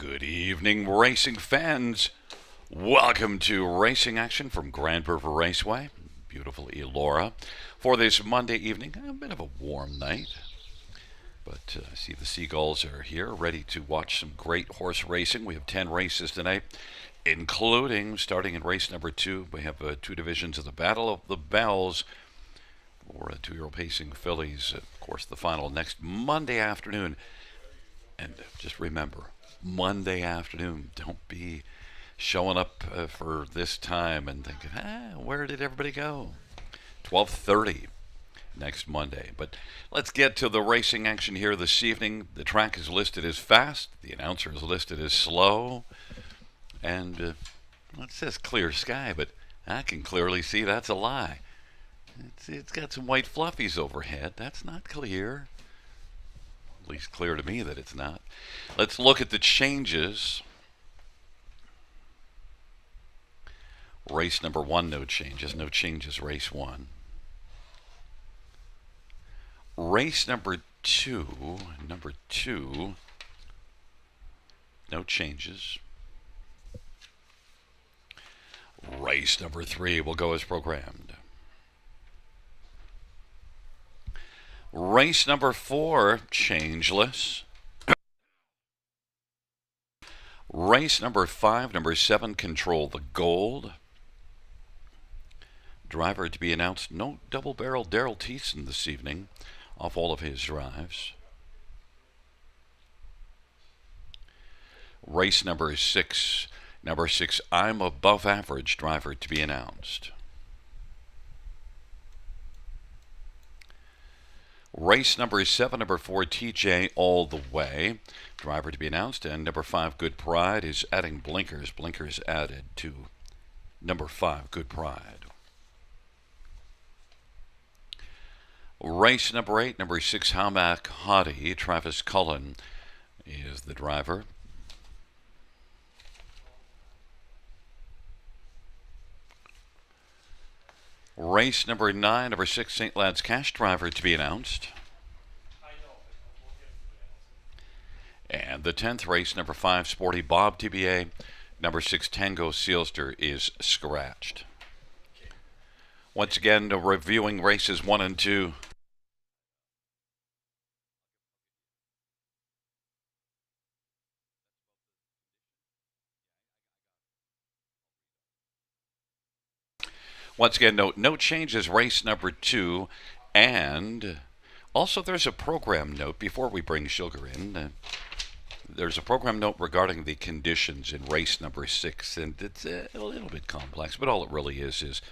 Good evening, racing fans. Welcome to Racing Action from Grand River Raceway, beautiful Elora, for this Monday evening. A bit of a warm night, but I see the Seagulls are here, ready to watch some great horse racing. We have 10 races tonight, including starting in race number 2. We have two divisions of the Battle of the Bells for 2-year-old pacing fillies. Of course, the final next Monday afternoon. And just remember, Monday afternoon. Don't be showing up for this time and thinking, where did everybody go? 12:30 next Monday. But let's get to the racing action here this evening. The track is listed as fast. The announcer is listed as slow. And it says clear sky, but I can clearly see that's a lie. It's got some white fluffies overhead. That's not clear. At least clear to me that it's not. Let's look at the changes. Race number 1, no changes. No changes, race 1. Race number 2, no changes. Race number 3 will go as programmed. Race number 4, changeless. Race number 5, number 7, Control the Gold. Driver to be announced, no double barrel Daryl Thiessen this evening off all of his drives. Race number 6, I'm Above Average, driver to be announced. Race number 7, number 4, TJ All the Way, driver to be announced. And number 5, Good Pride, is adding blinkers. Blinkers added to number 5, Good Pride. Race number 8, number 6, Hamac Hottie, Travis Cullen is the driver. Race number 9, number 6, St. Lad's Cash, driver to be announced. And the 10th race, number 5, Sporty Bob TBA, number 6, Tango Sealster is scratched. Once again, reviewing races 1 and 2. Once again, no changes, race number 2. And also there's a program note before we bring Sugar in. There's a program note regarding the conditions in race number 6, and it's a little bit complex, but all it really is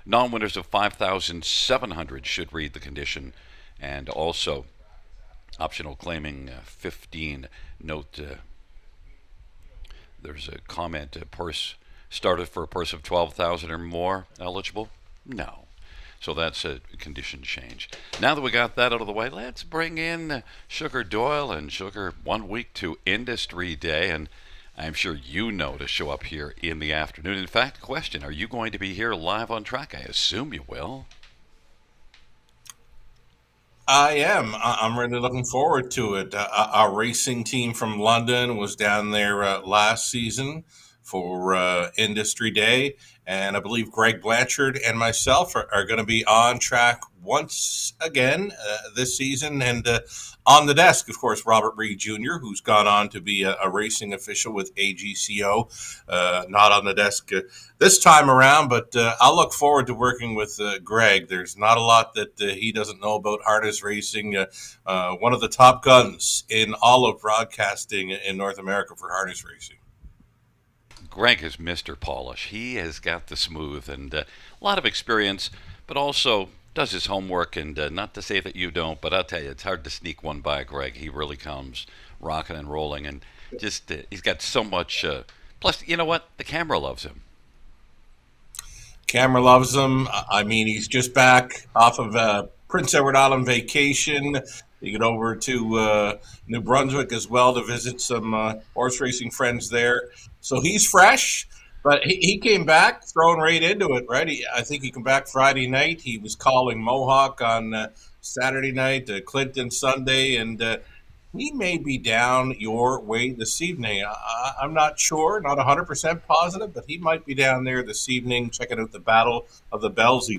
non-winners of 5,700 should read the condition, and also optional claiming 15. Note there's a comment, purse started for a purse of 12,000 or more eligible? No. So that's a condition change. Now that we got that out of the way, let's bring in Sugar Doyle. And Sugar, 1 week to Industry Day, and I'm sure you know to show up here in the afternoon. In fact, question, are you going to be here live on track? I assume you will. I am. I'm really looking forward to it. Our racing team from London was down there last season for Industry Day, and I believe Greg Blanchard and myself are going to be on track once again this season. And on the desk, of course, Robert Reed Jr., who's gone on to be a racing official with AGCO, not on the desk this time around, but I'll look forward to working with Greg. There's not a lot that he doesn't know about harness racing. One of the top guns in all of broadcasting in North America for harness racing. Greg is Mr. Polish. He has got the smooth and a lot of experience, but also does his homework. And not to say that you don't, but I'll tell you, it's hard to sneak one by Greg. He really comes rocking and rolling, and just he's got so much. Plus, you know what? The camera loves him. Camera loves him. I mean, he's just back off of Prince Edward Island vacation. You get over to New Brunswick as well to visit some horse racing friends there. So he's fresh, but he came back thrown right into it, right? I think he came back Friday night. He was calling Mohawk on Saturday night, Clinton Sunday, and he may be down your way this evening. I'm not sure, not 100% positive, but he might be down there this evening checking out the Battle of the Bells.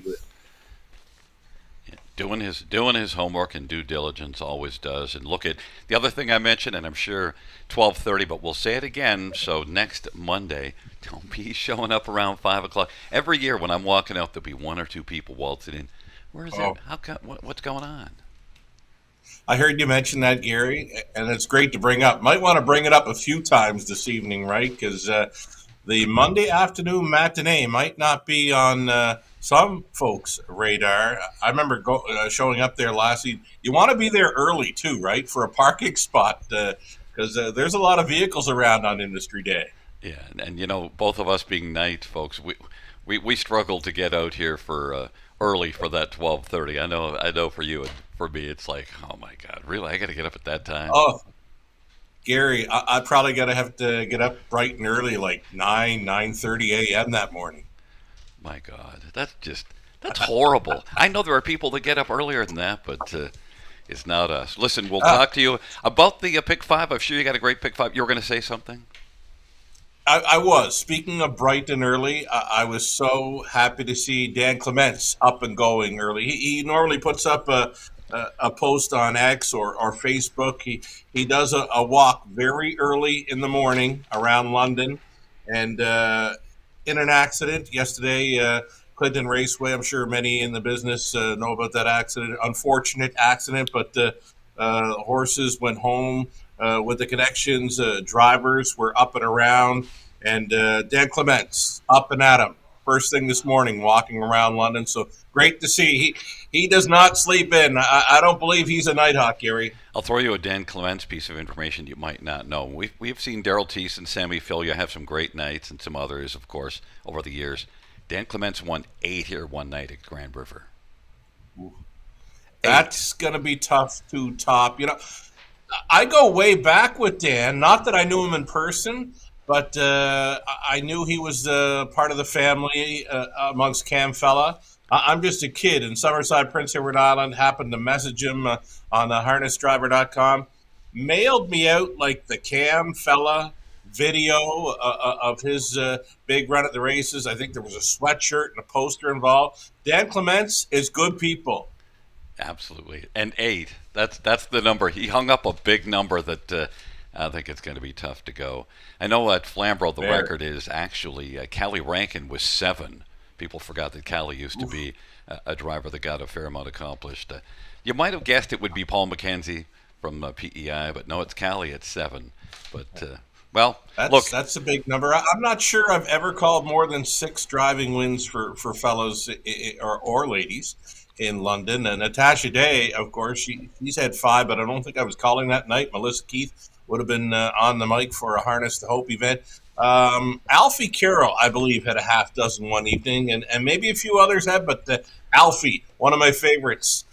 Doing his homework and due diligence always does. And look at the other thing I mentioned, and I'm sure 12:30, but we'll say it again. So next Monday, don't be showing up around 5 o'clock. Every year when I'm walking out, there'll be one or two people waltzing in. Where is it? Oh, What's going on? I heard you mention that, Gary, and it's great to bring up. Might want to bring it up a few times this evening, right? Because the Monday afternoon matinee might not be on some folks' radar. I remember showing up there last week. You want to be there early too, right, for a parking spot because there's a lot of vehicles around on Industry Day. Yeah, and both of us being night folks, we struggle to get out here for early for that 12:30. I know for you and for me, it's like, oh my God, really? I got to get up at that time. Oh, Gary, I probably gotta have to get up bright and early, like 9:30 a.m. that morning. My God, that's horrible. I know there are people that get up earlier than that, but it's not us. Listen, we'll Uh, talk to you about the pick five. I'm sure you got a great pick five. You were going to say something. I was. Speaking of bright and early, I was so happy to see Dan Clements up and going early. He normally puts up a post on X or Facebook. He does a walk very early in the morning around London, and in an accident yesterday, Clinton Raceway. I'm sure many in the business know about that accident. Unfortunate accident, but horses went home with the connections. Drivers were up and around, and Dan Clements up and at him first thing this morning, walking around London. So great to see. He does not sleep in. I don't believe he's a nighthawk, Gary. I'll throw you a Dan Clements piece of information you might not know. We've seen Daryl Teese and Sammy Filia have some great nights, and some others, of course, over the years. Dan Clements won 8 here one night at Grand River. 8. That's going to be tough to top. I go way back with Dan. Not that I knew him in person, but I knew he was part of the family amongst Cam Fella. I'm just a kid in Summerside, Prince Edward Island. Happened to message him on harnessdriver.com. Mailed me out like the Cam Fella video of his big run at the races. I think there was a sweatshirt and a poster involved. Dan Clements is good people. Absolutely. And 8. That's the number. He hung up a big number that I think it's going to be tough to go. I know at Flamborough the There. record is actually Callie Rankin was 7. People forgot that Callie used to Oof. be a driver that got a fair amount accomplished. You might have guessed it would be Paul McKenzie from PEI, but no, it's Callie at 7. But well, That's look, that's a big number. I'm not sure I've ever called more than 6 driving wins for fellows or ladies in London. And Natasha Day, of course, she's had 5, but I don't think I was calling that night. Melissa Keith would have been on the mic for a Harness to Hope event. Alfie Carroll, I believe, had a half dozen one evening, and maybe a few others have, but Alfie, one of my favorites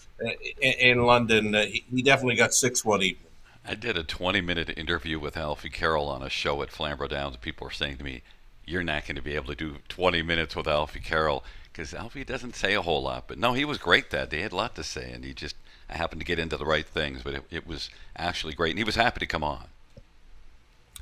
in London, he definitely got 6 one evening. I did a 20-minute interview with Alfie Carroll on a show at Flamborough Downs, and people were saying to me, "You're not going to be able to do 20 minutes with Alfie Carroll because Alfie doesn't say a whole lot." But no, he was great that day. He had a lot to say, and I happened to get into the right things. But it was actually great, and he was happy to come on.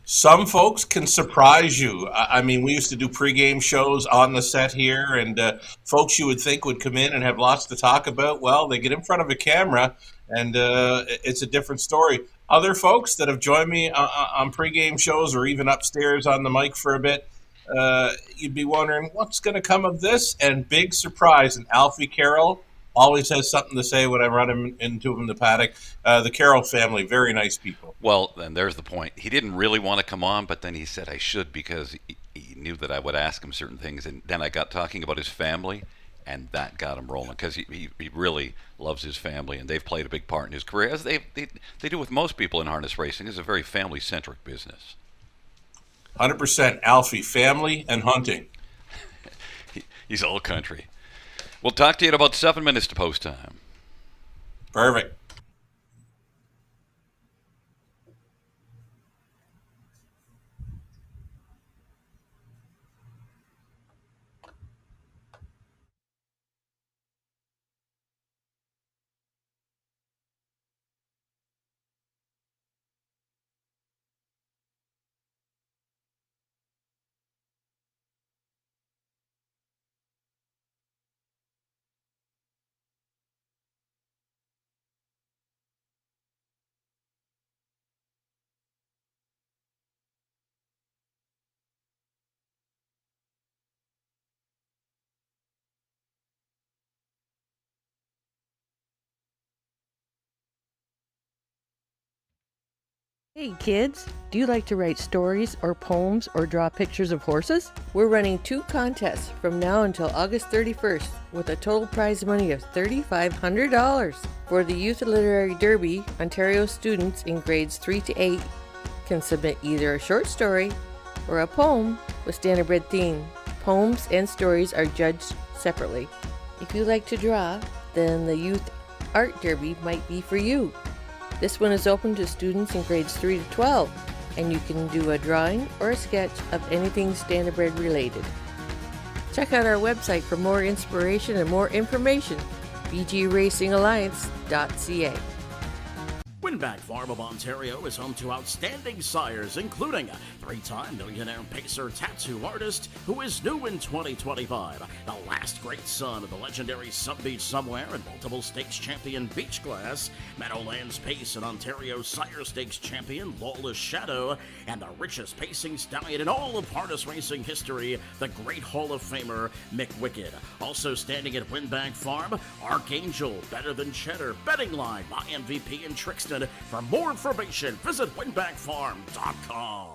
Some folks can surprise you. I mean, we used to do pregame shows on the set here, and folks you would think would come in and have lots to talk about. Well, they get in front of a camera, and it's a different story. Other folks that have joined me on pregame shows or even upstairs on the mic for a bit, you'd be wondering what's going to come of this. And big surprise, and Alfie Carroll always has something to say when I run him into him in the paddock. The Carroll family, very nice people. Well, and there's the point. He didn't really want to come on, but then he said I should because he knew that I would ask him certain things. And then I got talking about his family, and that got him rolling because he really loves his family, and they've played a big part in his career, as they do with most people in harness racing. It's a very family-centric business. 100% Alfie, family and hunting. He's all country. We'll talk to you in about 7 minutes to post time. Perfect. Hey kids, do you like to write stories or poems or draw pictures of horses? We're running 2 contests from now until August 31st with a total prize money of $3,500. For the Youth Literary Derby, Ontario students in grades 3 to 8 can submit either a short story or a poem with standardbred theme. Poems and stories are judged separately. If you like to draw, then the Youth Art Derby might be for you. This one is open to students in grades 3 to 12, and you can do a drawing or a sketch of anything standardbred related. Check out our website for more inspiration and more information, bgracingalliance.ca. Winback Farm of Ontario is home to outstanding sires, including three-time millionaire pacer tattoo artist who is new in 2025, the last great son of the legendary Sub Beach Somewhere and multiple stakes champion Beachglass, Meadowlands Pace and Ontario Sire Stakes champion Lawless Shadow, and the richest pacing stallion in all of harness racing history, the great Hall of Famer Mick Wicked. Also standing at Winback Farm, Archangel, Better Than Cheddar, Betting Line, My MVP, and Trixton. For more information, visit winbackfarm.com.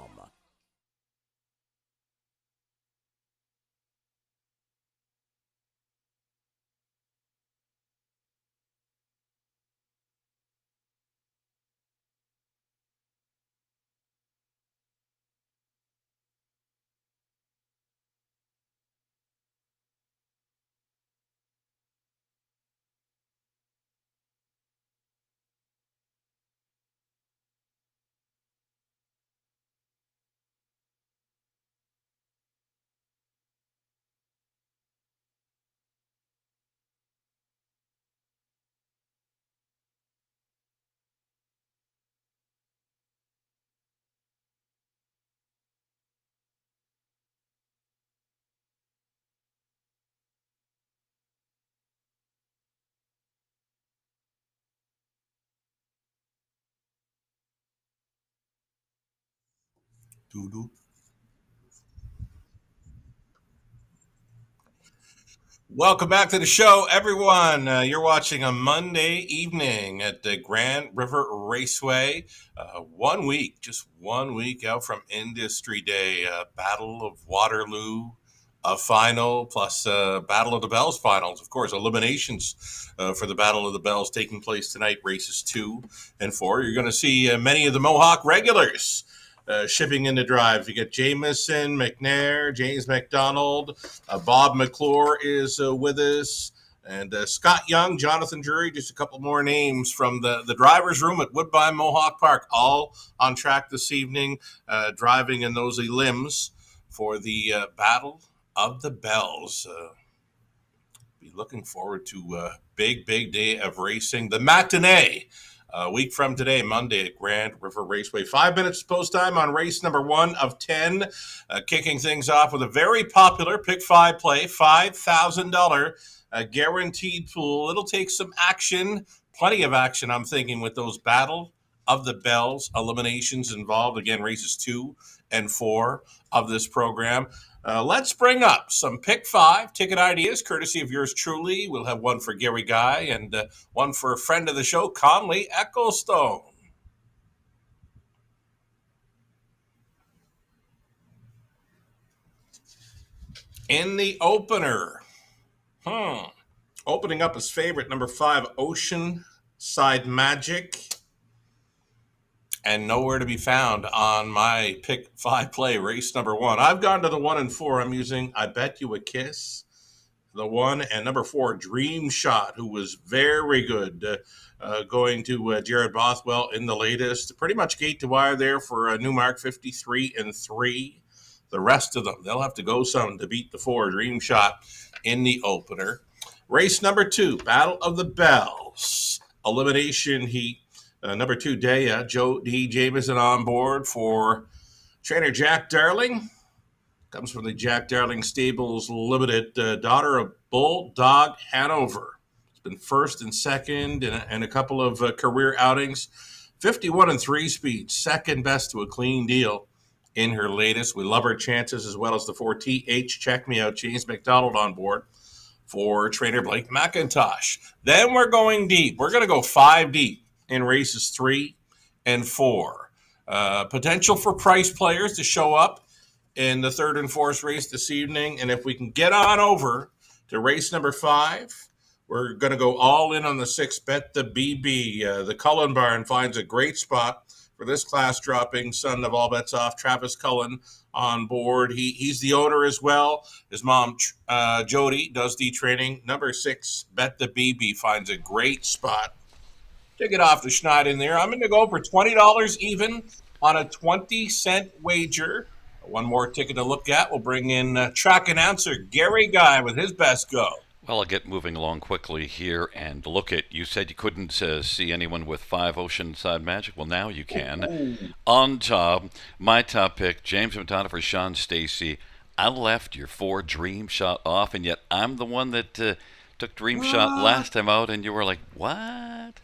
Doo-doo. Welcome back to the show, everyone. You're watching a Monday evening at the Grand River Raceway. 1 week, just 1 week out from Industry Day. Battle of Waterloo, a final, plus Battle of the Bells finals. Of course, eliminations for the Battle of the Bells taking place tonight, races 2 and 4. You're going to see many of the Mohawk regulars shipping into drives. You get Jameson, McNair, James McDonald, Bob McClure is with us, and Scott Young, Jonathan Drury, just a couple more names from the driver's room at Woodbine Mohawk Park, all on track this evening, driving in those limbs for the Battle of the Bells. Be looking forward to a big day of racing. The matinee. A week from today, Monday at Grand River Raceway. 5 minutes post time on race number 1 of 10. Kicking things off with a very popular pick 5 play, $5,000 guaranteed pool. It'll take some action, plenty of action, I'm thinking, with those Battle of the Bells eliminations involved. Again, races 2 and 4 of this program. Let's bring up some Pick 5 ticket ideas, courtesy of yours truly. We'll have one for Gary Guy and one for a friend of the show, Conley Ecclestone. In the opener, opening up his favorite, number 5, Oceanside Magic. And nowhere to be found on my pick 5 play, race number 1. I've gone to the 1 and 4. I'm using I Bet You a Kiss, the 1, and number 4, Dream Shot, who was very good, going to Jared Bothwell in the latest. Pretty much gate to wire there for Newmark, 53 and 3. The rest of them, they'll have to go some to beat the 4, Dream Shot, in the opener. Race number 2, Battle of the Bells, elimination heat. Number 2, Daya, Joe D. Jameson on board for trainer Jack Darling. Comes from the Jack Darling Stables Limited, daughter of Bulldog Hanover. It's been first and second in a couple of career outings. 51 and 3 speed, second best to a clean deal in her latest. We love her chances, as well as the 4 TH Check Me Out, James McDonald on board for trainer Blake McIntosh. Then we're going deep. We're going to go 5 deep in races 3 and 4. Potential for price players to show up in the third and fourth race this evening. And if we can get on over to race number 5, we're going to go all in on the 6, Bet the BB. The Cullen Barn finds a great spot for this class dropping son of all bets off, Travis Cullen, on board. He's the owner as well. His mom, Jody, does the training. Number 6, Bet the BB finds a great spot. Take it off the schneid in there. I'm going to go for $20 even on a 20-cent wager. One more ticket to look at. We'll bring in track announcer Gary Guy with his best go. Well, I'll get moving along quickly here and look at, you said you couldn't see anyone with 5 Oceanside Magic. Well, now you can. Ooh. On top, my top pick, James Montana for Sean Stacy. I left your 4 Dream Shot off, and yet I'm the one that took Dream Shot last time out, and you were like, what?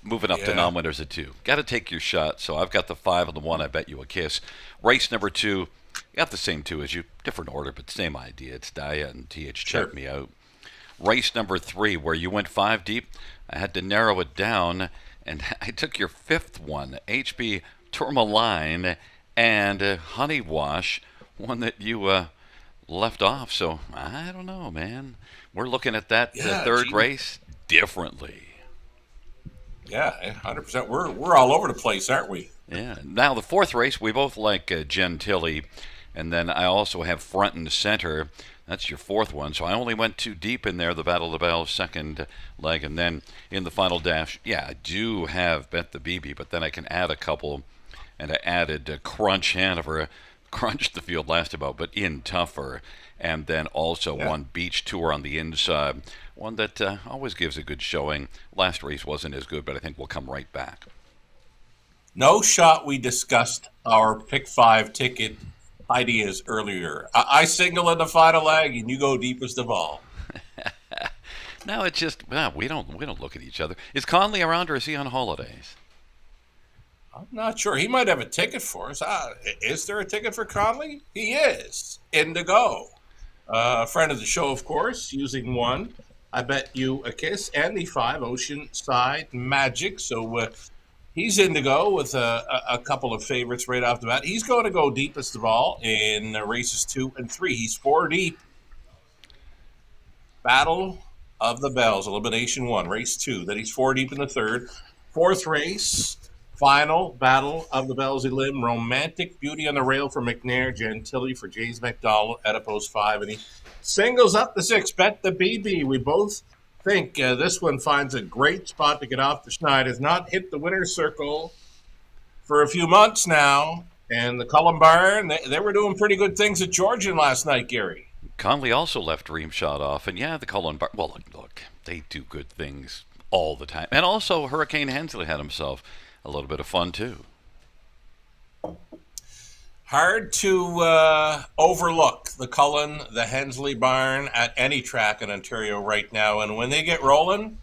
Moving up to non-winners at 2. Got to take your shot, so I've got the 5 and the 1, I bet you a kiss. Race number 2, you got the same 2 as you, different order, but same idea. It's Dia and TH Check Me Out. Race number 3, where you went 5 deep, I had to narrow it down, and I took your 5th one, HB Tourmaline and Honey Wash, one that you left off. So I don't know, man. We're looking at that third race differently. Yeah, 100%. We're all over the place, aren't we? Yeah. Now the 4th race, we both like Gentilly, and then I also have Front and Center. That's your 4th one. So I only went 2 deep in there, the Battle of the Bells, 2nd leg. And then in the final dash, I do have Bet the BB, but then I can add a couple. And I added Crunch Hanover. Crunched the field last about, but in tougher. And then also one Beach Tour on the inside. One that always gives a good showing. Last race wasn't as good, but I think we'll come right back. No shot we discussed our pick 5 ticket ideas earlier. I single in the final leg, and you go deepest of all. No, it's just we don't look at each other. Is Conley around, or is he on holidays? I'm not sure. He might have a ticket for us. Is there a ticket for Conley? He is. In to go. Friend of the show, of course, using 1. I bet you a kiss, and the 5 Oceanside Magic. So he's in to go with a couple of favorites right off the bat. He's going to go deepest of all in races 2 and 3. He's 4 deep. Battle of the Bells, Elimination 1, race 2. Then he's 4 deep in the 3rd. 4th race, final Battle of the Bells Elim. Romantic Beauty on the Rail for McNair. Gentilly for James McDonald. Adipose 5. And he singles up the 6. Bet the BB. We both think this one finds a great spot to get off the schneid. Has not hit the winner's circle for a few months now. And the Cullen Barn, they were doing pretty good things at Georgian last night, Gary. Conley also left Dream Shot off. And the Cullen Barn, well, look, they do good things all the time. And also Hurricane Hensley had himself a little bit of fun, too. Hard to overlook the Cullen, the Hensley Barn at any track in Ontario right now. And when they get rolling,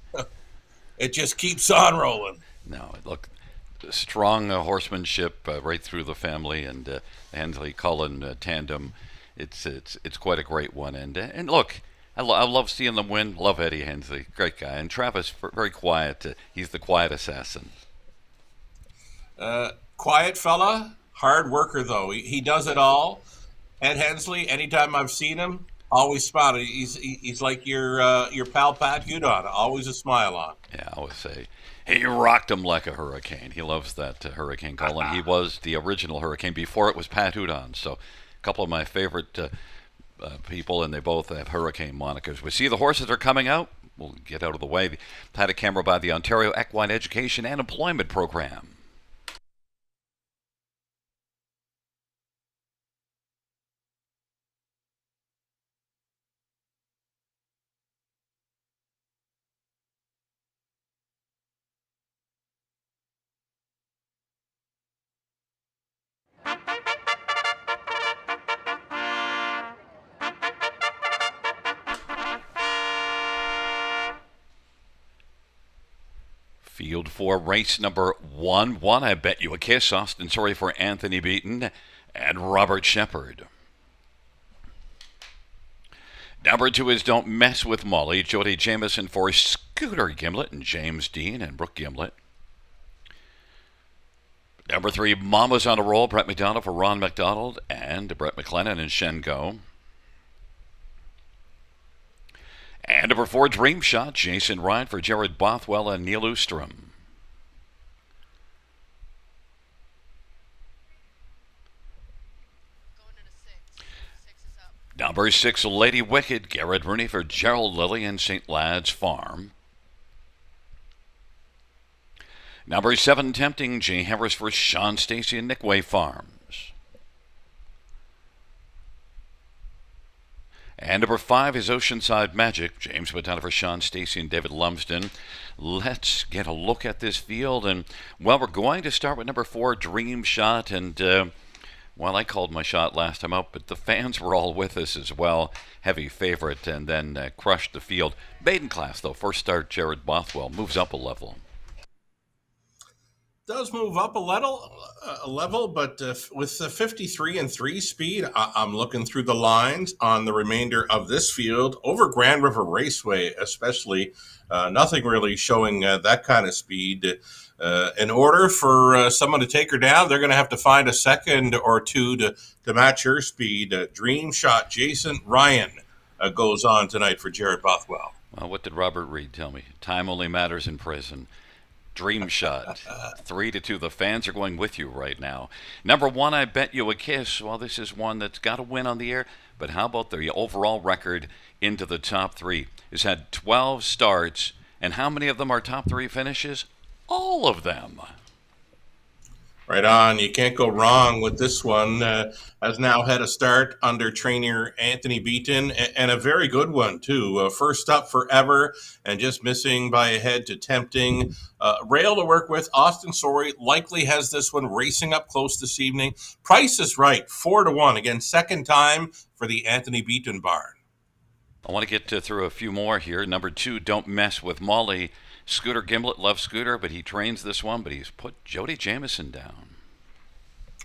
it just keeps on rolling. No, look, strong horsemanship right through the family, and the Hensley-Cullen tandem. It's quite a great one. And look, I love seeing them win. Love Eddie Hensley, great guy. And Travis, very quiet. He's the quiet assassin. Quiet fella. Hard worker, though. He does it all. Ed Hensley, anytime I've seen him, always spotted. He's like your pal Pat Hudon, always a smile on. Yeah, I always say, he rocked him like a hurricane. He loves that Hurricane Cullen. He was the original Hurricane before it was Pat Hudon. So a couple of my favorite people, and they both have Hurricane monikers. We see the horses are coming out. We'll get out of the way. Had a camera by the Ontario Equine Education and Employment Program. Field for race number 1. I bet you a kiss. Austin Sorry for Anthony Beaton and Robert Shepard. Number 2 is Don't Mess with Molly. Jody Jamieson for Scooter Gimlet and James Dean and Brooke Gimlet. Number 3, Mama's on a Roll, Brett McDonald for Ron McDonald and Brett McLennan and Shengo. And number 4, Dream Shot, Jason Ryan for Jared Bothwell and Neil Ostrom. Number 6, Lady Wicked, Garrett Rooney for Gerald Lilly and St. Lad's Farm. Number 7, Tempting, Jay Harris for Sean Stacy and Nickway Farms. And number 5 is Oceanside Magic, James Batana for Sean Stacy and David Lumsden. Let's get a look at this field. And, well, we're going to start with number 4, Dream Shot. And, well, I called my shot last time out, but the fans were all with us as well. Heavy favorite and then crushed the field. Maiden class, though. First start, Jared Bothwell moves up a level. Does move up a level, but with the 53 and 3 speed, I'm looking through the lines on the remainder of this field over Grand River Raceway, especially. Nothing really showing that kind of speed. In order for someone to take her down, they're going to have to find a second or two to match her speed. Dream Shot, Jason Ryan goes on tonight for Jared Bothwell. Well, what did Robert Reed tell me? Time only matters in prison. Dream Shot, 3-2. The fans are going with you right now. Number 1, I Bet You a Kiss. Well, this is one that's got to win on the air. But how about the overall record into the top 3? It's had 12 starts, and how many of them are top 3 finishes? All of them. Right on. You can't go wrong with this one. Has now had a start under trainer Anthony Beaton, and a very good one, too. First up forever, and just missing by a head to Tempting. Rail to work with. Austin Sorey likely has this one racing up close this evening. Price is right, 4-1. Again, second time for the Anthony Beaton barn. I want to get through a few more here. Number 2, Don't Mess with Molly. Scooter Gimlet loves Scooter, but he trains this one, but he's put Jody Jamieson down.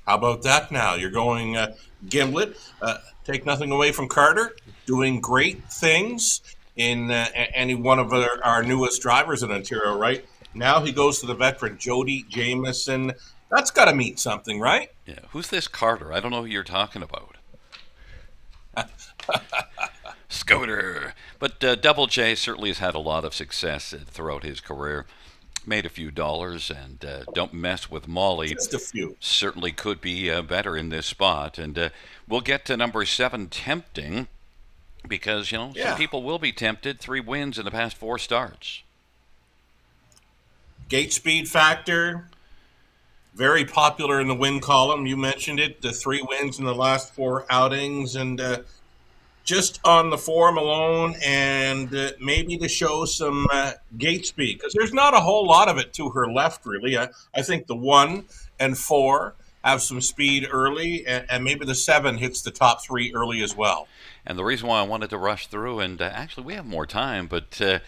How about that now? You're going Gimlet. Take nothing away from Carter. Doing great things in any one of our newest drivers in Ontario, right? Now he goes to the veteran, Jody Jamieson. That's got to mean something, right? Yeah. Who's this Carter? I don't know who you're talking about. Scooter. But Double J certainly has had a lot of success throughout his career. Made a few dollars, and Don't Mess with Molly. Just a few. Certainly could be better in this spot. And we'll get to number 7, Tempting, because, some people will be tempted. 3 wins in the past 4 starts. Gate speed factor. Very popular in the win column. You mentioned it. The 3 wins in the last 4 outings, and just on the form alone, and maybe to show some gate speed, because there's not a whole lot of it to her left, really. I think the 1 and 4 have some speed early, and maybe the 7 hits the top 3 early as well. And the reason why I wanted to rush through, and actually we have more time, but I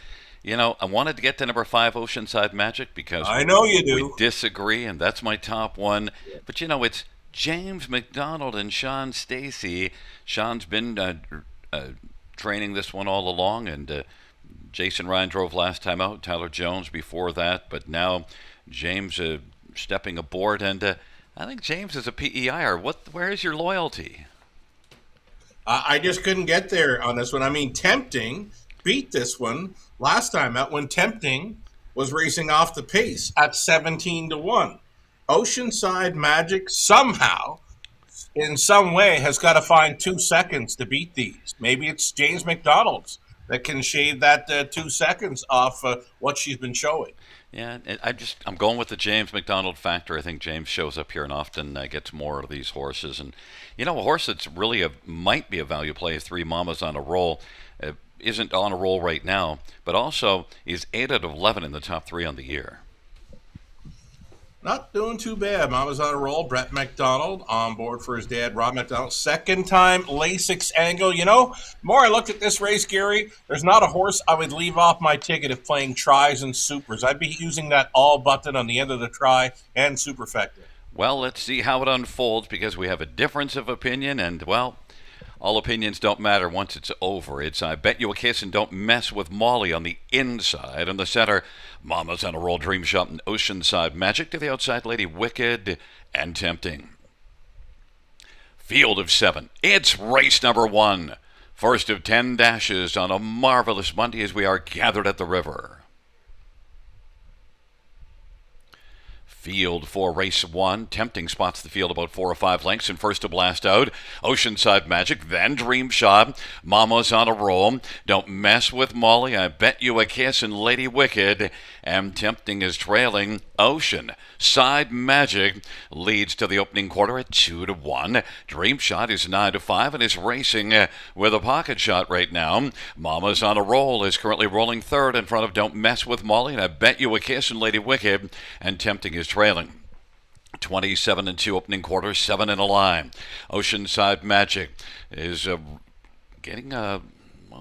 wanted to get to number 5, Oceanside Magic, because I know you do. We disagree, and that's my top one. But it's James McDonald and Sean Stacy. Sean's been training this one all along, and Jason Ryan drove last time out, Tyler Jones before that, but now James stepping aboard, and I think James is a PEIer. Where is your loyalty? I just couldn't get there on this one. I mean, Tempting beat this one last time out when Tempting was racing off the pace at 17-1. Oceanside Magic somehow, in some way, has got to find 2 seconds to beat these. Maybe it's James McDonald's that can shave that 2 seconds off what she's been showing. Yeah, I'm going with the James McDonald factor. I think James shows up here and often gets more of these horses. And, a horse that's really might be a value play is 3 Mamas on a Roll. Isn't on a roll right now, but also is 8 out of 11 in the top 3 on the year. Not doing too bad. Mama's on a roll. Brett McDonald on board for his dad, Rob McDonald. Second time Lasix angle. The more I looked at this race, Gary, there's not a horse I would leave off my ticket if playing tries and supers. I'd be using that all button on the end of the try and superfecta. Well, let's see how it unfolds, because we have a difference of opinion, and, well, All opinions don't matter once it's over. It's I Bet You a Kiss and Don't Mess with Molly on the inside. In the center, Mama's on a Roll, Dream Shot, and Oceanside Magic. To the outside, Lady Wicked and Tempting. Field of 7. It's race number 1. First of 10 dashes on a marvelous Monday as we are gathered at the river. Field for race 1. Tempting spots the field about 4 or 5 lengths, and first to blast out, Oceanside Magic, then Dream Shot. Mama's on a Roll, Don't Mess with Molly, I Bet You a Kiss, and Lady Wicked. And Tempting is trailing. Oceanside Magic leads to the opening quarter at 2-1. Dream Shot is 9-5 and is racing with a pocket shot right now. Mama's on a Roll is currently rolling third in front of Don't Mess with Molly, and I Bet You a Kiss, and Lady Wicked. And Tempting is trailing. 27-2 opening quarter, 7 in a line. Oceanside Magic is getting a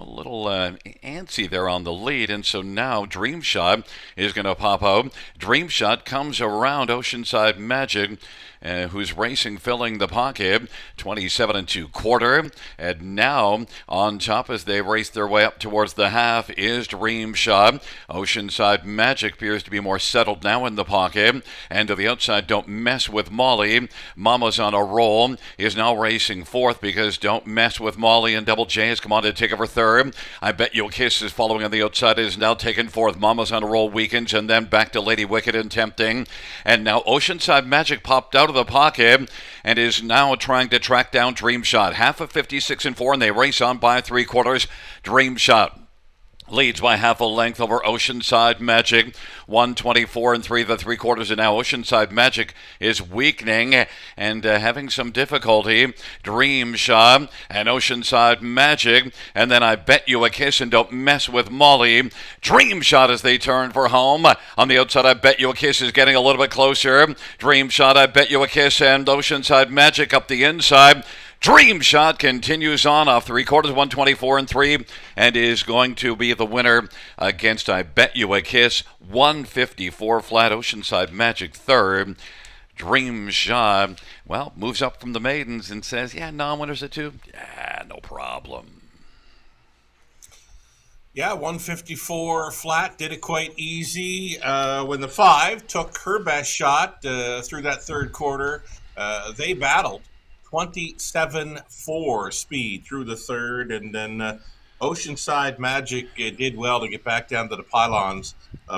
little antsy there on the lead, and so now Dream Shot is going to pop out. Dream Shot comes around Oceanside Magic, who's racing, filling the pocket. 27-2 quarter, and now on top as they race their way up towards the half is Dream Shot. Oceanside Magic appears to be more settled now in the pocket, and to the outside, Don't Mess with Molly. Mama's on a Roll is now racing fourth because Don't Mess with Molly and Double J has come on to take over third. I Bet You a Kiss is following on the outside, is now taken fourth. Mama's on a Roll weakens, and then back to Lady Wicked and Tempting, and now Oceanside Magic popped out of the pocket and is now trying to track down Dream Shot. Half of 56-4, and they race on by 3/4. Dream Shot leads by half a length over Oceanside Magic. 124-3 the 3/4, and now Oceanside Magic is weakening and having some difficulty. Dream Shot and Oceanside Magic, and then I Bet You a Kiss and Don't Mess with Molly. Dream Shot as they turn for home. On the outside, I Bet You a Kiss is getting a little bit closer. Dream Shot, I Bet You a Kiss, and Oceanside Magic up the inside. Dream Shot continues on off 3/4, 124-3, and is going to be the winner against I Bet You a Kiss. 154 flat. Oceanside Magic third. Dream Shot, well, moves up from the maidens and says, yeah, non-winners at 2. Yeah, no problem. Yeah, 154 flat, did it quite easy. When the 5 took her best shot through that third quarter, they battled. 27-4 speed through the third, and then Oceanside Magic did well to get back down to the pylons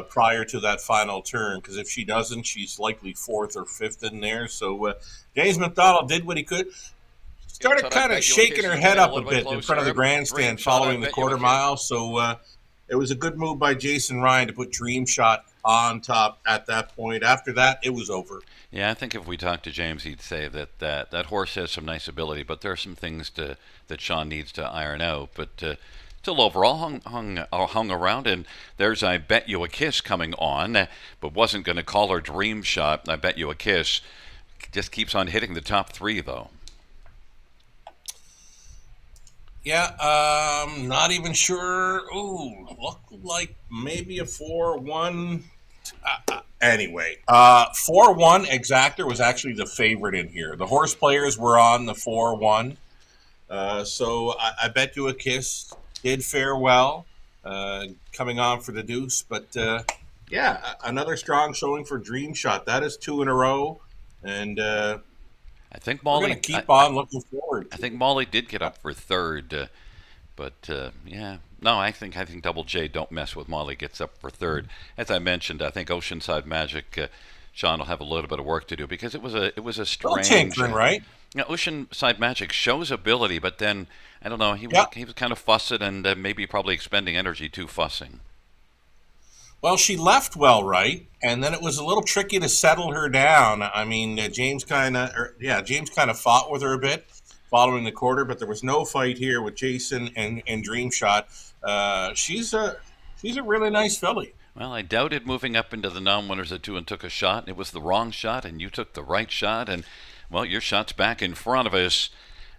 prior to that final turn, because if she doesn't, she's likely 4th or 5th in there. So James McDonald did what he could. Started kind of shaking her head up a bit in front of the grandstand following the quarter mile. So it was a good move by Jason Ryan to put Dream Shot on top at that point. After that, it was over. Yeah, I think if we talked to James, he'd say that horse has some nice ability, but there are some things that Sean needs to iron out. But still overall hung around, and there's I Bet You a Kiss coming on, but wasn't going to call her Dream Shot. I Bet You a Kiss just keeps on hitting the top 3, though. Yeah, not even sure. Ooh, looked like maybe a 4-1. Anyway, 4-1 Exactor was actually the favorite in here. The horse players were on the 4-1. So I Bet You a Kiss did fare well, coming on for the deuce. But yeah, another strong showing for Dream Shot. That is 2 in a row. And I think Molly, we're going to keep on looking forward. I think Molly did get up for third, but yeah. No, I think Double J, Don't Mess with Molly, gets up for third. As I mentioned, I think Oceanside Magic, Sean will have a little bit of work to do because it was a strange. Tinkering, right? Yeah, Oceanside Magic shows ability, but then I don't know. He was kind of fussing and maybe probably expending energy too fussing. Well, she left well, right, and then it was a little tricky to settle her down. I mean, James kind of fought with her a bit following the quarter, but there was no fight here with Jason and Dream Shot. She's a really nice filly. Well, I doubted moving up into the non-winners at 2 and took a shot. It was the wrong shot, and you took the right shot, and well, your shot's back in front of us.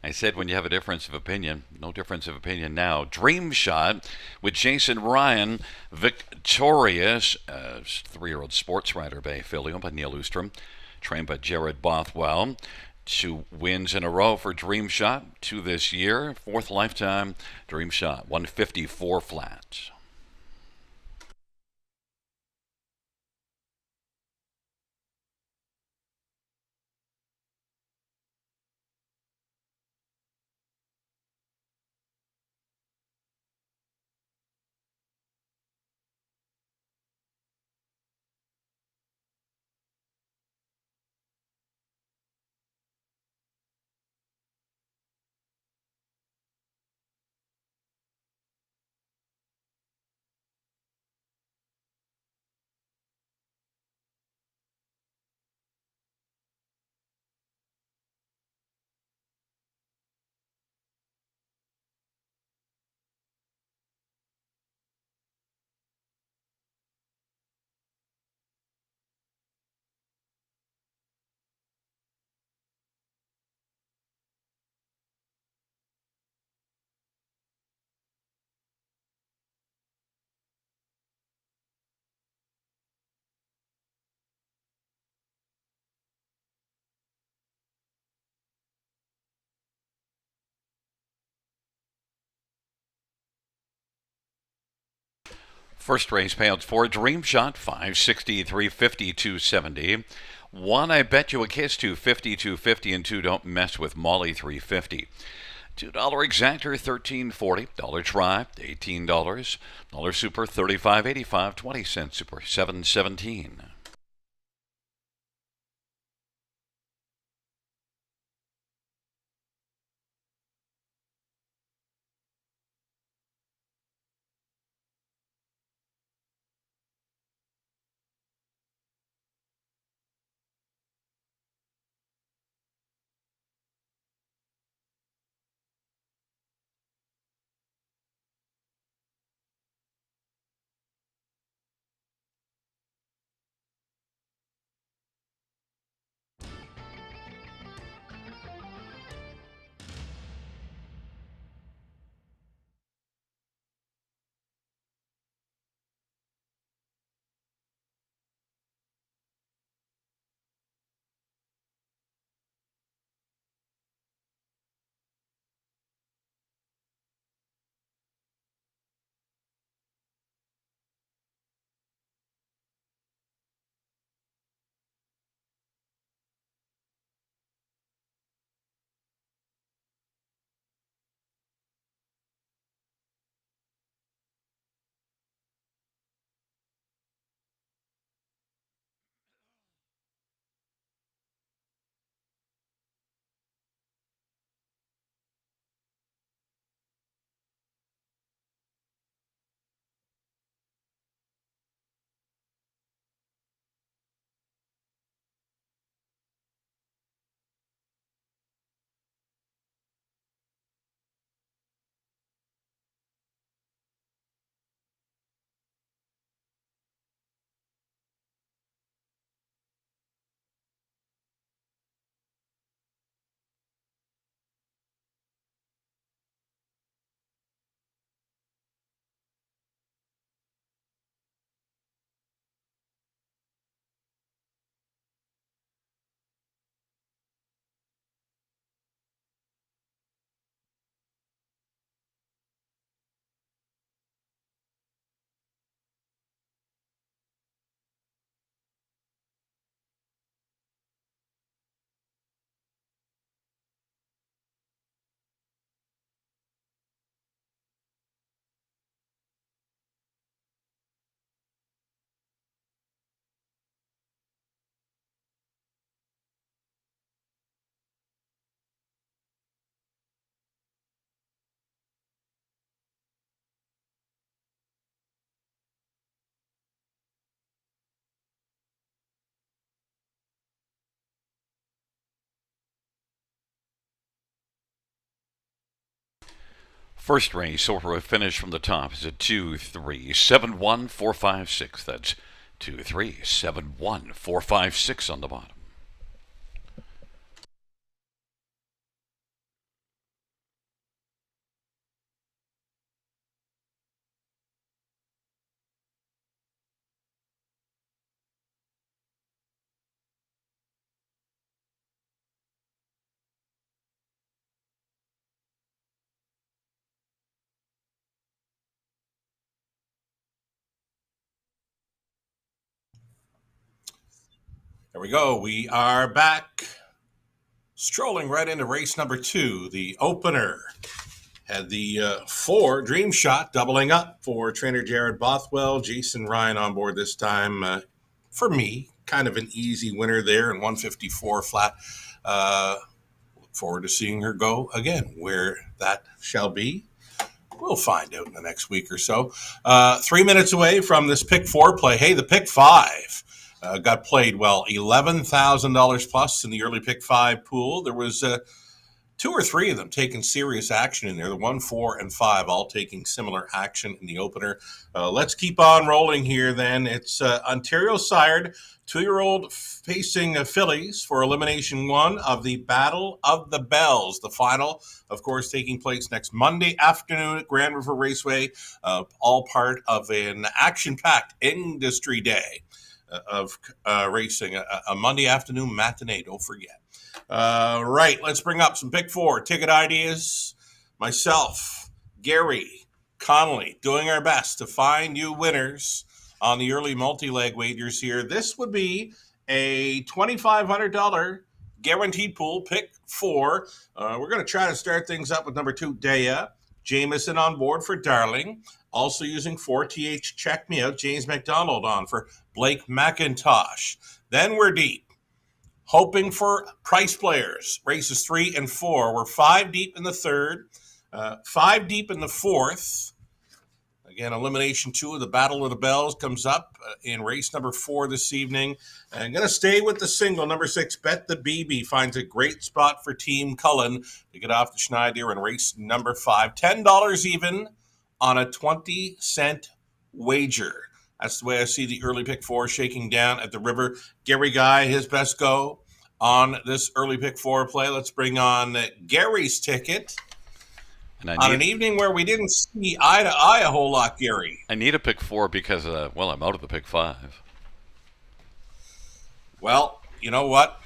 I said when you have a difference of opinion, no difference of opinion now. Dream Shot with Jason Ryan, victorious, 3-year-old sports rider by filly by Neil Oostrom, trained by Jared Bothwell. Two wins in a row for Dream Shot, two this year. Fourth lifetime Dream Shot, 154 flat. First race payouts for Dream Shot, 560, 350, 270. One, I bet you a kiss, 250, 250, and two, don't mess with Molly, 350. $2 exactor, $13.40. Dollar try, $18. Dollar super, $35.85. 20-cent super, $7.17. First race over a finish from the top is a 2-3-7-1-4-5-6. That's 2-3-7-1-4-5-6 on the bottom. There we go. We are back. Strolling right into race number 2, the opener. Had the 4 Dream Shot doubling up for trainer Jared Bothwell. Jason Ryan on board this time. For me, kind of an easy winner there in 154 flat. Look forward to seeing her go again. Where that shall be, we'll find out in the next week or so. 3 minutes away from this pick 4 play. Hey, the pick 5 got played well. $11,000 plus in the early pick 5 pool. There was 2 or 3 of them taking serious action in there. The 1, 4, and 5 all taking similar action in the opener. Let's keep on rolling here then. It's Ontario sired 2-year-old facing fillies for elimination 1 of the Battle of the Bells. The final, of course, taking place next Monday afternoon at Grand River Raceway, all part of an action-packed industry day of racing, a Monday afternoon matinee, don't forget. Right, let's bring up some pick 4 ticket ideas. Myself, Gary, Connolly, doing our best to find you winners on the early multi-leg wagers here. This would be a $2,500 guaranteed pool, pick 4. We're going to try to start things up with number 2, Daya. Jameson on board for Darling. Also using 4TH Check Me Out. James McDonald on for Blake McIntosh. Then we're deep. Hoping for price players. Races 3 and 4. We're 5 deep in the third, 5 deep in the fourth. Again, elimination 2 of the Battle of the Bells comes up in race number 4 this evening. I'm going to stay with the single. Number 6, Bet the BB finds a great spot for Team Cullen to get off the Schneider in race number 5. $10 even on a 20-cent wager. That's the way I see the early pick 4 shaking down at the river. Gary Guy, his best go on this early pick 4 play. Let's bring on Gary's ticket. On an evening where we didn't see eye to eye a whole lot, Gary. I need a pick 4 because, I'm out of the pick 5. Well, you know what?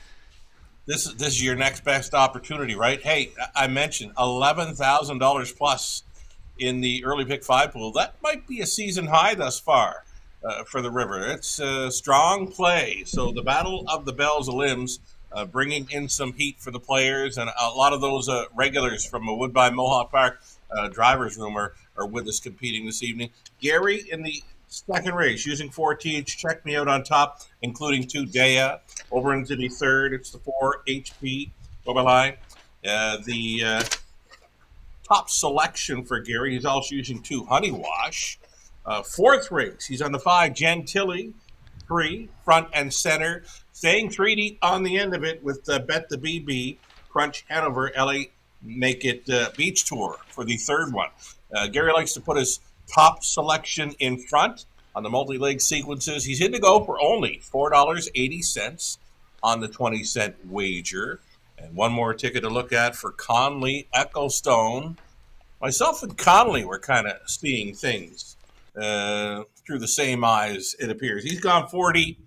This is your next best opportunity, right? Hey, I mentioned $11,000 plus in the early pick 5 pool. That might be a season high thus far for the river. It's a strong play. So the Battle of the Bells limbs bringing in some heat for the players, and a lot of those regulars from Woodbine Mohawk Park drivers room are with us competing this evening. Gary in the second race using 4TH Check Me Out on top, including 2 Daya. Over into the third, it's the 4 HP Overline. The top selection for Gary, he's also using 2 Honey Wash. Fourth race, he's on the 5 Gentilly, 3 front and center, staying 3 deep on the end of it with Bet the BB, Crunch Hanover, LA Make It Beach Tour for the third one. Gary likes to put his top selection in front on the multi-leg sequences. He's in to go for only $4.80 on the 20-cent wager. And one more ticket to look at for Conley Ecclestone. Myself and Conley were kind of seeing things through the same eyes, it appears. He's gone 40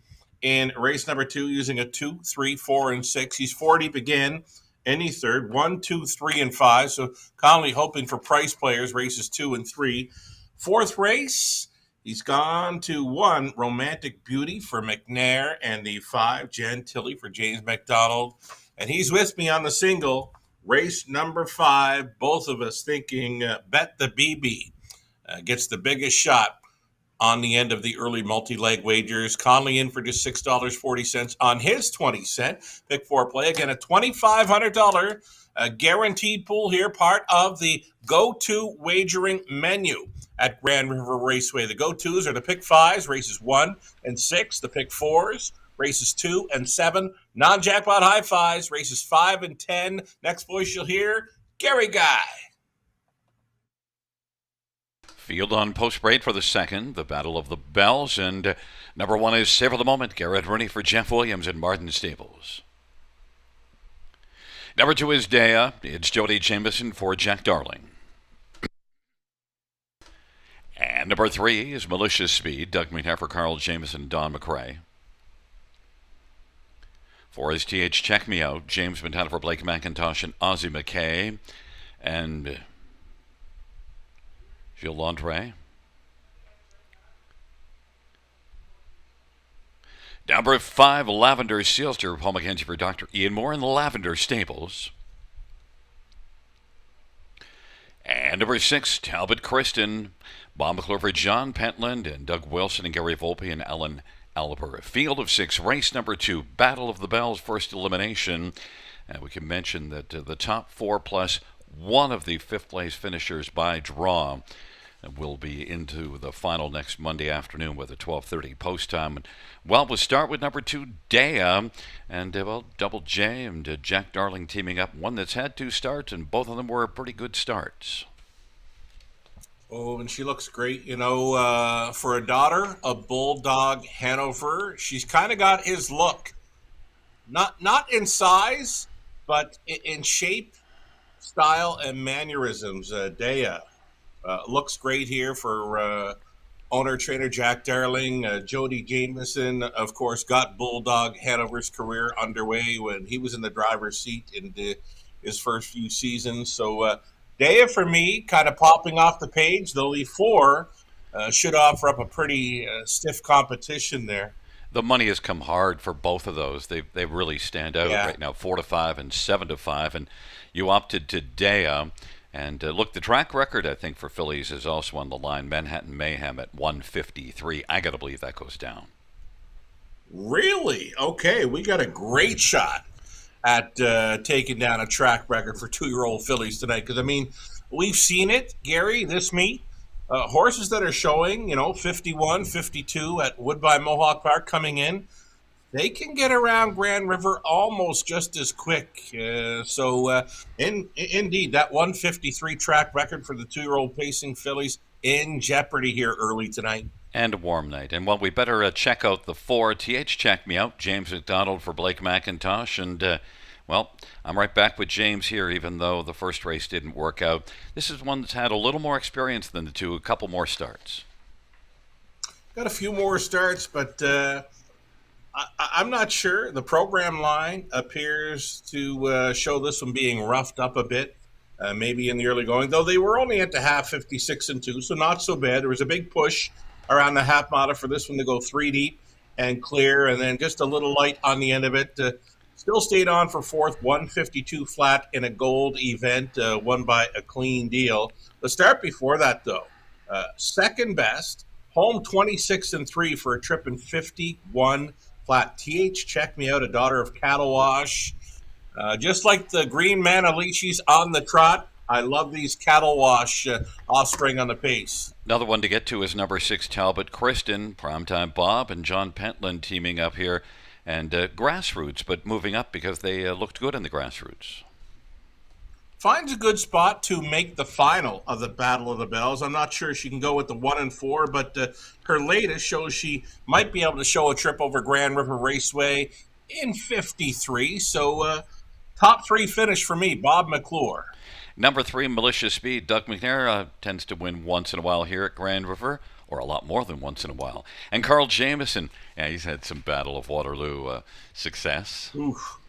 in race number 2 using a 2, 3, 4, and 6. He's 40 again any third, 1, 2, 3, and 5. So Conley hoping for price players, races 2 and 3. Fourth race, he's gone to 1 Romantic Beauty for McNair and the 5 Gentilly for James McDonald. And he's with me on the single, race number 5. Both of us thinking Bet the BB gets the biggest shot on the end of the early multi-leg wagers. Conley in for just $6.40 on his 20-cent pick 4 play. Again, a $2,500 guaranteed pool here, part of the go-to wagering menu at Grand River Raceway. The go-tos are the pick 5s, races 1 and 6. The pick 4s, races 2 and 7. Non-jackpot high 5s, races 5 and 10. Next voice you'll hear, Gary Guy. Field on post braid for the second, the Battle of the Bells, and number 1 is Savor the Moment, Garrett Rooney for Jeff Williams in Martin Stables. Number 2 is Daya, it's Jody Jameson for Jack Darling. And number 3 is Malicious Speed, Doug McNair for Carl Jameson, Don McRae. 4 is TH Check Me Out, James Montana for Blake McIntosh and Ozzie McKay, and Gilles Landry. Number 5, Lavender Sealster, Paul McKenzie for Dr. Ian Moore in the Lavender Stables. And number 6, Talbot Kristen, Bob McClure for John Pentland and Doug Wilson and Gary Volpe and Ellen Alper. Field of 6, race number 2, Battle of the Bells, first elimination. And we can mention that the top 4 plus one of the 5th place finishers by draw will be into the final next Monday afternoon with a 12:30 post time. Well, we'll start with number 2, Dea, and Double J and Jack Darling teaming up. One that's had 2 starts, and both of them were pretty good starts. Oh, and she looks great. For a daughter of Bulldog Hanover, she's kind of got his look. Not in size, but in shape, style, and mannerisms. Dea looks great here for owner-trainer Jack Darling. Jody Jameson, of course, got Bulldog Hanover's career underway when he was in the driver's seat in his first few seasons. So Dea, for me, kind of popping off the page. The Elite Four should offer up a pretty stiff competition there. The money has come hard for both of those. They really stand out right now, 4-5 and 7-5. And you opted to Dea. And look, the track record, I think, for fillies is also on the line. Manhattan Mayhem at 153. I got to believe that goes down. Really? Okay, we got a great shot at taking down a track record for 2-year-old fillies tonight. Because, we've seen it, Gary, this meet. Horses that are showing, 51, 52 at Woodbine Mohawk Park coming in. They can get around Grand River almost just as quick. Indeed, that 153 track record for the 2-year-old pacing fillies in jeopardy here early tonight. And a warm night. And, we better check out the 4. TH check me out. James McDonald for Blake McIntosh. And, I'm right back with James here, even though the first race didn't work out. This is one that's had a little more experience than the 2, a couple more starts. Got a few more starts, but I'm not sure. The program line appears to show this one being roughed up a bit, maybe in the early going, though they were only at the half 56-2, so not so bad. There was a big push around the half mile for this one to go 3 deep and clear, and then just a little light on the end of it. Still stayed on for 4th, 152 flat in a gold event, won by a clean deal. The start before that, though, second best, home 26-3 for a trip in 51 flat. TH check me out, a daughter of Cattle Wash. Just like the Green Manalichis on the trot, I love these Cattle Wash offspring on the pace. Another one to get to is number 6, Talbot Kristen, Primetime Bob and John Pentland teaming up here. And grassroots, but moving up because they looked good in the grassroots. Finds a good spot to make the final of the Battle of the Bells. I'm not sure she can go with the 1 and 4, but her latest shows she might be able to show a trip over Grand River Raceway in 53. So top 3 finish for me, Bob McClure. Number 3, Malicious Speed. Doug McNair tends to win once in a while here at Grand River, or a lot more than once in a while. And Carl Jameson, he's had some Battle of Waterloo success. Oof.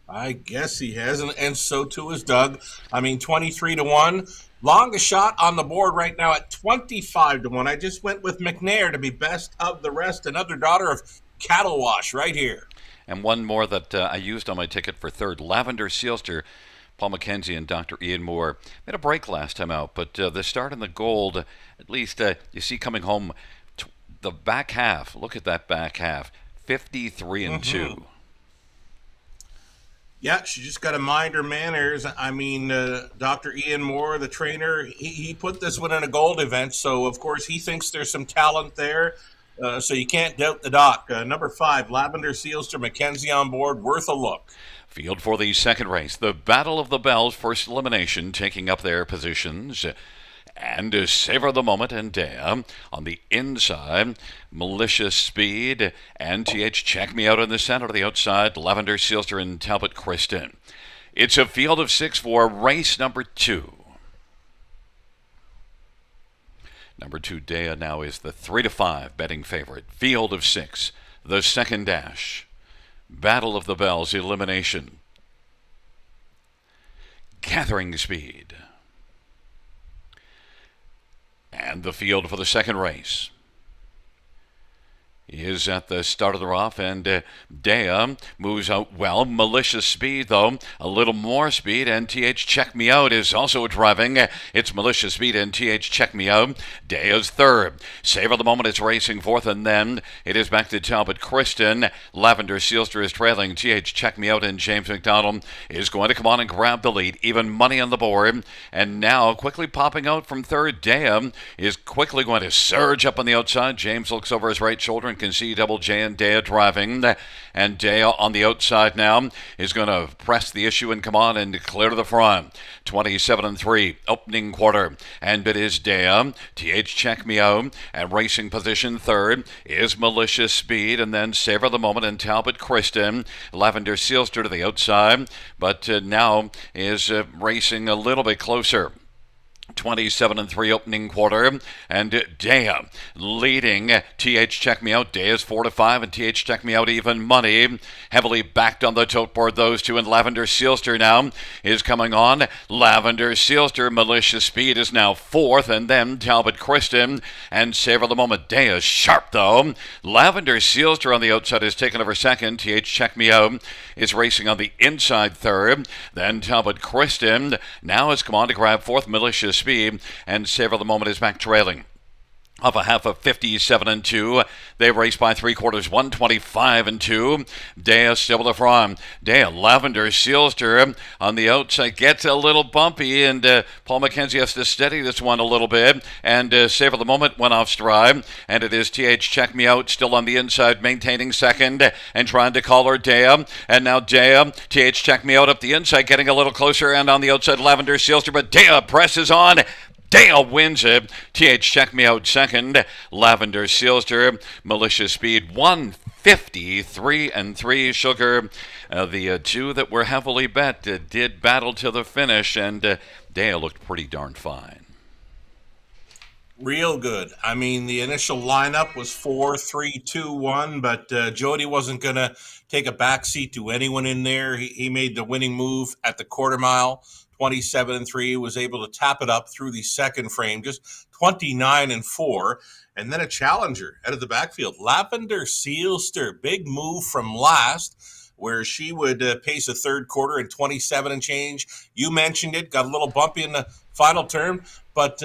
I guess he has, and so too is Doug. 23-1. Longest shot on the board right now at 25-1. I just went with McNair to be best of the rest. Another daughter of Cattle Wash right here. And one more that I used on my ticket for 3rd, Lavender Sealster. Paul McKenzie and Dr. Ian Moore made a break last time out, but the start in the gold, at least you see coming home the back half. Look at that back half, 53-2. Yeah, she just got to mind her manners. Dr. Ian Moore, the trainer, he put this one in a gold event, so of course he thinks there's some talent there. So you can't doubt the doc. Number 5, Lavender Sealster, McKenzie on board, worth a look. Field for the second race, the Battle of the Bells, first elimination, taking up their positions. And savor the moment and Dea on the inside, Malicious Speed, and TH check me out in the center. To the outside, Lavender Sealster and Talbot Kristen. It's a field of 6 for race number 2. Number 2, Dea, now is the 3-5 betting favorite. Field of 6, the second dash. Battle of the Bells, elimination. Gathering Speed. And the field for the second race. is at the start of the off, and Dea moves out well. Malicious Speed, though, a little more speed, and TH Check Me Out is also driving. It's Malicious Speed and TH Check Me Out. Dea's third. Savor the Moment is racing fourth, and then it is back to Talbot Kristen. Lavender Sealster is trailing. TH Check Me Out, and James McDonald is going to come on and grab the lead. Even money on the board, and now quickly popping out from third. Dea is quickly going to surge up on the outside. James looks over his right shoulder and can see Double J and Dea driving. And Dea on the outside now is going to press the issue and come on and clear to the front. 27-3, opening quarter. And it is Dea. TH Check Me Out. And racing position third is Malicious Speed. And then Savor the Moment and Talbot Kristen. Lavender Sealster to the outside. But now is racing a little bit closer. 27-3 opening quarter, and Dea leading. TH Check Me Out. Dea's 4-5, and TH Check Me Out even money. Heavily backed on the tote board, those two, and Lavender Sealster now is coming on. Lavender Sealster, Malicious Speed is now fourth, and then Talbot Kristen and Savor the Moment. Dea sharp though. Lavender Sealster on the outside is taking over second. TH Check Me Out is racing on the inside third. Then Talbot Kristen now has come on to grab fourth. Malicious Speed, and Savor the Moment is back trailing. Off a half of 57-2. They race by three quarters, 125-2. Dea still the front. Dea, Lavender Sealster on the outside gets a little bumpy, and Paul McKenzie has to steady this one a little bit. And Savor the Moment went off stride, and it is TH Check Me Out still on the inside, maintaining second and trying to collar Dea. And now Dea, TH Check Me Out up the inside, getting a little closer, and on the outside Lavender Sealster, but Dea presses on. Dea wins it. TH Check Me Out second. Lavender Sealster, Malicious Speed 153-3. Sugar, the two that were heavily bet did battle to the finish, and Dea looked pretty darn fine. Real good. I mean, the initial lineup was 4-3-2-1, but Jody wasn't going to take a backseat to anyone in there. He made the winning move at the quarter mile. 27-3, was able to tap it up through the second frame, just 29-4, and then a challenger out of the backfield. Lavender Sealster, big move from last, where she would pace a third quarter in 27 and change. You mentioned it, got a little bumpy in the final turn, but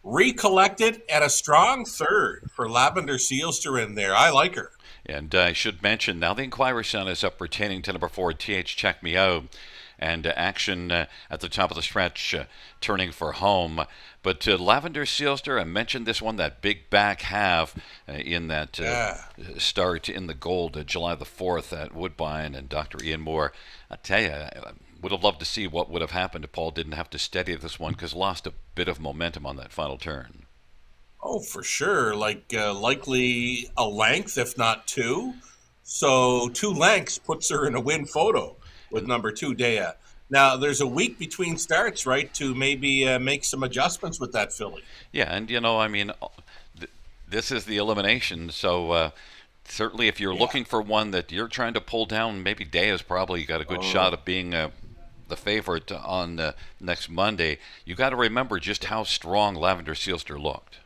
recollected and a strong third for Lavender Sealster in there. I like her. And I should mention, now the Inquiry Sun is up retaining to number 4, TH Check Me Out. And action at the top of the stretch, turning for home. But Lavender Sealster, I mentioned this one, that big back half in that start in the gold, July the 4th at Woodbine and Dr. Ian Moore. I tell you, I would have loved to see what would have happened if Paul didn't have to steady this one, because lost a bit of momentum on that final turn. Oh, for sure. Likely a length, if not two. So 2 lengths puts her in a win photo with number 2, Dea. Now, there's a week between starts, right, to maybe make some adjustments with that filly. Yeah, and, this is the elimination, so certainly if you're looking for one that you're trying to pull down, maybe Dea's probably got a good shot of being the favorite on next Monday. You got to remember just how strong Lavender Sealster looked.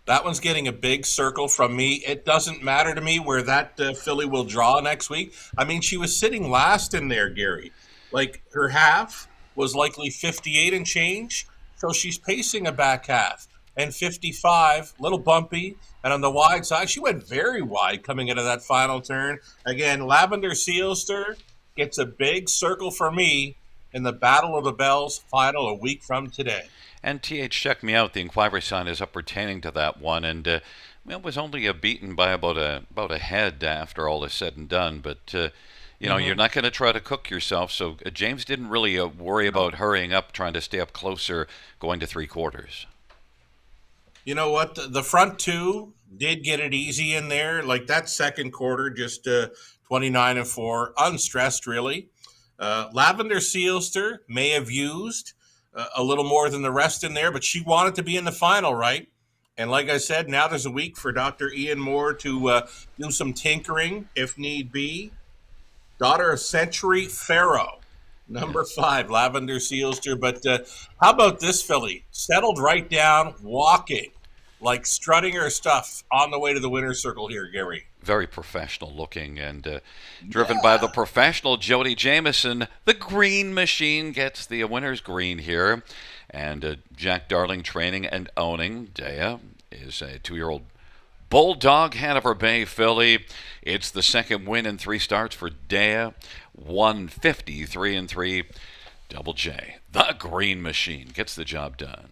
That one's getting a big circle from me. It doesn't matter to me where that filly will draw next week. I mean, she was sitting last in there, Gary. Like, her half was likely 58 and change, so she's pacing a back half. And 55, little bumpy, and on the wide side, she went very wide coming into that final turn. Again, Lavender Sealster gets a big circle for me in the Battle of the Bells final a week from today. And TH Check Me Out, the Inquiry Sign is up pertaining to that one, and it was only beaten by about a head after all is said and done. But you're not going to try to cook yourself. So James didn't really worry about hurrying up, trying to stay up closer, going to three quarters. You know what? The front two did get it easy in there. Like that second quarter, just 29-4, unstressed really. Lavender Sealster may have used a little more than the rest in there, but she wanted to be in the final, right? And like I said, now there's a week for Dr. Ian Moore to do some tinkering if need be. Daughter of Century Pharaoh, number 5, Lavender Sealster. But how about this filly? Settled right down, walking. like strutting her stuff on the way to the winner's circle here, Gary. Very professional looking and driven by the Yeah. professional Jody Jameson. The Green Machine gets the winner's green here. And Jack Darling training and owning. Dea is a 2-year-old Bulldog Hanover Bay filly. It's the second win in 3 starts for Dea. 153 and 3. Double J. The Green Machine gets the job done.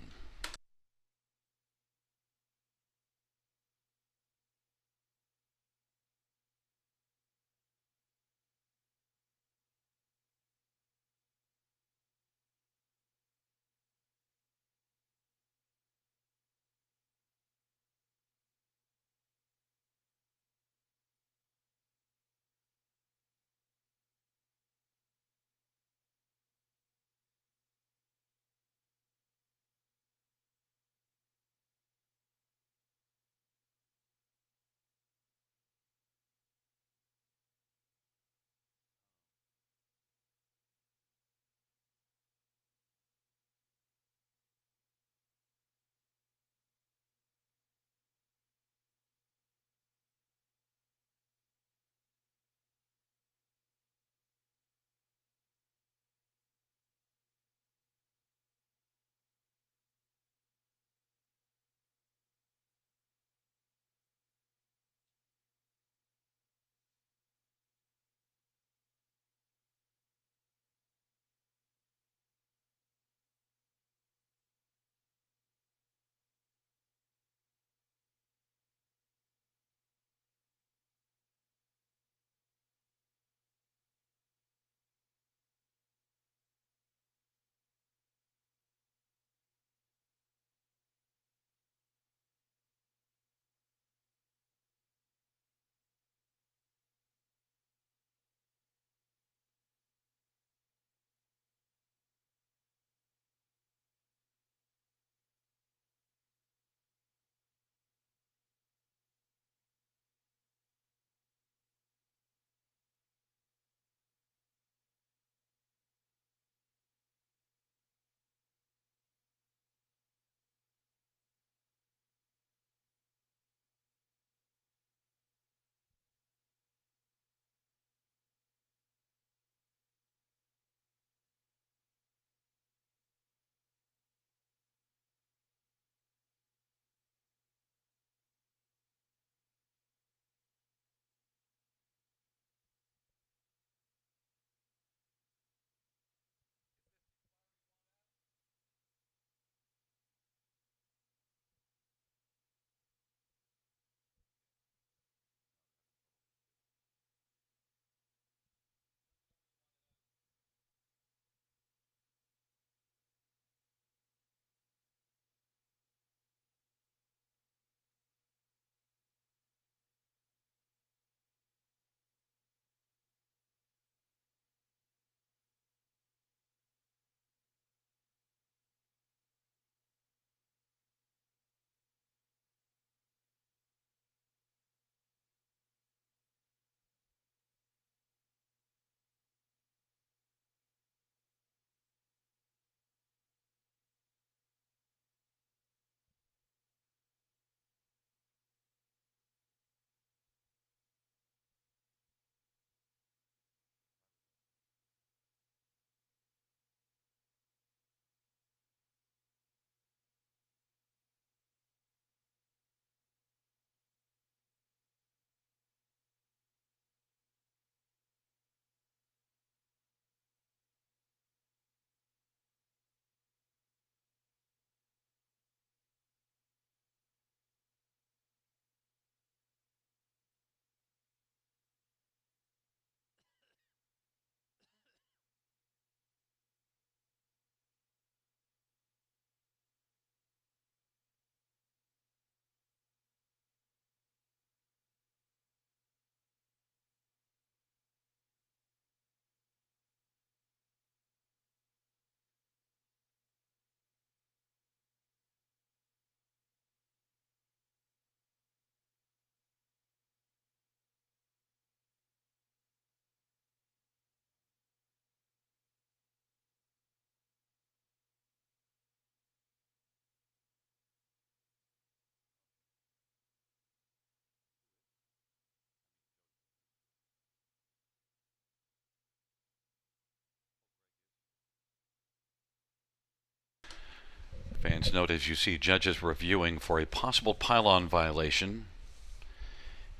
Fans note as you see judges reviewing for a possible pylon violation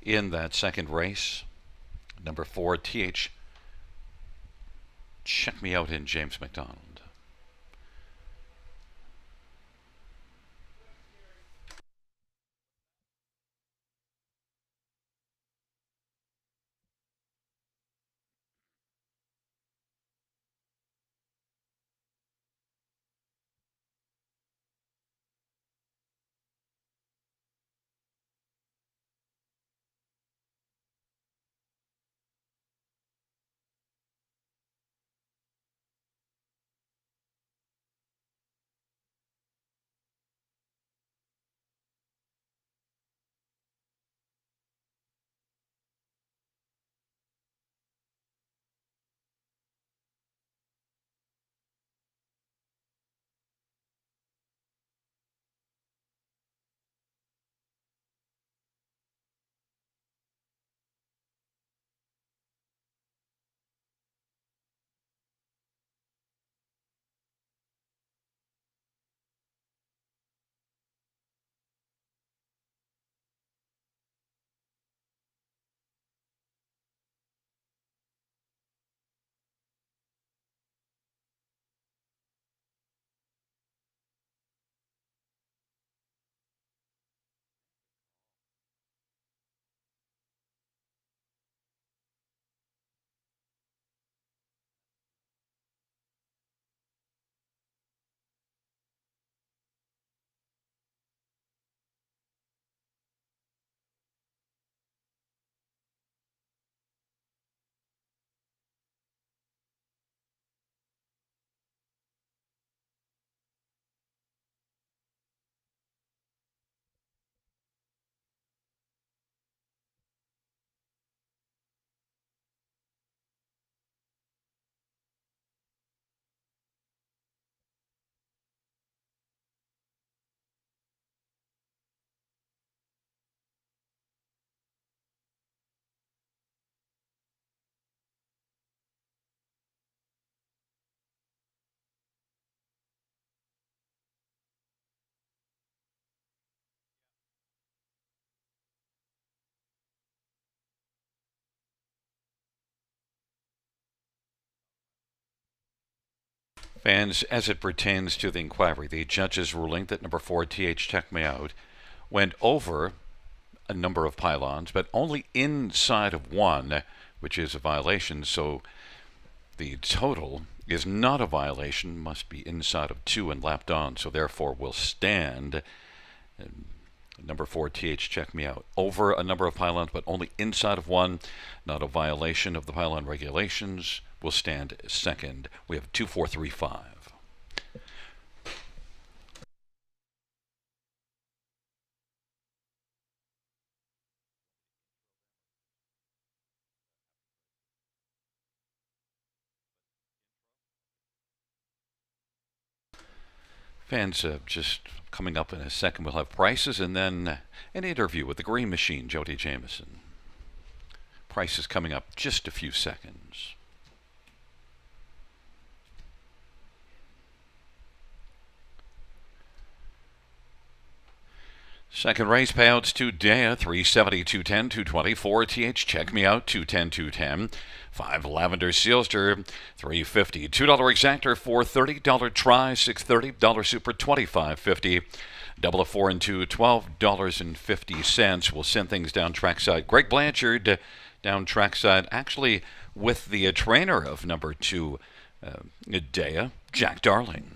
in that second race. Number 4, TH Check Me Out in James McDonald. Fans, as it pertains to the inquiry, the judge's ruling that number 4, TH Check Me Out, went over a number of pylons, but only inside of one, which is a violation. So the total is not a violation, must be inside of 2 and lapped on. So therefore will stand. Number 4, TH Check Me Out, over a number of pylons, but only inside of one, not a violation of the pylon regulations, will stand second. We have 2-4-3-5. Fans, just coming up in a second, we'll have prices and then an interview with the Green Machine, Jody Jameson. Prices coming up just a few seconds. Second race payouts today, 370, 210, 224. TH Check Me Out, 210, 210. 5 Lavender Sealster, 350. $2 Exactor, $430. $1 Try, $630. $1 Super, $25.50. Double of 4 and 2, $12.50. We'll send things down trackside. Greg Blanchard down trackside, actually with the trainer of number 2, Dea, Jack Darling.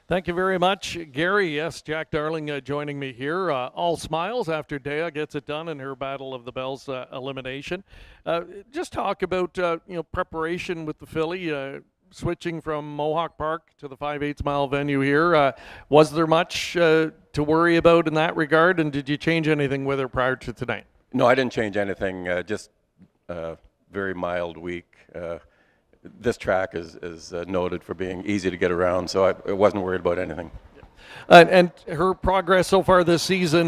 Thank you very much, Gary. Yes, Jack Darling joining me here. All smiles after Dea gets it done in her Battle of the Bells elimination. Just talk about preparation with the filly, switching from Mohawk Park to the 5/8 mile venue here. Was there much to worry about in that regard, and did you change anything with her prior to tonight? No, I didn't change anything. Just very mild week. This track is noted for being easy to get around, so I wasn't worried about anything. And her progress so far this season,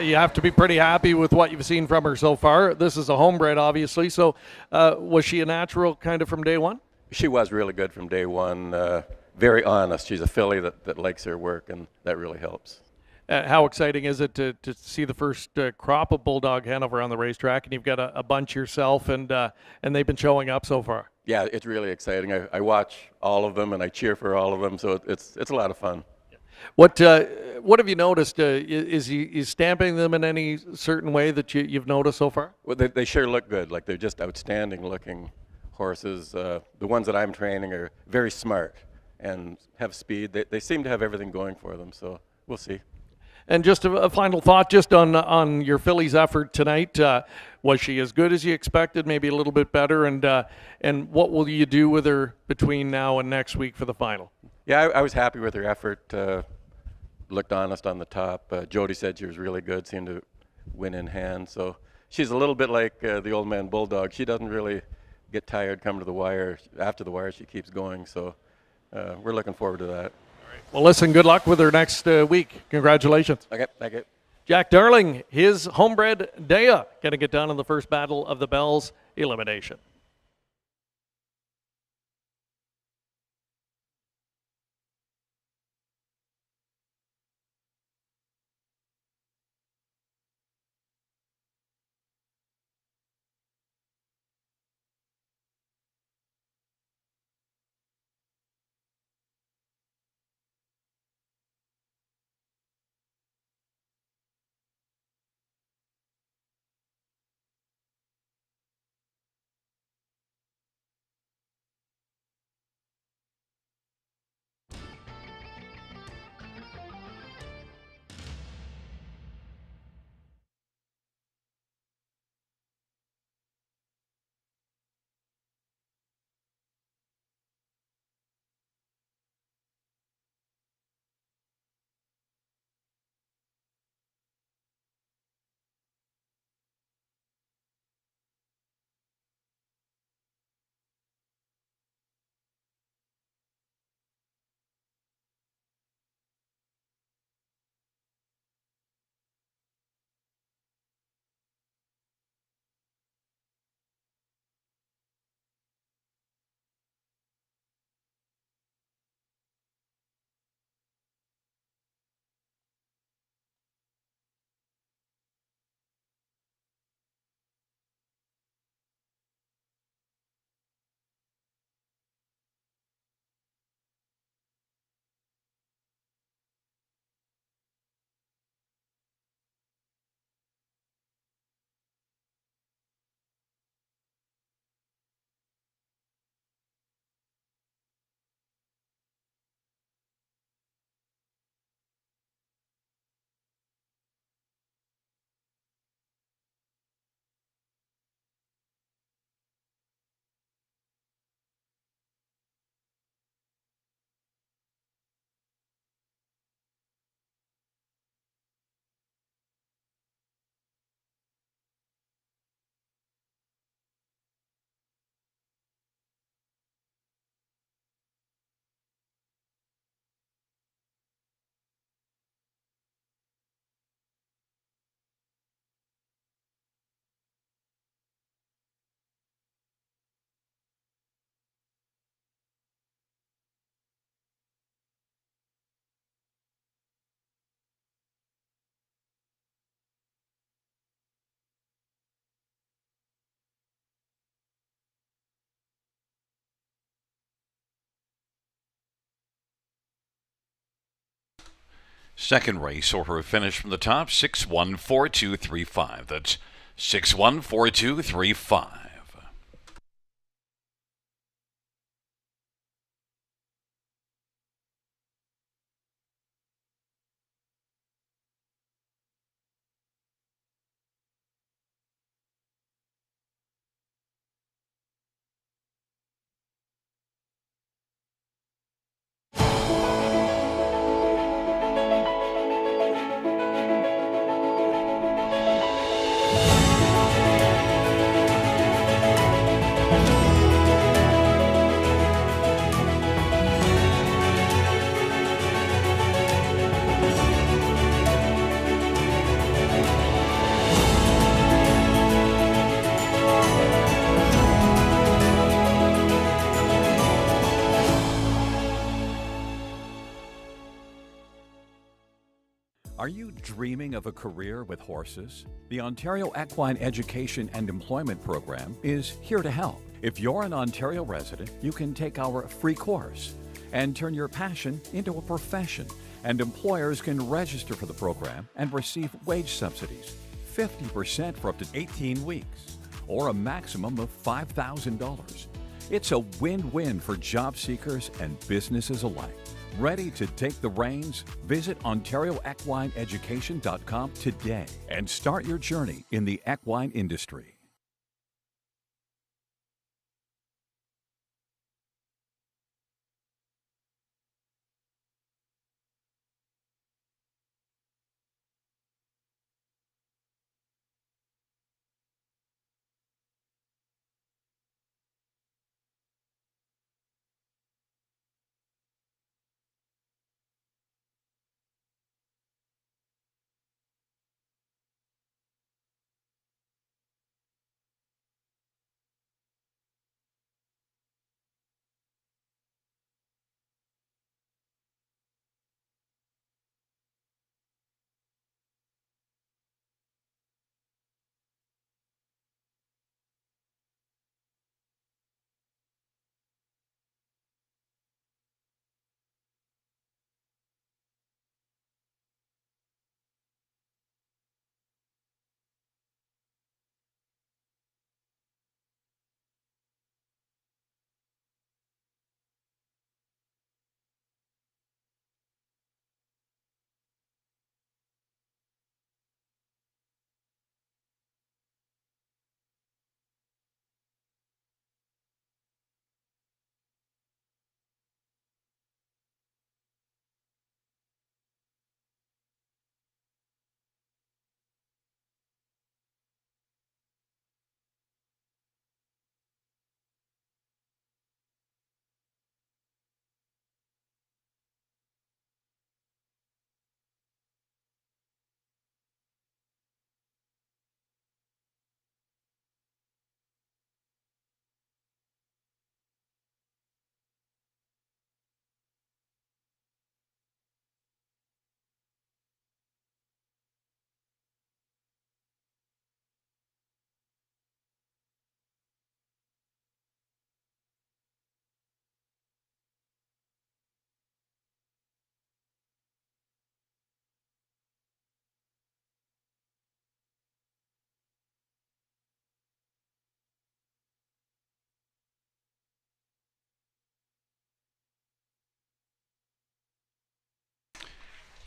you have to be pretty happy with what you've seen from her so far. This is a homebred, obviously. So was she a natural kind of from day one? She was really good from day one. Very honest. She's a filly that likes her work, and that really helps. How exciting is it to see the first crop of Bulldog Hanover on the racetrack, and you've got a bunch yourself, and they've been showing up so far? Yeah, it's really exciting. I watch all of them, and I cheer for all of them, so it's a lot of fun. What have you noticed? Is he stamping them in any certain way that you've noticed so far? Well, they sure look good. Like, they're just outstanding looking horses. The ones that I'm training are very smart and have speed. They seem to have everything going for them, so we'll see. And just a final thought, just on your filly's effort tonight. Was she as good as you expected? Maybe a little bit better. And what will you do with her between now and next week for the final? Yeah, I was happy with her effort. Looked honest on the top. Jody said she was really good. Seemed to win in hand. So she's a little bit like the old man Bulldog. She doesn't really get tired coming to the wire. After the wire, she keeps going. So we're looking forward to that. Well, listen, good luck with her next week. Congratulations. Okay, thank you. Jack Darling, his homebred Dea, going to get down in the first battle of the Bells elimination. Second race order finish from the top, 614235. That's 614235. Are you dreaming of a career with horses? The Ontario Equine Education and Employment Program is here to help. If you're an Ontario resident, you can take our free course and turn your passion into a profession. And employers can register for the program and receive wage subsidies, 50% for up to 18 weeks, or a maximum of $5,000. It's a win-win for job seekers and businesses alike. Ready to take the reins? Visit OntarioEquineEducation.com today and start your journey in the equine industry.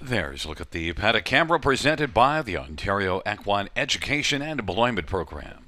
There's a look at the paddock camera presented by the Ontario Equine Education and Employment Program.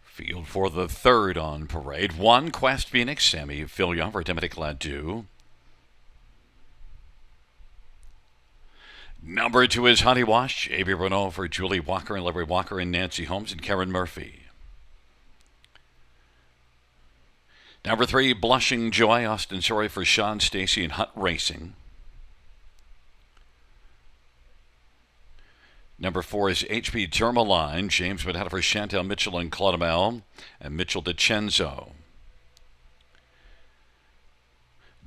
Field for the third on parade. 1, Quest Phoenix, Sammy Fillion for Dominic Ladew. Number 2 is Honey Wash, J.B. Renault for Julie Walker and Larry Walker and Nancy Holmes and Karen Murphy. Number 3, Blushing Joy, Austin Sorry for Sean Stacy and Hunt Racing. Number 4 is HP Tourmaline, James Medina for Chantel Mitchell and Claudemel, and Mitchell DiCenzo.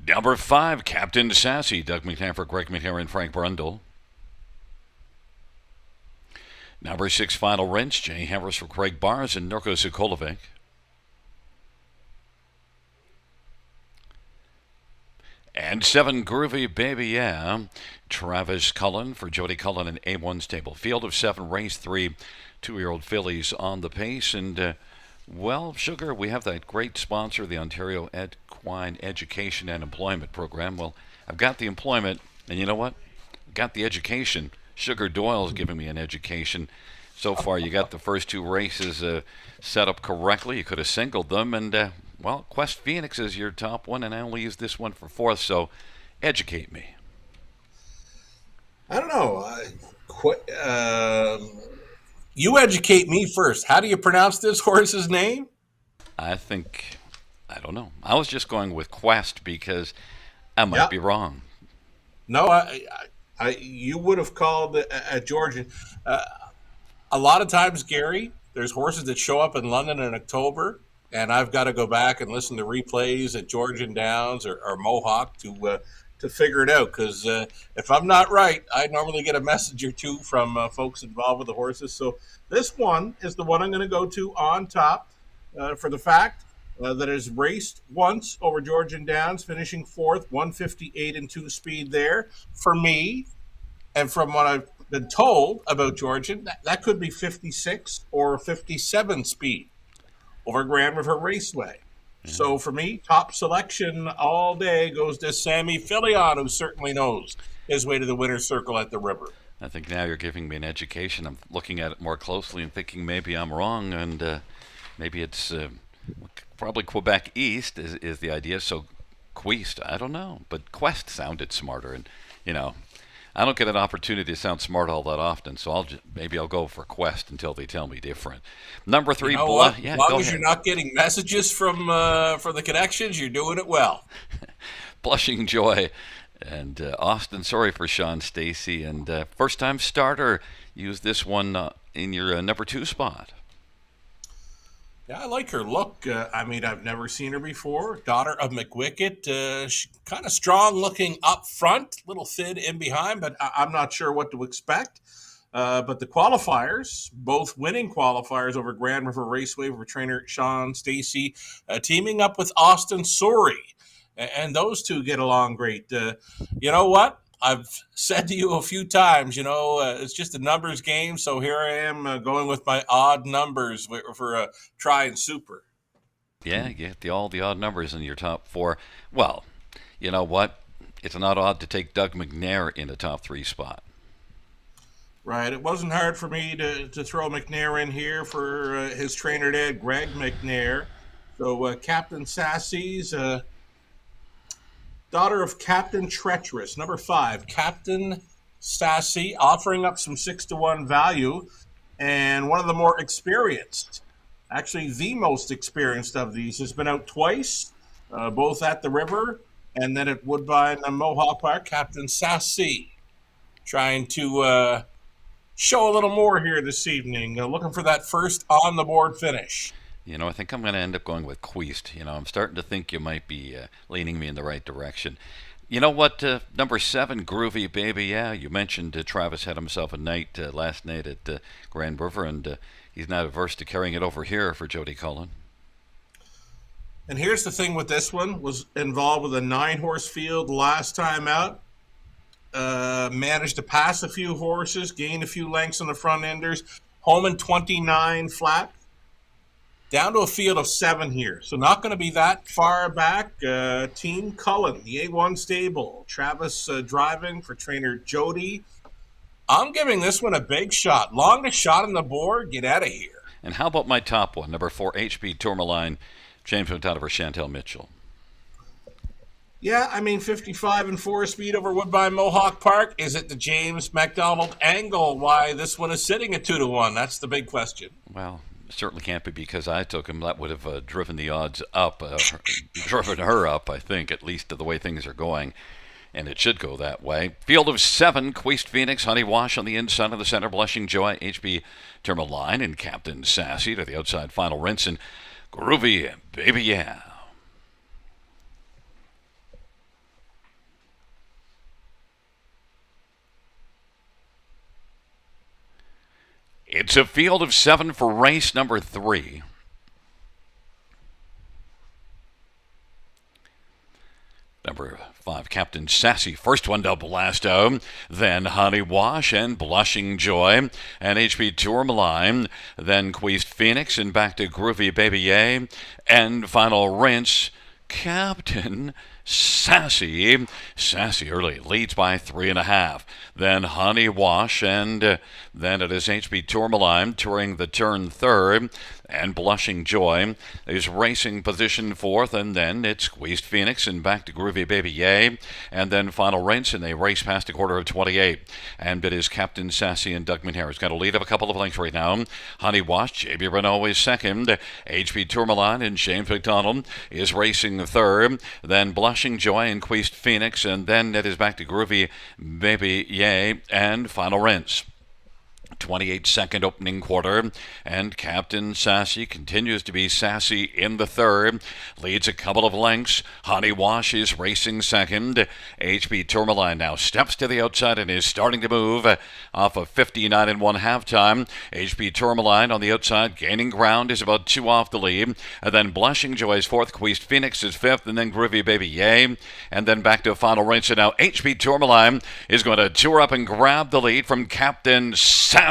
Number 5, Captain Sassy, Doug McNair for Greg McNair and Frank Brundle. Number 6, Final Rinse, Jay Harris for Craig Bars and Nurko Sokolovic. And 7, Groovy Baby Yeah, Travis Cullen for Jody Cullen and A1 Stable. Field of 7, race 3, 2-year-old fillies on the pace. And, well, Sugar, we have that great sponsor, the Ontario Equine Education and Employment Program. Well, I've got the employment, and you know what? I've got the education. Sugar Doyle's giving me an education. So far, you got the first two races set up correctly. You could have singled them, and well, Quest Phoenix is your top one, and I only use this one for fourth. So, educate me. I don't know. You educate me first. How do you pronounce this horse's name? I don't know. I was just going with Quest because I might Yep. be wrong. No, you would have called at Georgian. A lot of times, Gary, there's horses that show up in London in October, and I've got to go back and listen to replays at Georgian Downs or Mohawk to figure it out. Because if I'm not right, I normally get a message or two from folks involved with the horses. So this one is the one I'm going to go to on top for the fact that has raced once over Georgian Downs, finishing fourth, 158 and 2 speed there. For me, and from what I've been told about Georgian, that could be 56 or 57 speed over Grand River Raceway. So for me, top selection all day goes to Sammy Filion, who certainly knows his way to the winner's circle at the river. I think now you're giving me an education. I'm looking at it more closely and thinking maybe I'm wrong, and maybe it's probably Quebec East is the idea. So Quest, I don't know, but Quest sounded smarter, and I don't get an opportunity to sound smart all that often, so maybe I'll go for Quest until they tell me different. Number 3, as long as you're not getting messages from the connections, you're doing it well. Blushing Joy and Austin. Sorry for Sean Stacy, and first-time starter. Use this one in your number 2 spot. Yeah, I like her look. I've never seen her before. Daughter of McWickett. Kind of strong looking up front, little thin in behind, but I'm not sure what to expect. But the qualifiers, both winning qualifiers over Grand River Raceway for trainer Sean Stacy, teaming up with Austin Sorey. And those two get along great. You know what? I've said to you a few times, it's just a numbers game. So here I am going with my odd numbers for a try and super. Yeah, you get all the odd numbers in your top 4. Well, you know what? It's not odd to take Doug McNair in the top 3 spot. Right. It wasn't hard for me to throw McNair in here for his trainer dad, Greg McNair. So Captain Sassy's daughter of Captain Treacherous, number 5, Captain Sassy, offering up some 6-1 value, and one of the more experienced, actually the most experienced of these, has been out twice, both at the river and then at Woodbine and Mohawk Park. Captain Sassy trying to show a little more here this evening, looking for that first on the board finish. I think I'm going to end up going with Quest. I'm starting to think you might be leaning me in the right direction. You know what? Number 7, Groovy Baby. Yeah, you mentioned Travis had himself a night last night at Grand River, and he's not averse to carrying it over here for Jody Cullen. And here's the thing with this one, was involved with a 9-horse field last time out. Managed to pass a few horses, gain a few lengths on the front enders, home in 29 flat. Down to a field of 7 here. So not going to be that far back. Team Cullen, the A1 stable. Travis driving for trainer Jody. I'm giving this one a big shot. Longest shot on the board. Get out of here. And how about my top one, number 4, HB Tourmaline, James McDonough, Chantel Mitchell? Yeah, 55 and 4 speed over Woodbine Mohawk Park. Is it the James McDonald angle why this one is sitting at 2-1? That's the big question. Well, certainly can't be because I took him. That would have driven the odds up, driven her up, I think, at least to the way things are going. And it should go that way. Field of 7, Quest Phoenix, Honey Wash on the inside of the center, Blushing Joy, HB Tourmaline, and Captain Sassy to the outside, Final Rinse, and Groovy Baby Yeah. It's a field of 7 for race number 3. Number 5, Captain Sassy. First one to Blasto. Then Honey Wash and Blushing Joy. And HB Tourmaline. Then Quest Phoenix and back to Groovy Baby A. And Final Rinse, Captain Sassy. Sassy early leads by 3.5. Then Honey Wash, and then it is HB Tourmaline touring the turn third. And Blushing Joy is racing position fourth, and then it's Squeezed Phoenix and back to Groovy Baby Yay, and then Final Rinse, and they race past a quarter of 28. And it is Captain Sassy and Doug McNair. It's got a lead of a couple of lengths right now. Honey Wash, JB Renault is second. HB Tourmaline and James McDonald is racing third. Then Blushing Joy and Squeezed Phoenix, and then it is back to Groovy Baby Yay and Final Rinse. 28-second opening quarter, and Captain Sassy continues to be sassy in the third, leads a couple of lengths. Honey Wash is racing second. HB Tourmaline now steps to the outside and is starting to move off of 59 and 1 halftime. HB Tourmaline on the outside gaining ground, is about 2 off the lead, and then Blushing Joy is fourth, Queest Phoenix is fifth, and then Groovy Baby Yay, and then back to a final race. And now HB Tourmaline is going to tour up and grab the lead from Captain Sassy,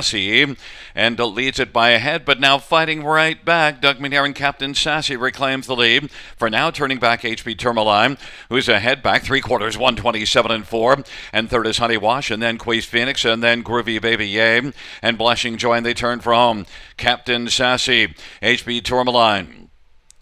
and leads it by a head, but now fighting right back. Doug McNair and Captain Sassy reclaims the lead. For now, turning back HB Tourmaline, who's ahead back 3/4, 127 and 4, and third is Honey Wash, and then Queez Phoenix, and then Groovy Baby Yay, and Blushing Joy, and they turn for home. Captain Sassy, HB Tourmaline.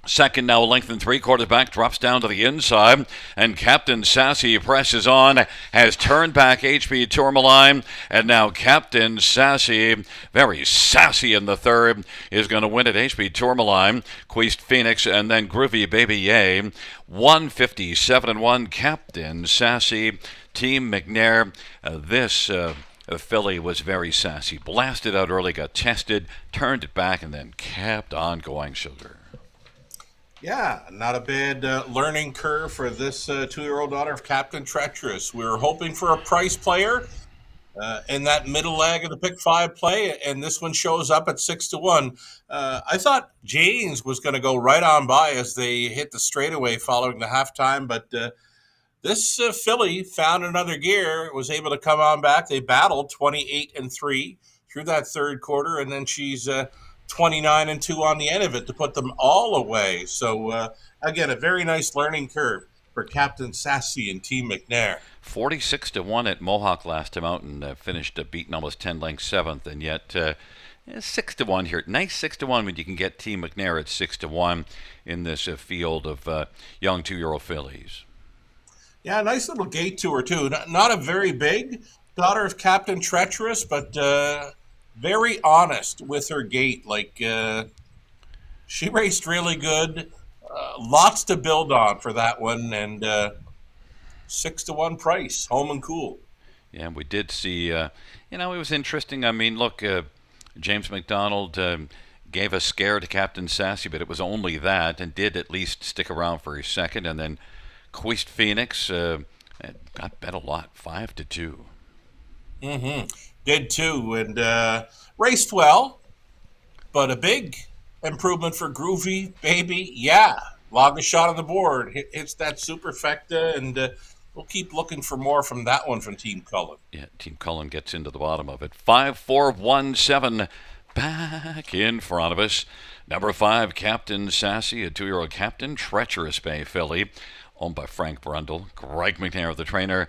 Second now, a length and 3/4 back, drops down to the inside, and Captain Sassy presses on, has turned back HB Tourmaline, and now Captain Sassy, very sassy in the third, is going to win it. HB Tourmaline, Queest Phoenix, and then Groovy Baby Yay. 157 and 1, Captain Sassy, Team McNair. This filly was very sassy. Blasted out early, got tested, turned it back, and then kept on going, Sugar. Yeah, not a bad learning curve for this 2-year-old daughter of Captain Treacherous. We were hoping for a price player in that middle leg of the pick 5 play, and this one shows up at 6-1. I thought James was going to go right on by as they hit the straightaway following the halftime, but this filly found another gear, was able to come on back. They battled 28 and 3 through that third quarter, and then she's 29 and 2 on the end of it to put them all away. So again, a very nice learning curve for Captain Sassy and Team McNair. 46-1 at Mohawk last time out, and finished beating almost 10 lengths seventh, and yet 6-1 here. Nice 6-1 when you can get Team McNair at 6-1 in this field of young 2-year-old fillies. Yeah, nice little gate to her too. Not a very big daughter of Captain Treacherous, but very honest with her gait. Like, she raced really good. Lots to build on for that one, and 6-1 price, home and cool. Yeah, we did see, it was interesting. I mean, look, James McDonald gave a scare to Captain Sassy, but it was only that, and did at least stick around for his second. And then Queest Phoenix got bet a lot, 5-2. Mm-hmm. Did too, and raced well, but a big improvement for Groovy Baby. Yeah, longest shot on the board. Hits that superfecta, and we'll keep looking for more from that one from Team Cullen. Yeah, Team Cullen gets into the bottom of it. 5-4-1-7 back in front of us. Number 5, Captain Sassy, a 2-year-old Captain Treacherous Bay filly, owned by Frank Brundle. Greg McNair, the trainer.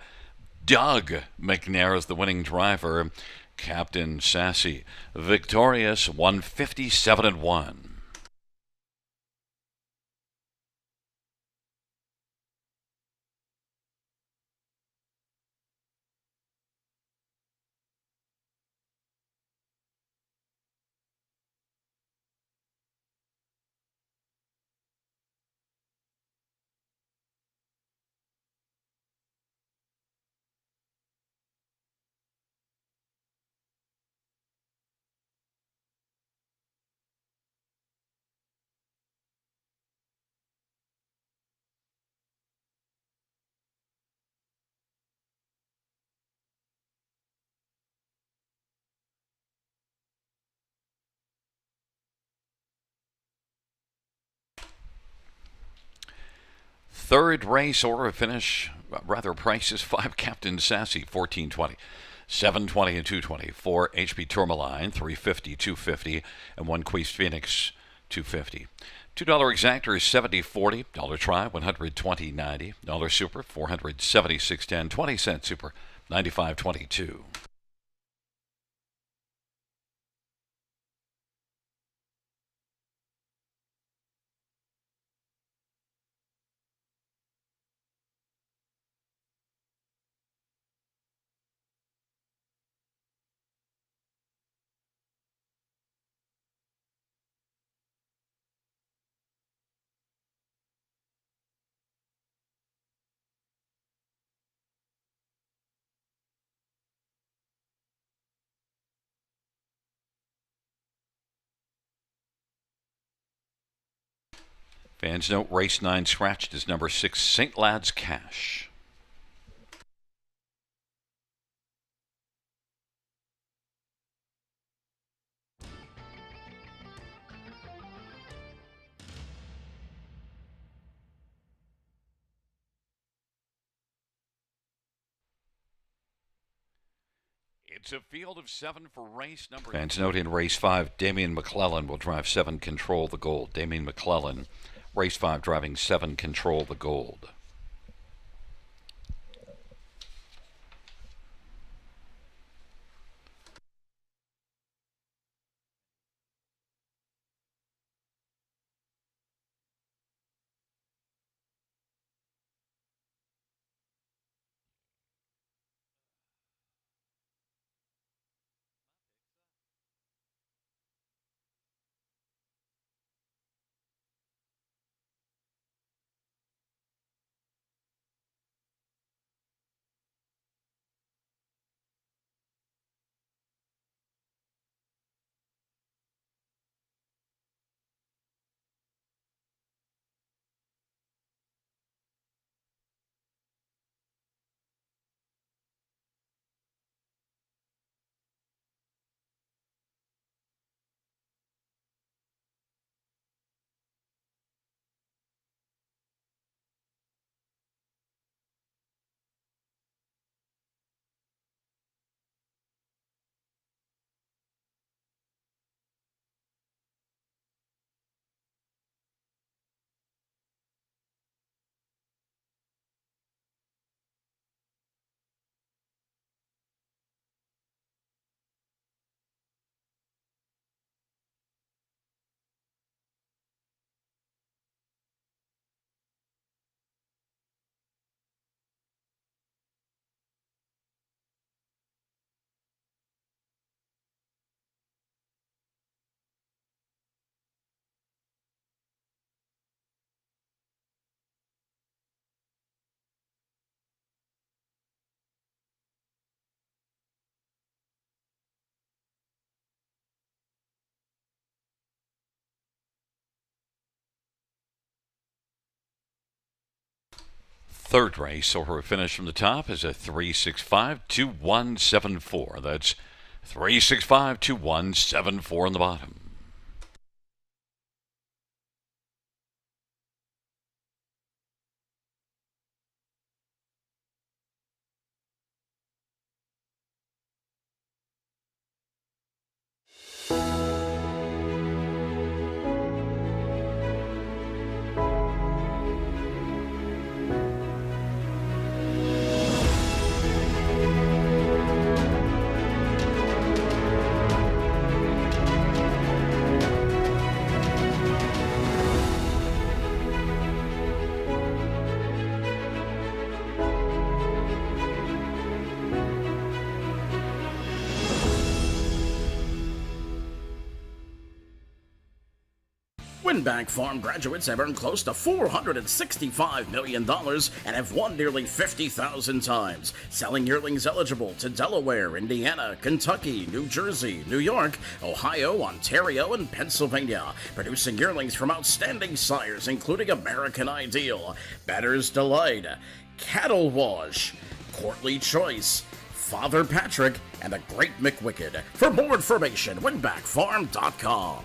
Doug McNair is the winning driver. Captain Sassy, victorious, 157 and 1. Third race order of finish, rather prices: 5 Captain Sassy, 1420. 720 and 220. 4 HB Tourmaline, 350, 250, and 1 Queest Phoenix, 250. $2 exactor is 70.40. Dollar try 120.90. Dollar super 476.10. 20-cent super 95.22. Fans note race 9 scratched is number 6 St. Lad's Cash. It's a field of 7 for race number. Fans note in race 5, Damian McClellan will drive 7 Control the Gold. Damian McClellan, race 5, driving 7 Control the Gold. Third race, so her finish from the top is a 3.65.2174. That's 3.65.2174 on the bottom. Winbank Farm graduates have earned close to $465 million and have won nearly 50,000 times, selling yearlings eligible to Delaware, Indiana, Kentucky, New Jersey, New York, Ohio, Ontario, and Pennsylvania, producing yearlings from outstanding sires including American Ideal, Bettor's Delight, Cattle Wash, Courtly Choice, Father Patrick, and the Great McWicked. For more information, winbackfarm.com.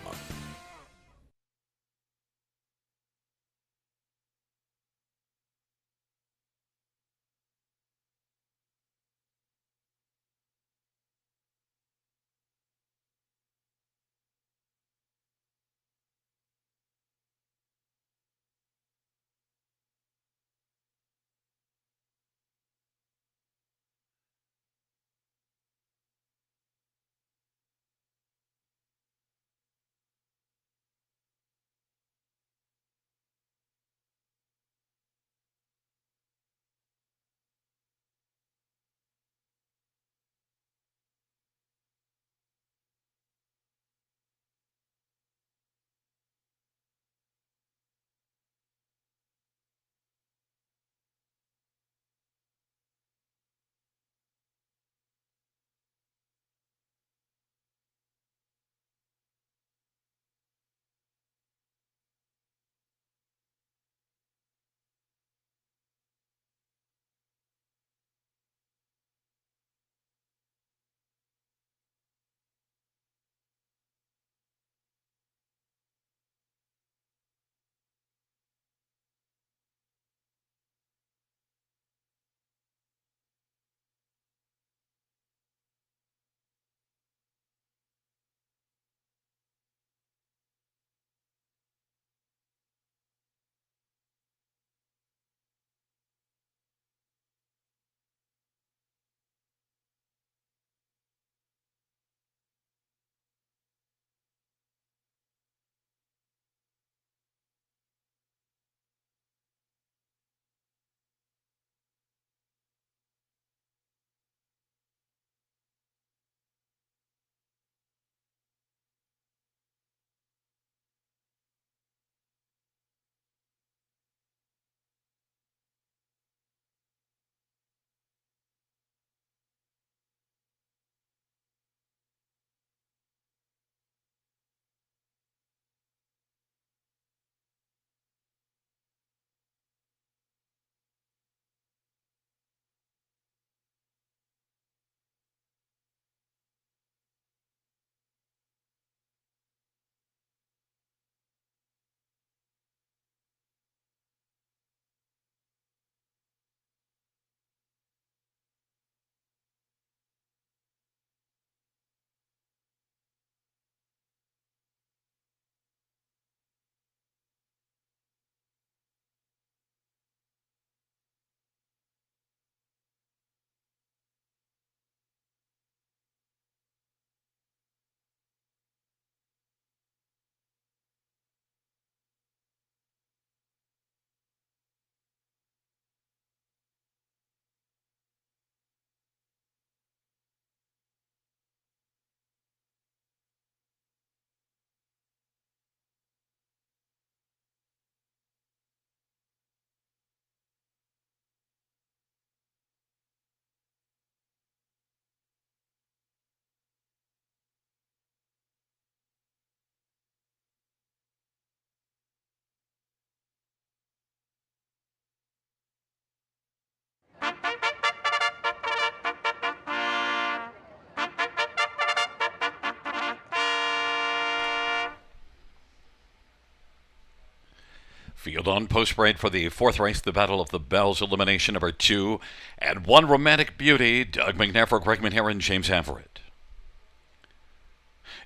Field on post parade for the fourth race, the Battle of the Bells, elimination number 2. And one romantic beauty, Doug McNair for Greg Manhare and James Everett.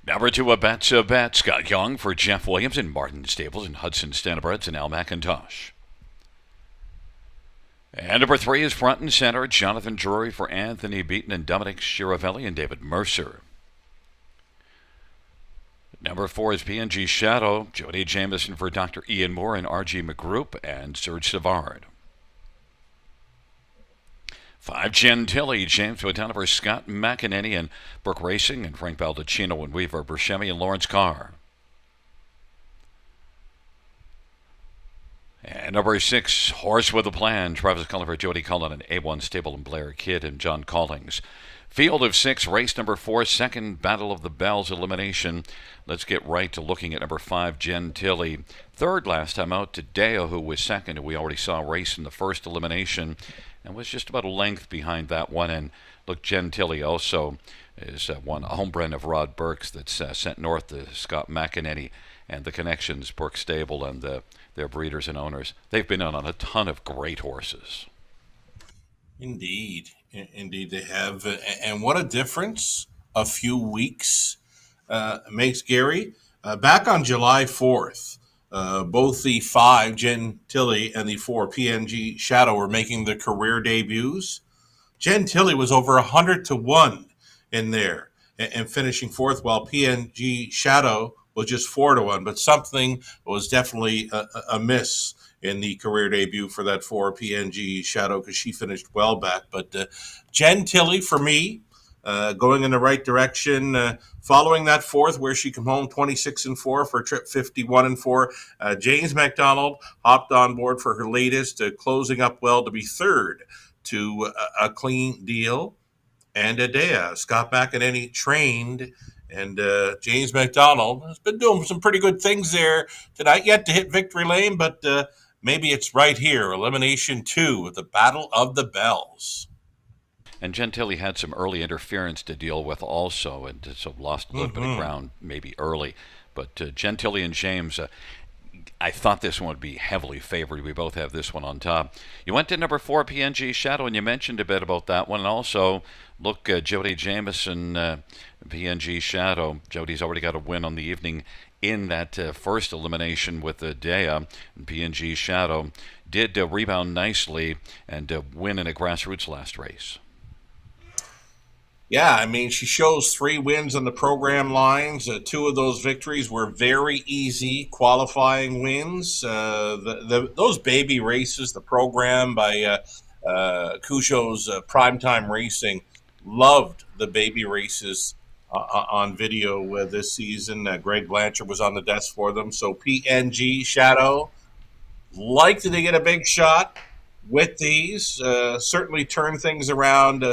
Number 2, a bet, Scott Young for Jeff Williams in Martin Stables and Hudson Standardbreds and Al McIntosh. And number 3 is front and center, Jonathan Drury for Anthony Beaton and Dominic Chiravelli and David Mercer. Number 4 is P&G Shadow, Jody Jameson for Dr. Ian Moore and R.G. McGroup and Serge Savard. 5, Gentilly, James Wadana for Scott McEnany and Brooke Racing and Frank Baldacchino and Weaver Buscemi and Lawrence Carr. And number 6, Horse with a Plan, Travis Cullen for Jody Cullen and A1 Stable and Blair Kidd and John Collings. Field of 6, race number 4, second Battle of the Bells elimination. Let's get right to looking at number 5, Gentilly. Third last time out, Tadeo, who was second, and we already saw a race in the first elimination and was just about a length behind that one. And look, Gentilly also is one homebred of Rod Burke's that's sent north to Scott McEnany and the Connections, Burke Stable, and their breeders and owners. They've been on a ton of great horses. Indeed. Indeed, they have. And what a difference a few weeks makes, Gary. Back on July 4th, both the 5 Gentilly and the 4 PNG Shadow were making their career debuts. Gentilly was over 100-1 in there and finishing fourth, while PNG Shadow was just 4-1. But something was definitely amiss in the career debut for that 4 PNG Shadow, because she finished well back. But Gentilly, for me, going in the right direction, following that fourth where she came home 26-4 for trip 51-4. James McDonald hopped on board for her latest, closing up well to be third to a clean deal. And Adea, Scott McEnany trained, and James McDonald has been doing some pretty good things there tonight, yet to hit victory lane, but maybe it's right here, elimination 2, the Battle of the Bells. And Gentilly had some early interference to deal with also, and so lost a little bit of ground maybe early. But Gentilly and James, I thought this one would be heavily favored. We both have this one on top. You went to number 4, PNG Shadow, and you mentioned a bit about that one. And also, look, Jody Jameson, PNG Shadow. Jody's already got a win on the evening in that first elimination with Dea. And PNG Shadow did rebound nicely and win in a grassroots last race. Yeah, I mean, she shows 3 wins on the program lines. 2 of those victories were very easy qualifying wins. Those baby races, the program by Cujo's Primetime Racing, loved the baby races on video this season. Greg Blanchard was on the desk for them. So PNG Shadow, liked to get a big shot with these. Certainly turned things around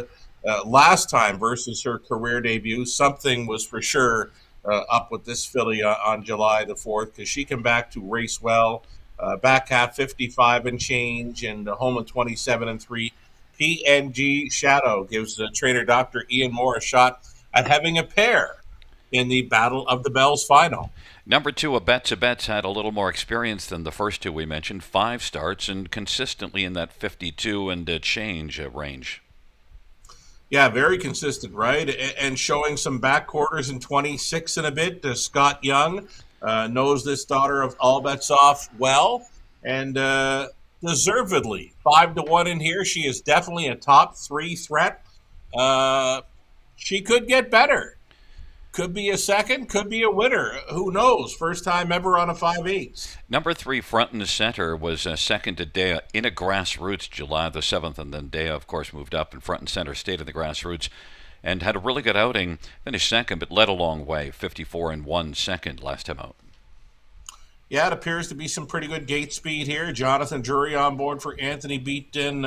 last time versus her career debut. Something was for sure up with this filly on July the 4th, because she came back to race well. Back half 55 and change, and home of 27-3. PNG Shadow gives the trainer Dr. Ian Moore a shot at having a pair in the Battle of the Bells final. Number 2, a Bets had a little more experience than the first 2 we mentioned. 5 starts and consistently in that 52 and change range. Yeah, very consistent, right? And showing some back quarters in 26 and a bit. Scott Young knows this daughter of All Bets Off well, and deservedly 5-1 in here. She is definitely a top 3 threat. She could get better. Could be a second, could be a winner. Who knows? First time ever on a 5/8. Number 3, Front and Center, was second to Dea in a grassroots July the 7th, and then Dea, of course, moved up, and Front and Center stayed in the grassroots and had a really good outing. Finished second, but led a long way, 54-1 second last time out. Yeah, it appears to be some pretty good gate speed here. Jonathan Drury on board for Anthony Beaton.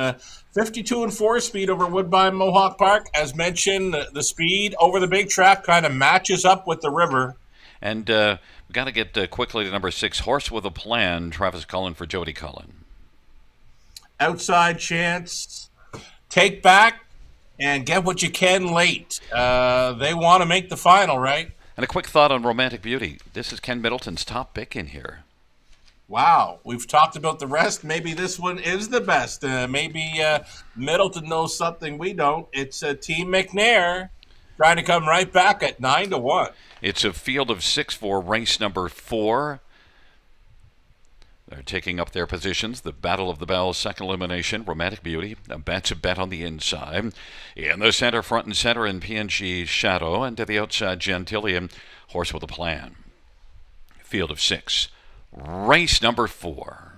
52-4 speed over Woodbine Mohawk Park. As mentioned, the speed over the big track kind of matches up with the river. And we got to get quickly to number 6, Horse with a Plan, Travis Cullen for Jody Cullen. Outside chance, take back, and get what you can late. They want to make the final, right? And a quick thought on Romantic Beauty. This is Ken Middleton's top pick in here. Wow, we've talked about the rest. Maybe this one is the best. Maybe Middleton knows something we don't. It's Team McNair trying to come right back at 9-1. It's a field of 6 for race number 4. They're taking up their positions. The Battle of the Bells, second elimination. Romantic Beauty, a bet on the inside. In the center, front and center, in PNG Shadow. And to the outside, Gentillion, Horse with a Plan. Field of 6. Race number 4.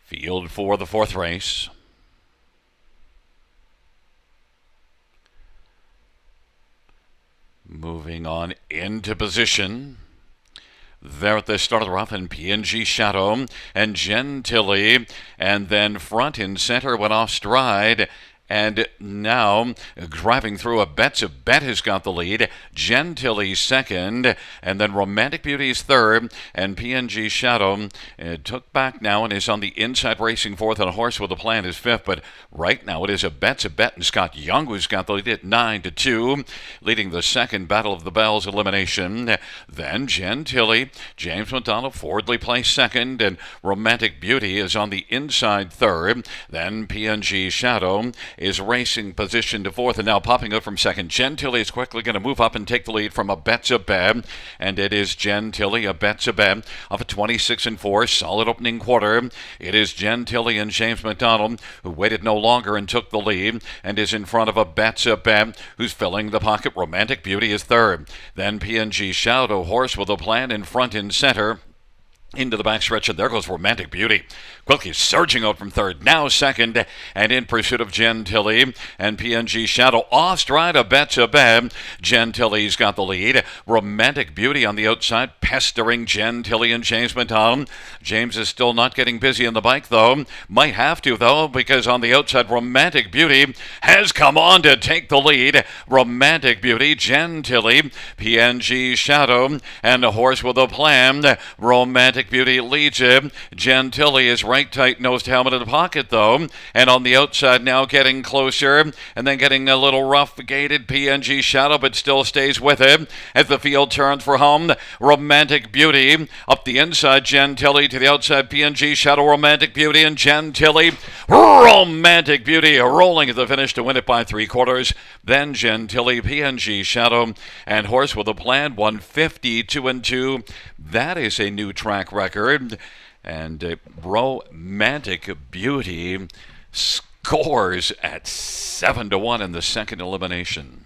Field for the 4th race. Moving on into position. There at the start of the rough in PNG Shadow and Gentilly, and then front and center went off stride. And now, driving through, a bet has got the lead. Gentilly second, and then Romantic Beauty's third, and PNG Shadow took back now and is on the inside racing fourth, and a Horse with a Plan is fifth. But right now it is a bet, and Scott Young who's got the lead at 9-2, leading the second Battle of the Bells elimination. Then Gentilly, James McDonald, forwardly placed second, and Romantic Beauty is on the inside third. Then PNG Shadow is racing position to fourth, and now popping up from second. Gentilly is quickly going to move up and take the lead from a Bet-a-Beb, and it is Gentilly, a Bet-a-Beb, of a 26-4, solid opening quarter. It is Gentilly and James McDonald, who waited no longer and took the lead, and is in front of a Bet-a-Beb, who's filling the pocket. Romantic Beauty is third. Then PNG Shadow, Horse with a Plan, in front and center. Into the backstretch, and there goes Romantic Beauty. Quickly surging out from third, now second, and in pursuit of Gentilly. And PNG Shadow off stride a Bet-a-Beb. Gentilly's got the lead. Romantic Beauty on the outside, pestering Gentilly and James McDonald. James is still not getting busy on the bike, though. Might have to, though, because on the outside, Romantic Beauty has come on to take the lead. Romantic Beauty, Gentilly, PNG Shadow, and a Horse with a Plan. Romantic Beauty leads him. Gentilly is right tight-nosed helmet in the pocket, though. And on the outside now getting closer. And then getting a little rough-gated PNG Shadow, but still stays with him. As the field turns for home, Romantic Beauty up the inside. Gentilly to the outside. PNG Shadow, Romantic Beauty, and Gentilly. Romantic Beauty rolling at the finish to win it by 3/4. Then Gentilly, PNG Shadow, and Horse with a Plan, 152-2. That is a new track record. And Romantic Beauty scores at 7-1 in the second elimination.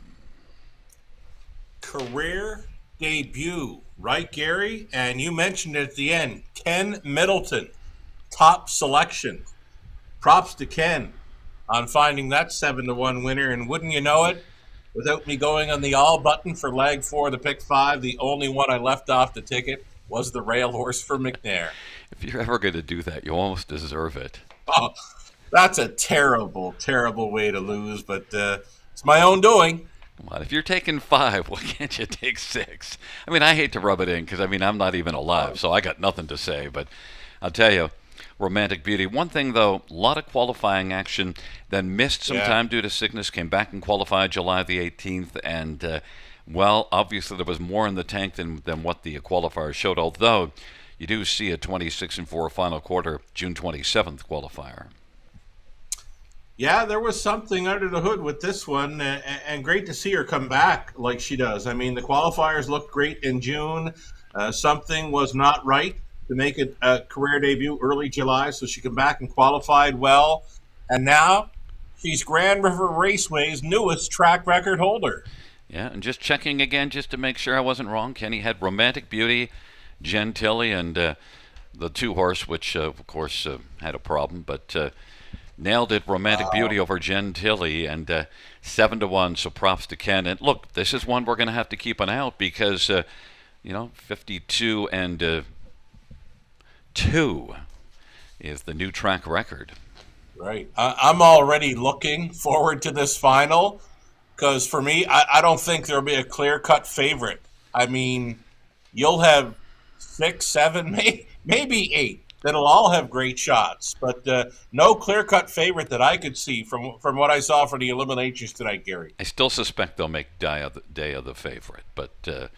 Career debut, right, Gary? And you mentioned it at the end, Ken Middleton, top selection. Props to Ken on finding that 7-1 winner. And wouldn't you know it, without me going on the all button for leg 4 of the pick 5, the only one I left off the ticket was the rail horse for McNair. If you're ever going to do that, you almost deserve it. Oh, that's a terrible, terrible way to lose, but it's my own doing. Come on, if you're taking 5, why can't you take 6? I mean, I hate to rub it in because, I'm not even alive, so I got nothing to say. But I'll tell you, Romantic Beauty. One thing, though, a lot of qualifying action, then missed some time due to sickness, came back and qualified July the 18th, and, obviously there was more in the tank than what the qualifiers showed, although you do see a 26-4 final quarter, June 27th qualifier. Yeah, there was something under the hood with this one, and great to see her come back like she does. I mean, the qualifiers looked great in June. Something was not right to make it a career debut early July, so she came back and qualified well. And now she's Grand River Raceway's newest track record holder. Yeah, and just checking again just to make sure I wasn't wrong, Kenny had Romantic Beauty, Gentilly, and the 2-horse, which, of course, had a problem, but nailed it. Romantic Beauty over Gentilly, and 7-1, so props to Ken. And look, this is one we're going to have to keep an eye out because, 52-2 is the new track record. Right. I'm already looking forward to this final because for me, I don't think there'll be a clear-cut favorite. I mean, you'll have 6, 7, maybe 8 that'll all have great shots, but no clear-cut favorite that I could see from what I saw for the eliminations tonight, Gary. I still suspect they'll make Day of the favorite, but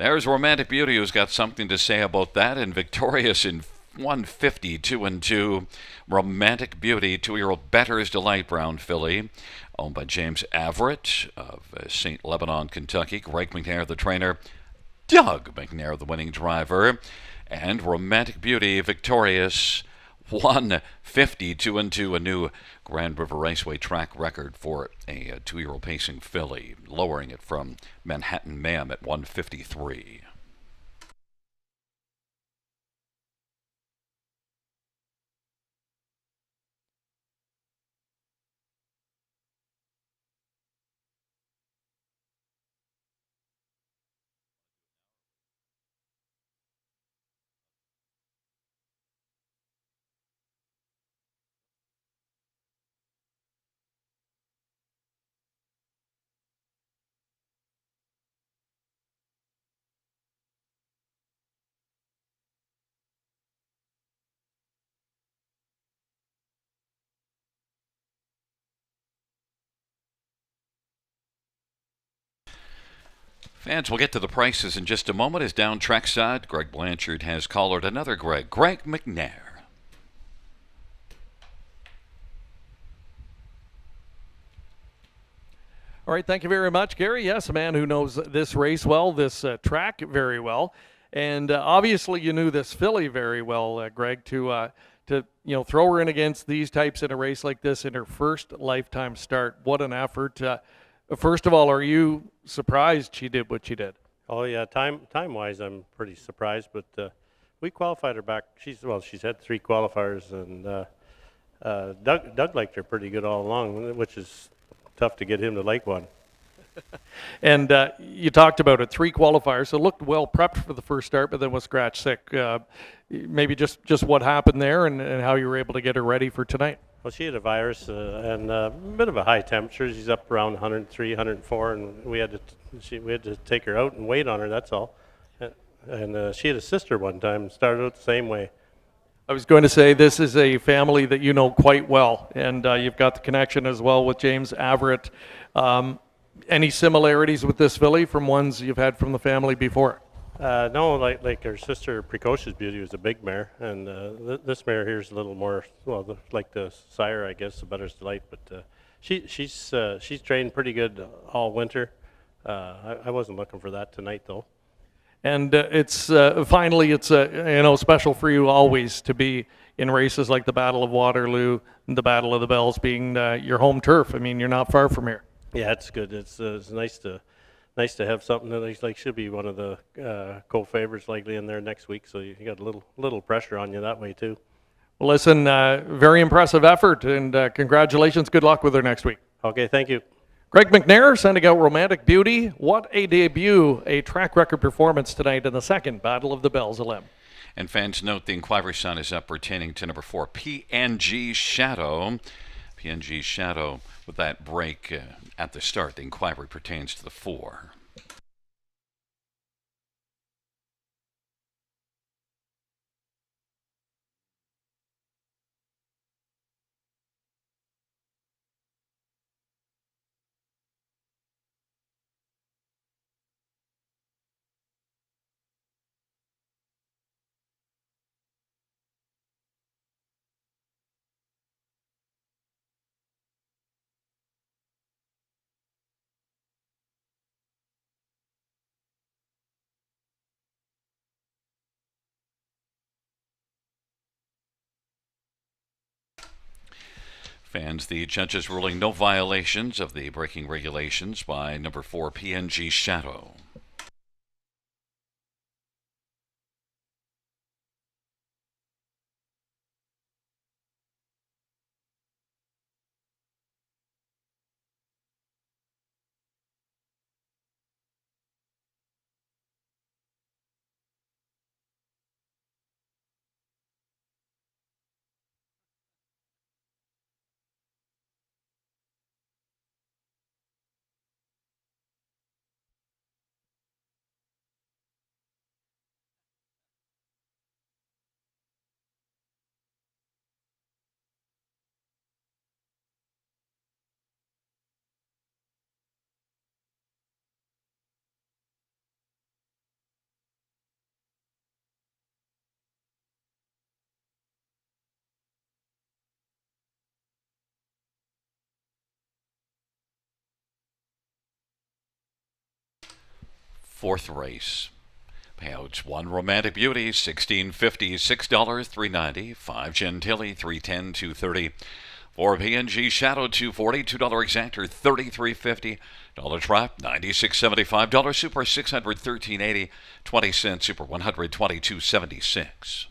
There's Romantic Beauty, who's got something to say about that, and victorious in 150, 2-2. Romantic Beauty, 2-year-old Better's Delight Brown filly, owned by James Averett of St. Lebanon, Kentucky. Greg McNair, the trainer. Doug McNair, the winning driver. And Romantic Beauty, victorious 150, 2-2, a new Grand River Raceway track record for a 2-year-old pacing filly, lowering it from Manhattan Ma'am at 153. Fans, we'll get to the prices in just a moment. As down trackside, Greg Blanchard has collared another Greg McNair. All right, thank you very much, Gary. Yes, a man who knows this race well, this track very well, and obviously you knew this filly very well, Greg. To throw her in against these types in a race like this in her first lifetime start. What an effort! First of all, are you surprised she did what she did? Oh yeah, time wise, I'm pretty surprised, but we qualified her back. She's had 3 qualifiers, and Doug liked her pretty good all along, which is tough to get him to like one. And you talked about it, 3 qualifiers, so looked well prepped for the first start, but then was scratch sick. Maybe just what happened there and how you were able to get her ready for tonight. Well, she had a virus and a bit of a high temperature. She's up around 103, 104, and we had to take her out and wait on her. That's all. And she had a sister one time and started out the same way. I was going to say this is a family that you know quite well, and you've got the connection as well with James Averett. Any similarities with this filly from ones you've had from the family before? No, like her sister, Precocious Beauty, was a big mare, and this mare here is a little more, like the sire, I guess, the Better's Delight. But she's trained pretty good all winter. I wasn't looking for that tonight, though. And it's finally, it's special for you always to be in races like the Battle of Waterloo and the Battle of the Bells being your home turf. I mean, you're not far from here. Yeah, it's good. It's nice to have something that like should be one of the co-favorites likely in there next week. So you got a little pressure on you that way too. Well, listen, very impressive effort, and congratulations. Good luck with her next week. Okay, thank you. Greg McNair sending out Romantic Beauty. What a debut, a track record performance tonight in the second Battle of the Bells Elim. And fans note the inquiry sign is up pertaining to number 4, PNG Shadow. PNG Shadow with that break at the start. The inquiry pertains to the 4. Fans, the judges ruling no violations of the braking regulations by number 4, PNG Shadow. Fourth race. Payouts: 1 Romantic Beauty, $16.50, $6, $3.90. 5 Gentilly, $3.10, $2.30. 4 PNG Shadow, $2.40. $2 Exactor, $33.50. Dollar Trap, $96.75. Dollar Super, $613.80. 20 cents Super, $122.76.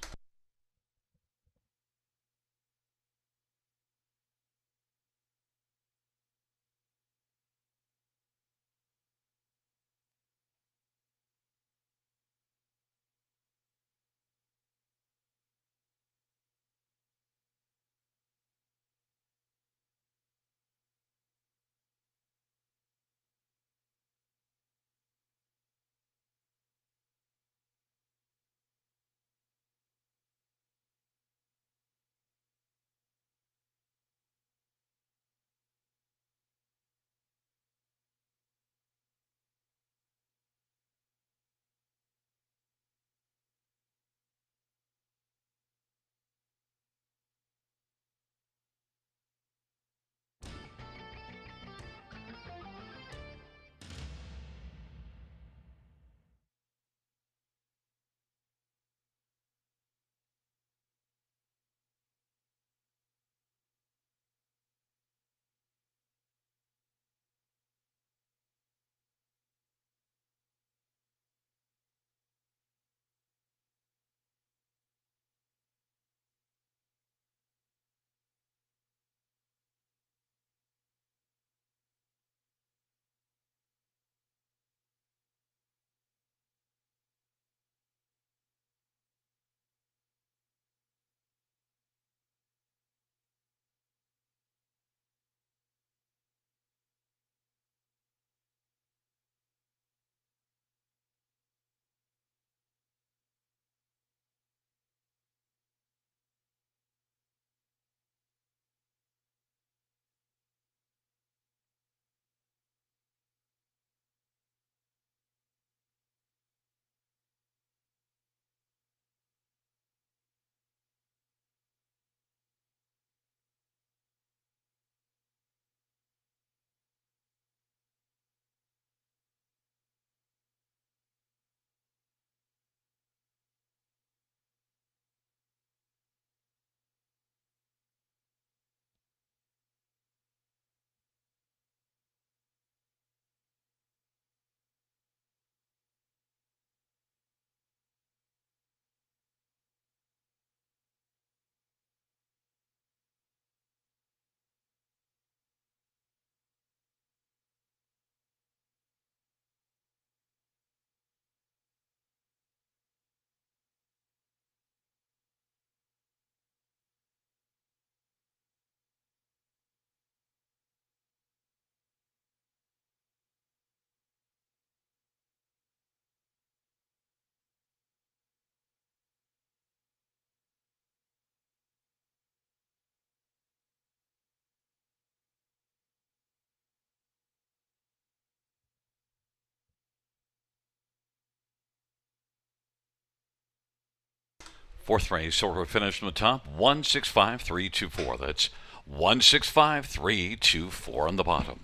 Fourth race, sort of finished on the top, 165,324. That's 165,324 on the bottom.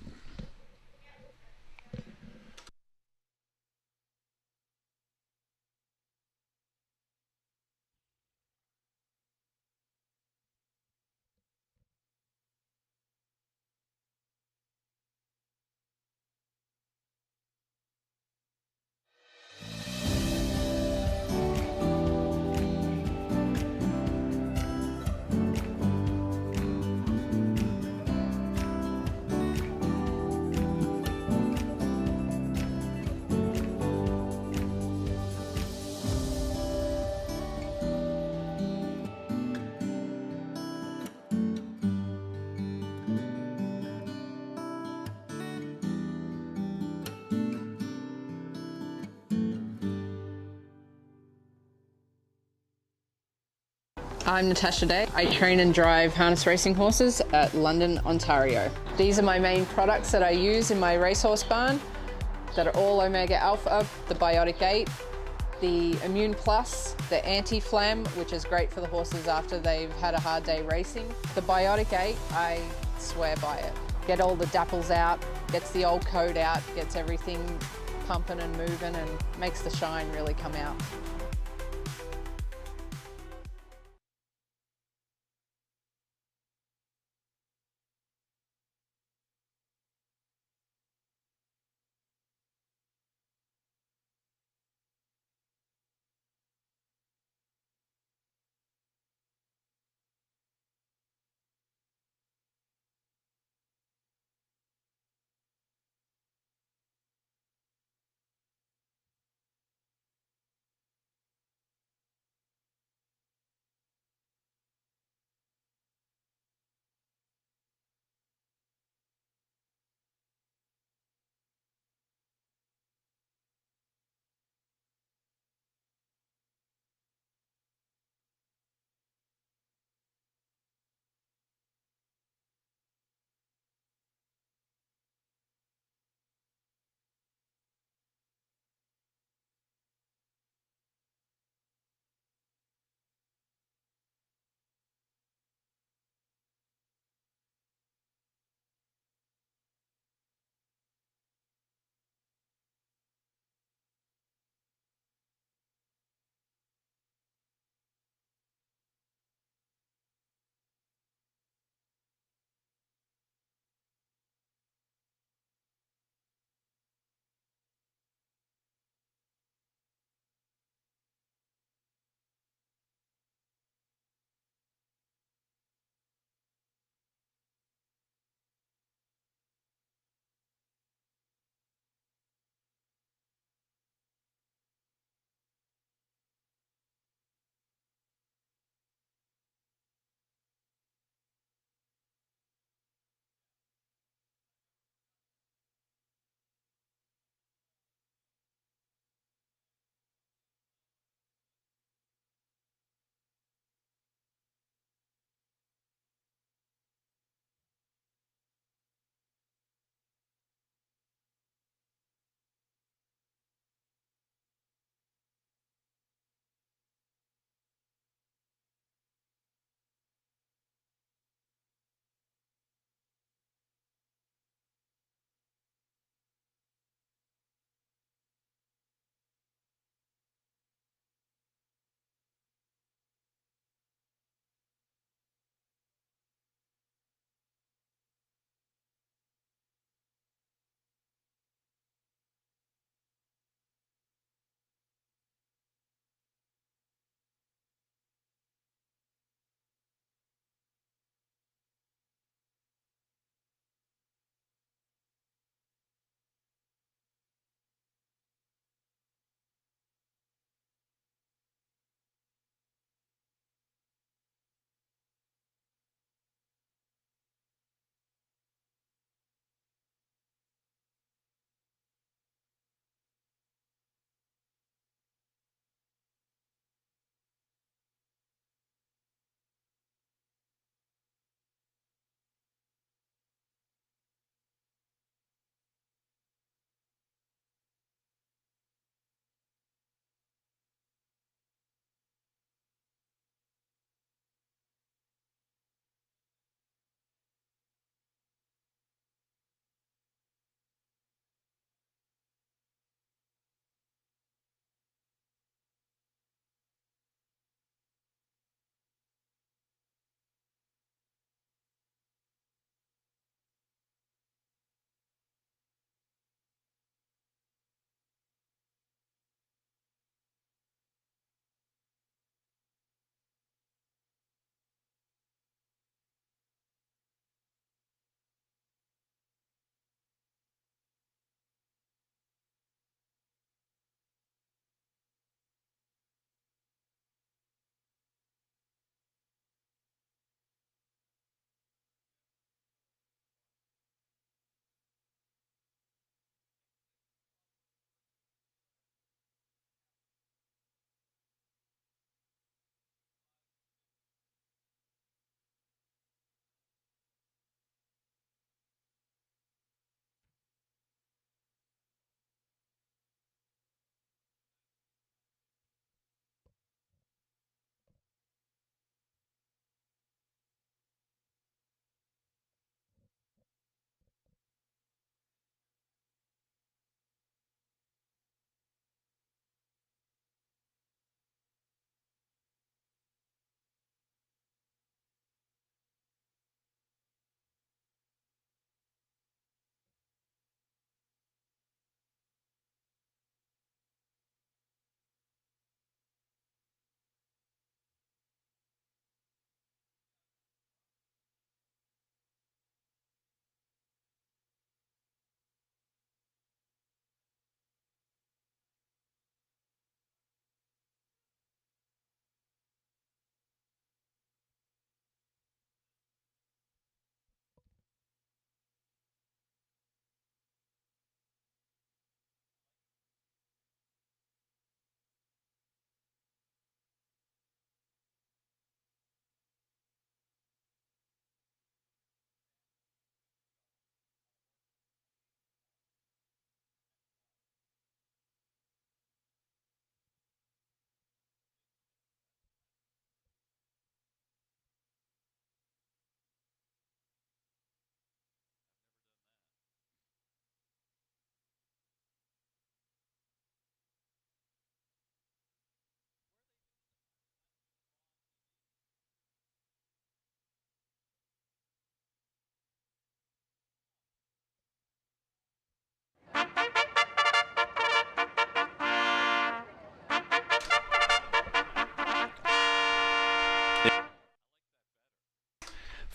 I'm Natasha Day. I train and drive harness racing horses at London, Ontario. These are my main products that I use in my racehorse barn that are all Omega Alpha, the Biotic 8, the Immune Plus, the Anti-Flam, which is great for the horses after they've had a hard day racing. The Biotic 8, I swear by it. Get all the dapples out, gets the old coat out, gets everything pumping and moving and makes the shine really come out.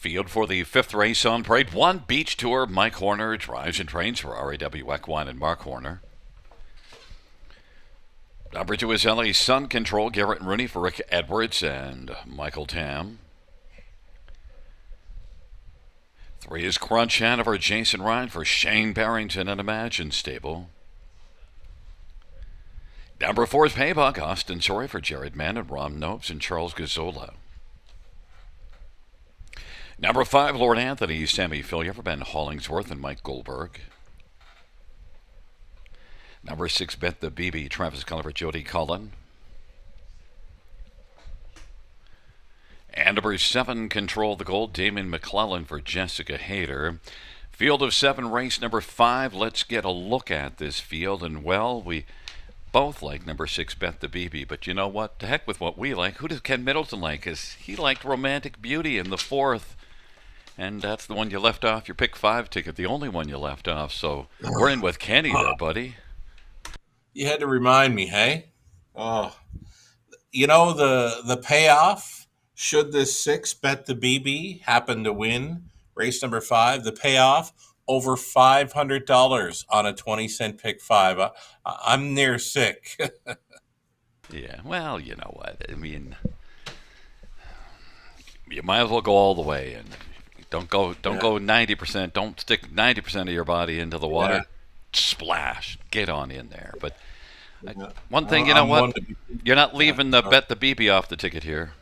Field for the fifth race on parade. One Beach Tour. Mike Horner drives and trains for RAW Equine and Mark Horner. Number 2 is LA Sun Control. Garrett and Rooney for Rick Edwards and Michael Tam. 3 is Crunch Hanover. Jason Ryan for Shane Barrington and Imagine Stable. Number 4 is Paybuck. Austin Sorry for Jared Mann and Ron Nopes and Charles Gazzola. Number 5, Lord Anthony, Sammy Fillier for Ben Hollingsworth and Mike Goldberg. Number 6, Bet the BB, Travis Cullen for Jody Cullen. And number 7, Control the Gold, Damon McClellan for Jessica Hayter. Field of 7, race number 5. Let's get a look at this field. And, well, we both like number 6, Bet the BB. But you know what? To heck with what we like. Who does Ken Middleton like? Because he liked Romantic Beauty in the 4th. And that's the one you left off your pick 5 ticket, the only one you left off. So we're in with Kenny there, buddy. You had to remind me, hey? Oh, you know, the payoff, should this 6 Bet the BB happen to win race number 5, the payoff, over $500 on a 20-cent pick 5. I'm near sick. Yeah, well, you know what? I mean, you might as well go all the way and don't go 90%. Don't stick 90% of your body into the water. Yeah. Splash. Get on in there. But one thing, you know what? You're not leaving the Bet the BB off the ticket here.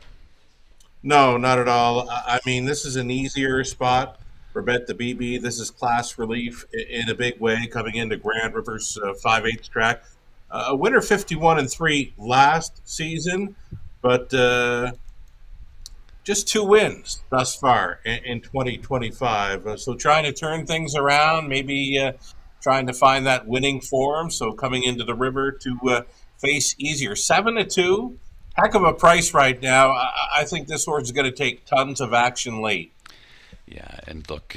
No, not at all. I mean, this is an easier spot for Bet the BB. This is class relief in a big way coming into Grand River's 5/8 track. A winner 51-3 last season, but just 2 wins thus far in 2025. So trying to turn things around, maybe trying to find that winning form. So coming into the river to face easier. 7-2, heck of a price right now. I think this horse is going to take tons of action late. Yeah, and look,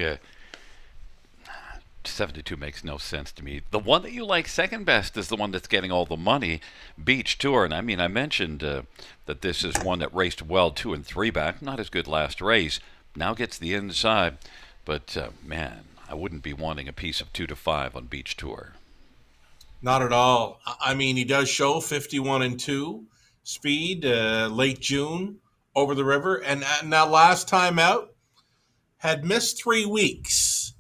72 makes no sense to me. The one that you like second best is the one that's getting all the money, Beach Tour. And I mean, I mentioned that this is one that raced well 2 and 3 back. Not as good last race. Now gets the inside. But, man, I wouldn't be wanting a piece of 2 to 5 on Beach Tour. Not at all. I mean, he does show 51-2 speed late June over the river. And now last time out, had missed 3 weeks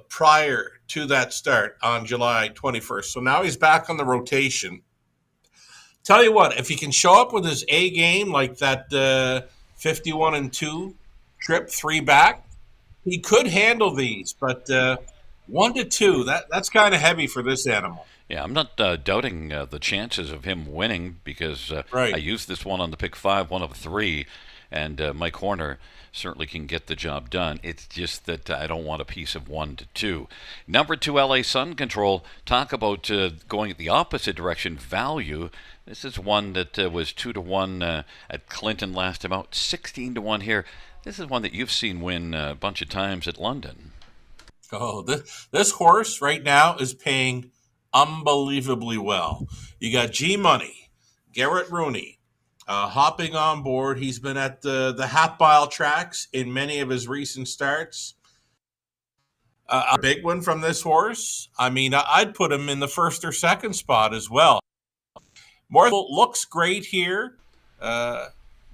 prior to that start on July 21st. So now he's back on the rotation. Tell you what, if he can show up with his A game like that 51-2 trip 3 back, he could handle these. But 1-2, that's kind of heavy for this animal. Yeah, I'm not doubting the chances of him winning because Right. I used this one on the pick 5, 1 of 3, and Mike Horner certainly can get the job done. It's just that I don't want a piece of 1-2. Number 2, LA Sun Control. Talk about going the opposite direction, value. This is one that was 2-1 at Clinton last time out, 16-1 here. This is one that you've seen win a bunch of times at London. Oh, this horse right now is paying unbelievably well. You got G Money, Garrett Rooney, hopping on board. He's been at the half mile tracks in many of his recent starts. A big one from this horse. I mean, I'd put him in the first or second spot as well. More looks great here.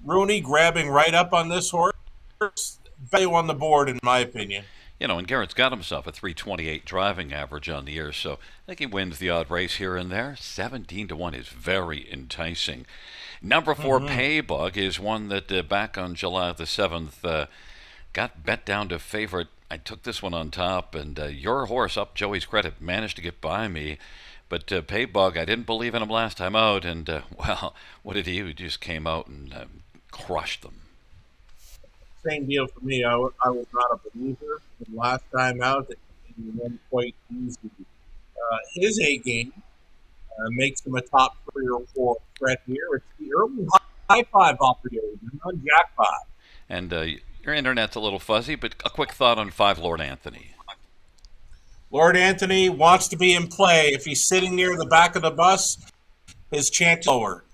Rooney grabbing right up on this horse. Value on the board, in my opinion. You know, and Garrett's got himself a 328 driving average on the year, so I think he wins the odd race here and there. 17-1 is very enticing. Number 4, Paybug, is one that back on July the 7th got bet down to favorite. I took this one on top, and your horse, up Joey's credit, managed to get by me. But Paybug, I didn't believe in him last time out, and, well, what did he do? He just came out and crushed them. Same deal for me. I was not a believer the last time out. He won quite easily. His A game makes him a top 3 or 4 threat here. It's the early high 5 opportunity, not jackpot. And your internet's a little fuzzy, but a quick thought on 5, Lord Anthony. Lord Anthony wants to be in play. If he's sitting near the back of the bus, his chance lower.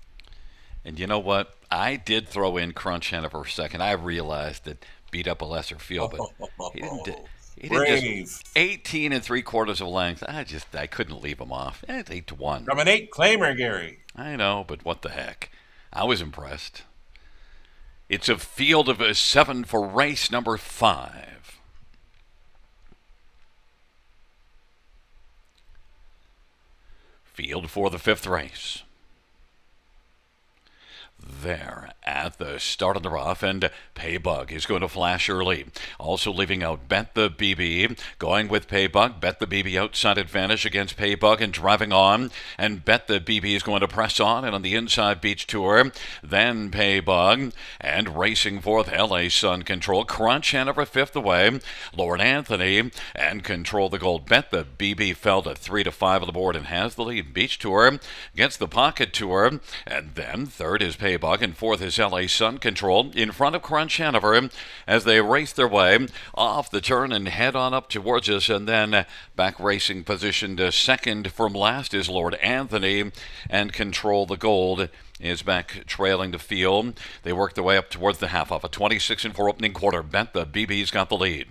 And you know what? I did throw in Crunch Hanover for a second. I realized that beat up a lesser field, but he didn't. He did just Brave. 18 3/4 of length. I couldn't leave him off. It's 8-1. From an 8 claimer, Gary. I know, but what the heck? I was impressed. It's a field of 7 for race number 5. Field for the 5th race. There at the start of the rough, and Paybug is going to flash early. Also leaving out Bet the BB, going with Paybug. Bet the BB outside advantage against Paybug and driving on, and Bet the BB is going to press on, and on the inside Beach Tour, then Paybug, and racing fourth LA Sun Control. Crunch Hanover 5th away. Lord Anthony and Control the Gold. Bet the BB fell to 3-5 on the board and has the lead. Beach Tour gets the Pocket Tour, and then third is Paybug, and fourth is LA Sun Control in front of Crunch Hanover as they race their way off the turn and head on up towards us. And then back racing position to second from last is Lord Anthony, and Control the Gold is back trailing the field. They work their way up towards the half off a 26-4 opening quarter. Bet the BB's got the lead.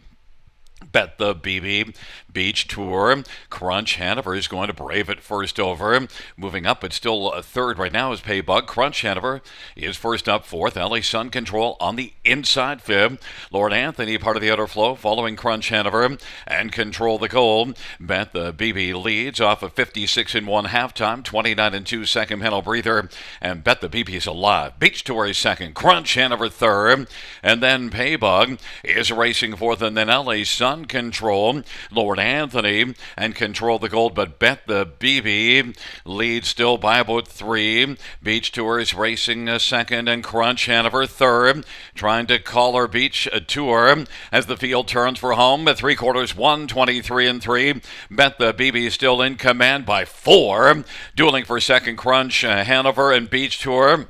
Bet the BB, Beach Tour, Crunch Hanover is going to brave it first over. Moving up, but still third right now is Paybug. Crunch Hanover is first up, fourth. LA Sun Control on the inside fifth. Lord Anthony, part of the outer flow, following Crunch Hanover and Control the Gold. Bet the BB leads off of 56 in 1 halftime, 29 in 2 second pedal breather, and Bet the BB is alive. Beach Tour is second, Crunch Hanover third, and then Paybug is racing fourth, and then LA Sun Control, Lord Anthony, and Control the Gold, but Bet the BB leads still by about 3. Beach Tour is racing second, and Crunch Hanover third, trying to collar Beach Tour as the field turns for home at 3/4, 123 3. Bet the BB still in command by 4, dueling for second Crunch Hanover and Beach Tour.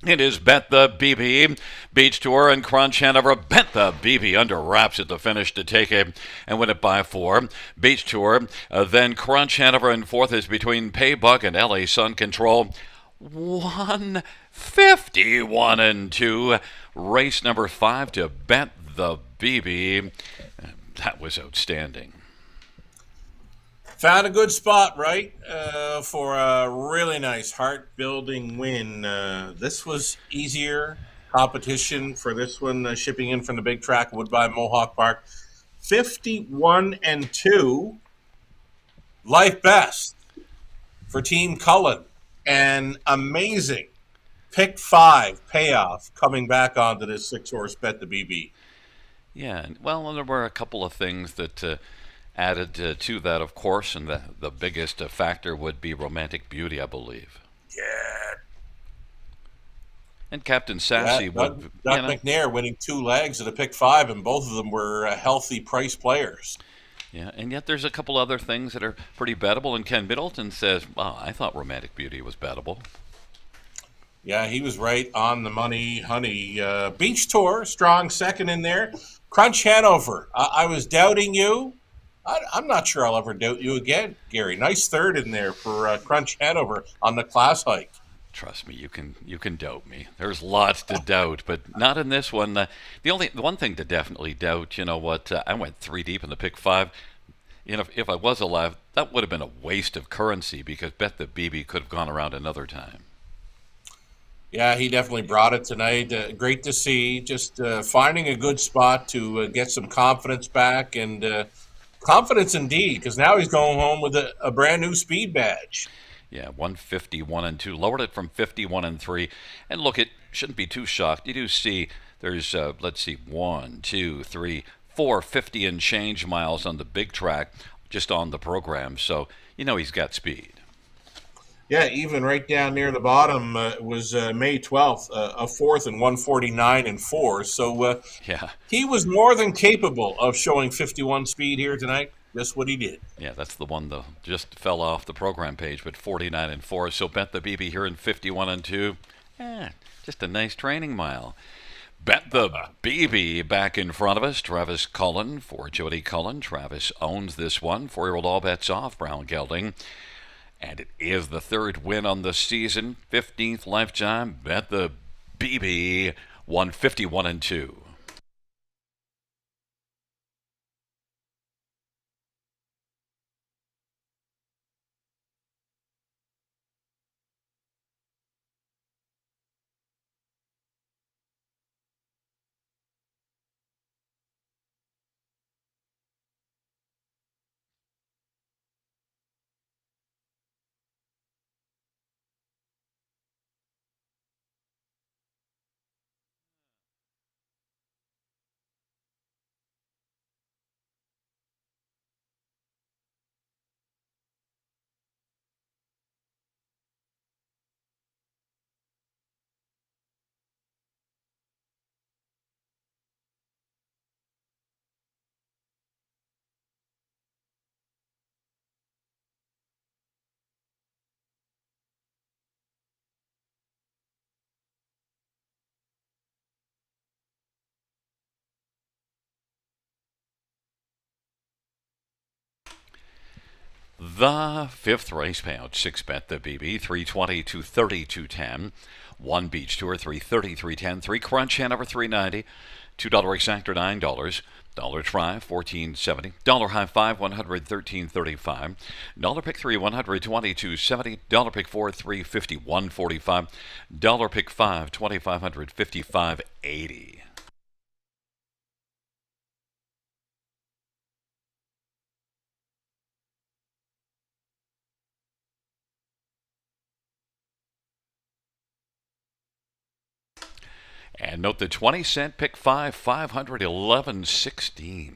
It is Bet the BB, Beach Tour, and Crunch Hanover. Bet the BB under wraps at the finish to take it and win it by 4. Beach Tour, then Crunch Hanover, and fourth is between Paybug and LA Sun Control. 151 2. Race number 5 to Bet the BB. That was outstanding. Found a good spot, right, for a really nice heart-building win. This was easier competition for this one, shipping in from the big track, Woodbine Mohawk Park. 51-2, life best for Team Cullen. And amazing pick 5 payoff coming back onto this 6-horse Bet the BB. Yeah, well, there were a couple of things that added to that, of course, and the biggest factor would be Romantic Beauty, I believe. Yeah. And Captain Sassy would... Doug McNair winning 2 legs at a pick 5, and both of them were healthy price players. Yeah, and yet there's a couple other things that are pretty bettable, and Ken Middleton says, wow, I thought Romantic Beauty was bettable. Yeah, he was right on the money, honey. Beach Tour, strong second in there. Crunch Hanover, I was doubting you. I'm not sure I'll ever doubt you again, Gary. Nice third in there for Crunch Hanover on the class hike. Trust me, you can doubt me. There's lots to doubt, but not in this one. The one thing to definitely doubt, you know what? I went 3 deep in the pick 5. You know, if I was alive, that would have been a waste of currency because Bet the BB could have gone around another time. Yeah, he definitely brought it tonight. Great to see. Just finding a good spot to get some confidence back, and confidence indeed, because now he's going home with a brand new speed badge. Yeah, 151 2. Lowered it from 51 3. And look, it shouldn't be too shocked. You do see there's, let's see, 1, 2, 3, 4 50 and change miles on the big track just on the program. So, you know he's got speed. Yeah, even right down near the bottom was May 12th, a fourth and 149 4. So yeah, he was more than capable of showing 51 speed here tonight. Just what he did. Yeah, that's the one that just fell off the program page, but 49 4. So Bet the BB here in 51 2. Just a nice training mile. Bet the BB back in front of us. Travis Cullen for Jody Cullen. Travis owns this one. 4-year-old all bets off. Brown Gelding. And it is the 3rd win on the season, 15th lifetime. Bet the BB 151 2. The fifth race payout, 6-bet the BB, 320, 230, 210. One Beach Tour, 330, 310. Three Crunch Hanover, 390. $2 exactor, $9. Dollar try, $14.70. Dollar high five, $113.35. Dollar pick three, $122.70. Dollar pick four, $350, $145. Dollar pick five, $2,500, $55.80. And note the 20-cent pick five, $511.16.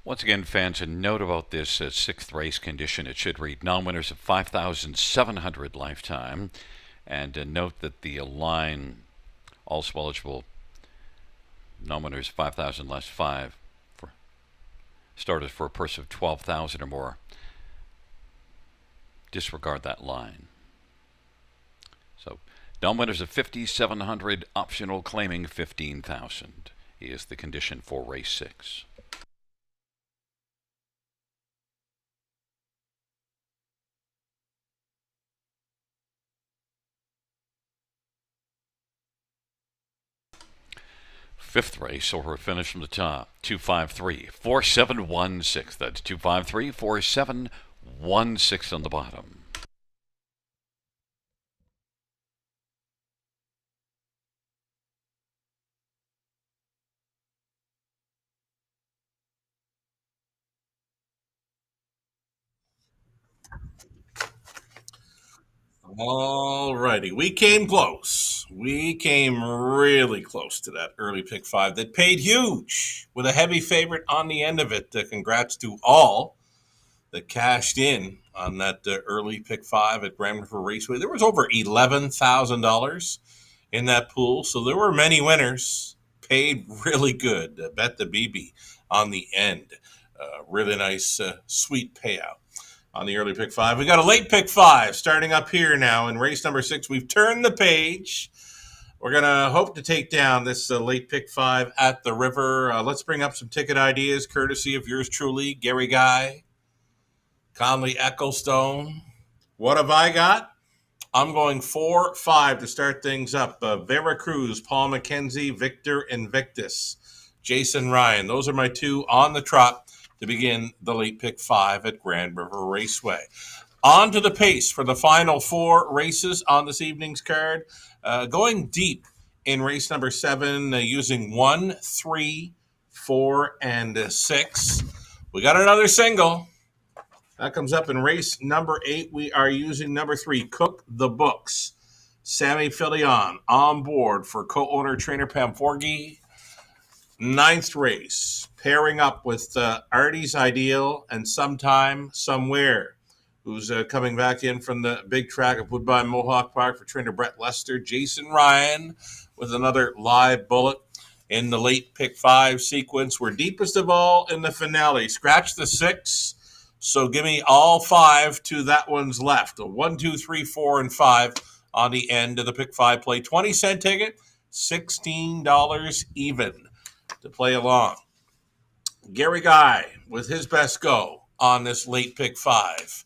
Once again, fans, a note about this sixth race condition. It should read non-winners of 5,700 lifetime. And note that the line, also eligible non-winners 5,000 less 5 for starters for a purse of 12,000 or more. Disregard that line. So non-winners of 5,700, optional claiming 15,000 is the condition for race 6. Fifth race, so we're finished from the top. 253-4716. That's 253-4716 on the bottom. All righty. We came close. We came really close to that early pick five that paid huge with a heavy favorite on the end of it. Congrats to all that cashed in on that early pick five at Grand River Raceway. There was over $11,000 in that pool, so there were many winners. Paid really good. Bet the BB on the end. Really nice, sweet payout on the early pick five. We got a late pick five starting up here now in race number 6. We've turned the page. We're going to hope to take down this late pick five at the river. Let's bring up some ticket ideas courtesy of yours truly, Gary Guy, Conley Ecclestone. What have I got? I'm going 4-5 to start things up. Vera Cruz, Paul McKenzie, Victor Invictus, Jason Ryan. Those are my two on the trot to begin the late pick five at Grand River Raceway. On to the pace for the final 4 races on this evening's card. Going deep in race number 7 using 1, 3, 4, and 6. We got another single. That comes up in race number 8. We are using number 3, Cook the Books. Sammy Filion on board for co-owner trainer Pam Forgy. 9th race, pairing up with Artie's Ideal and Sometime Somewhere, who's coming back in from the big track of Woodbine Mohawk Park for trainer Brett Lester. Jason Ryan with another live bullet in the late pick 5 sequence. We're deepest of all in the finale. Scratch the 6, so give me all 5 to that one's left. A 1, 2, 3, 4, and 5 on the end of the pick 5 play. 20-cent ticket, $16 even to play along. Gary Guy with his best go on this late pick 5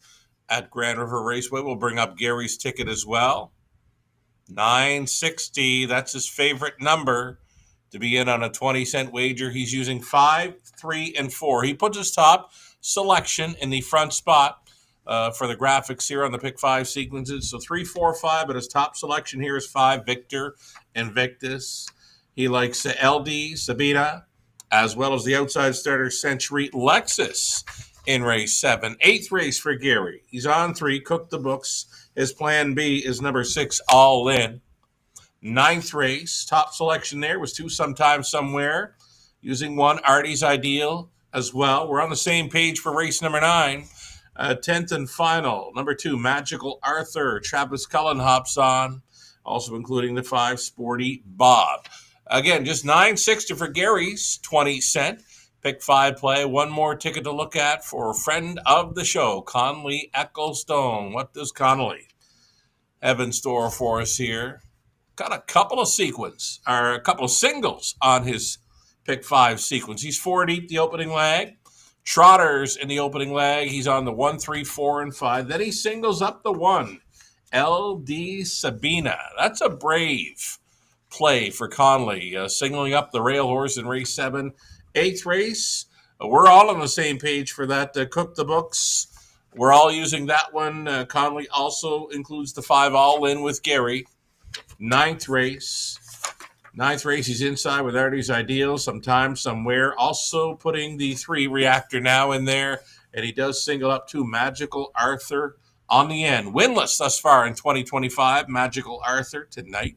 at Grand River Raceway. We'll bring up Gary's ticket as well. 960, that's his favorite number to be in on a 20-cent wager. He's using 5, 3, and 4. He puts his top selection in the front spot for the graphics here on the pick 5 sequences. So 3, 4, 5, but his top selection here is 5, Victor Invictus. He likes LD, Sabina, as well as the outside starter Century Lexus in race 7. 8th race for Gary. He's on 3, Cook the Books. His plan B is number 6, All In. 9th race, top selection there was 2, Sometime Somewhere. Using 1, Artie's Ideal as well. We're on the same page for race number 9. 10th and final, number 2, Magical Arthur. Travis Cullen hops on, also including the 5, Sporty Bob. Again, just $9.60 for Gary's 20-cent pick 5 play. One more ticket to look at for a friend of the show, Conley Ecclestone. What does Conley have in store for us here? Got a couple of singles on his pick 5 sequence. He's 4 deep the opening leg. Trotters in the opening leg. He's on the 1, 3, 4, and 5. Then he singles up the 1, LD Sabina. That's a brave play for Conley, singling up the rail horse in race 7. 8th race, we're all on the same page for that. Cook the Books, we're all using that one. Conley also includes the 5 All In with Gary. 9th race, he's inside with Artie's Ideal, Sometime Somewhere, also putting the 3 Reactor Now in there, and he does single up 2, Magical Arthur on the end. Winless thus far in 2025, Magical Arthur tonight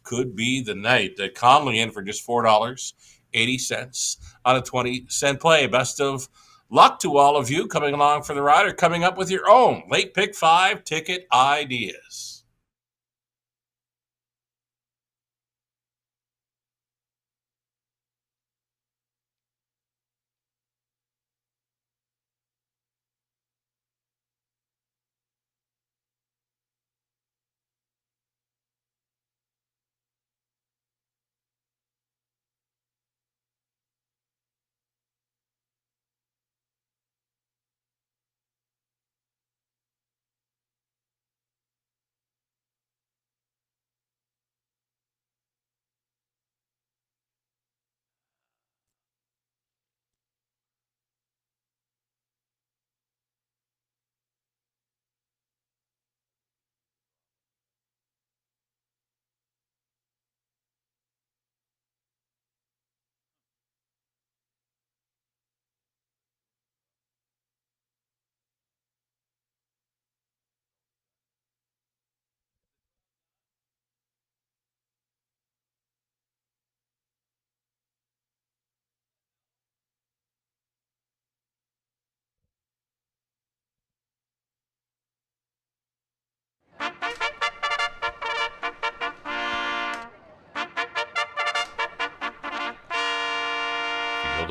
could be the night. Conley in for just $4.80 on a 20-cent play. Best of luck to all of you coming along for the ride or coming up with your own late pick 5 ticket ideas.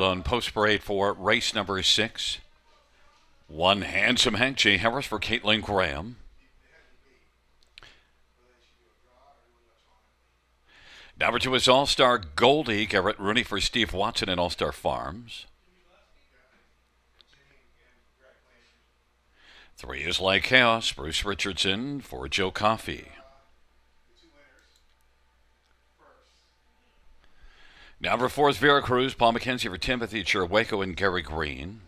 Field on post parade for race number 6. 1, Handsome Hank J. Harris for Caitlin Graham. Number 2 is All-Star Goldie, Garrett Rooney for Steve Watson and All-Star Farms. 3 is Like Chaos, Bruce Richardson for Joe Coffey. Number 4 is Vera Cruz, Paul McKenzie for Timothy Chirwaco and Gary Green.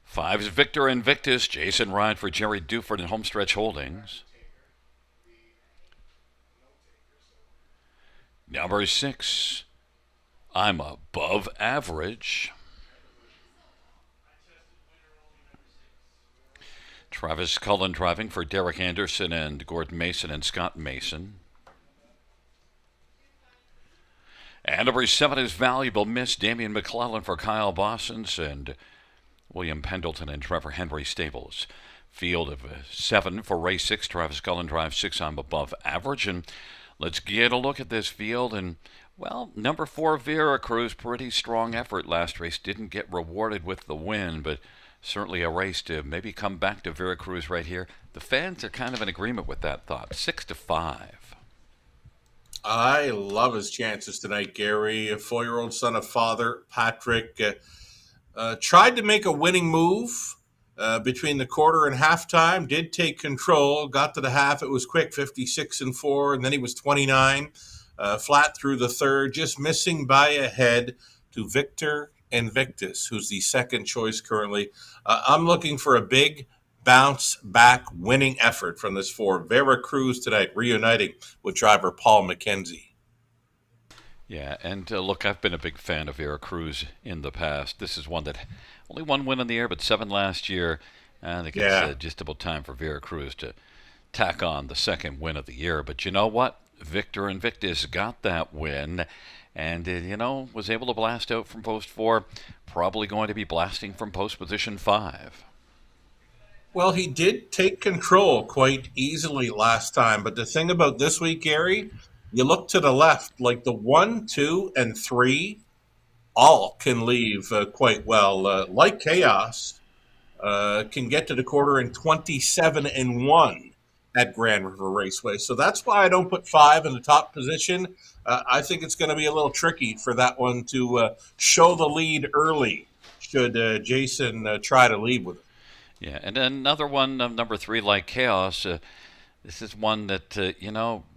5 is Victor Invictus, Jason Ryan for Jerry Duford and Homestretch Holdings. Number 6, I'm Above Average. Travis Cullen driving for Derek Anderson and Gordon Mason and Scott Mason. And number 7 is Valuable Miss, Damian McClellan for Kyle Bossons and William Pendleton and Trevor Henry Stables. Field of 7 for race 6. Travis Cullen drives 6. I'm above average. And let's get a look at this field. And, well, number 4, Vera Cruz, pretty strong effort last race. Didn't get rewarded with the win, but certainly a race to maybe come back to Vera Cruz right here. The fans are kind of in agreement with that thought. 6-5. I love his chances tonight, Gary. A 4-year-old son of father, Patrick, tried to make a winning move between the quarter and halftime, did take control, got to the half. It was quick, 56-4, and then he was 29, flat through the third, just missing by a head to Victor Invictus, who's the second choice currently. I'm looking for a big bounce back winning effort from this 4. Vera Cruz tonight, reuniting with driver Paul McKenzie. Yeah, and look, I've been a big fan of Vera Cruz in the past. This is one that only 1 win in the year, but 7 last year. I think it's just about time for Vera Cruz to tack on the 2nd win of the year. But you know what? Victor Invictus got that win and, was able to blast out from post 4. Probably going to be blasting from post position 5. Well, he did take control quite easily last time. But the thing about this week, Gary, you look to the left, like the 1, 2, and 3 all can leave quite well. Like Chaos can get to the quarter in 27-1 at Grand River Raceway. So that's why I don't put 5 in the top position. I think it's going to be a little tricky for that one to show the lead early should Jason try to lead with it. Yeah, and another one, number 3, Like Chaos. This is one that,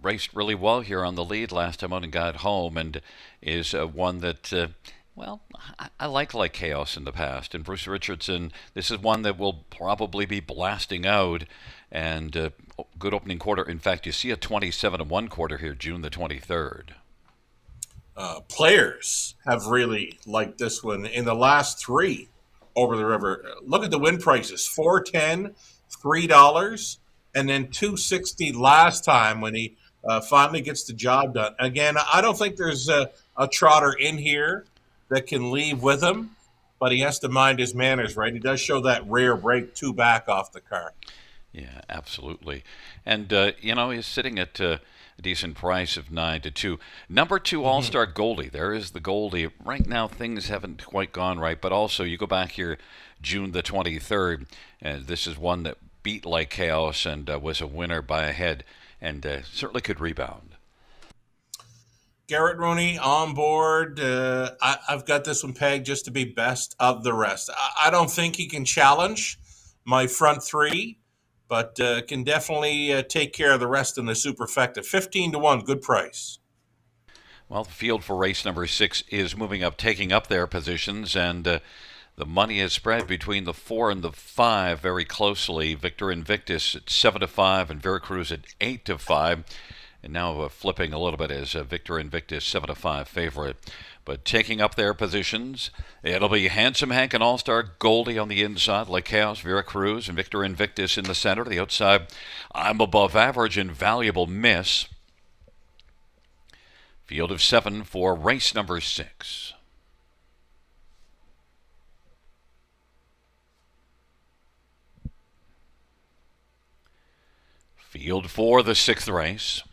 raced really well here on the lead last time out and got home, and is one that, I like Chaos in the past. And Bruce Richardson, this is one that will probably be blasting out, and good opening quarter. In fact, you see a 27-1 quarter here, June the 23rd. Players have really liked this one in the last 3 over the river. Look at the win prices: $4.10, $3, and then $2.60 last time when he finally gets the job done. Again, I don't think there's a trotter in here that can leave with him, but he has to mind his manners, right? He does show that rear brake 2 back off the car. Yeah, absolutely. And, he's sitting at a decent price of 9-2. Number 2, All-Star Goldie. There is the Goldie. Right now, things haven't quite gone right, but also you go back here June the 23rd, and this is one that beat Like Chaos and was a winner by a head, and certainly could rebound. Garrett Rooney on board. I've got this one pegged just to be best of the rest. I don't think he can challenge my front 3, but can definitely take care of the rest in the superfecta. 15-1, good price. Well, the field for race number 6 is moving up, taking up their positions, and the money is spread between the 4 and the 5 very closely. Victor Invictus at 7-5 and Vera Cruz at 8-5. And now flipping a little bit as Victor Invictus 7-5 favorite. But taking up their positions, it'll be Handsome Hank and All-Star Goldie on the inside, Like Chaos, Vera Cruz, and Victor Invictus in the center. The outside, I'm Above Average and Valuable Miss. Field of 7 for race number 6. Field for the 6th race.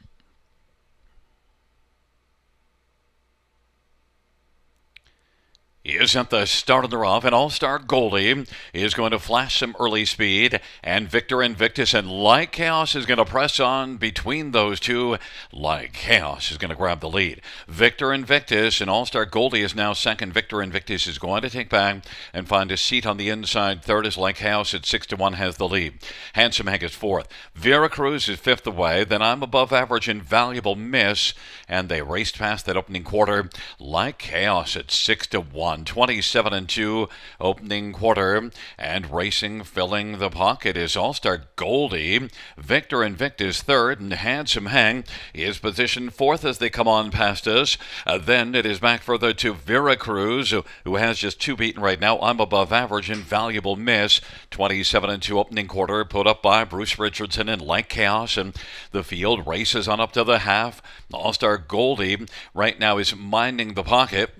Is at the start of the rough, and All-Star Goldie is going to flash some early speed, and Victor Invictus and Like Chaos is going to press on between those two. Like Chaos is going to grab the lead. Victor Invictus and All-Star Goldie is now second. Victor Invictus is going to take back and find a seat on the inside. Third is Like Chaos at 6-1 has the lead. Handsome Hank is fourth. Vera Cruz is fifth away. Then I'm Above Average and Valuable Miss, and they raced past that opening quarter. Like Chaos at 6-1. 1, 27-2 opening quarter. And racing, filling the pocket is All-Star Goldie. Victor Invictus third, and Handsome Hang is positioned fourth as they come on past us. Then it is back further to Veracruz, who has just 2 beaten right now. I'm Above Average and Valuable Miss. 27-2 opening quarter put up by Bruce Richardson and Like Chaos, and the field races on up to the half. All-Star Goldie right now is minding the pocket.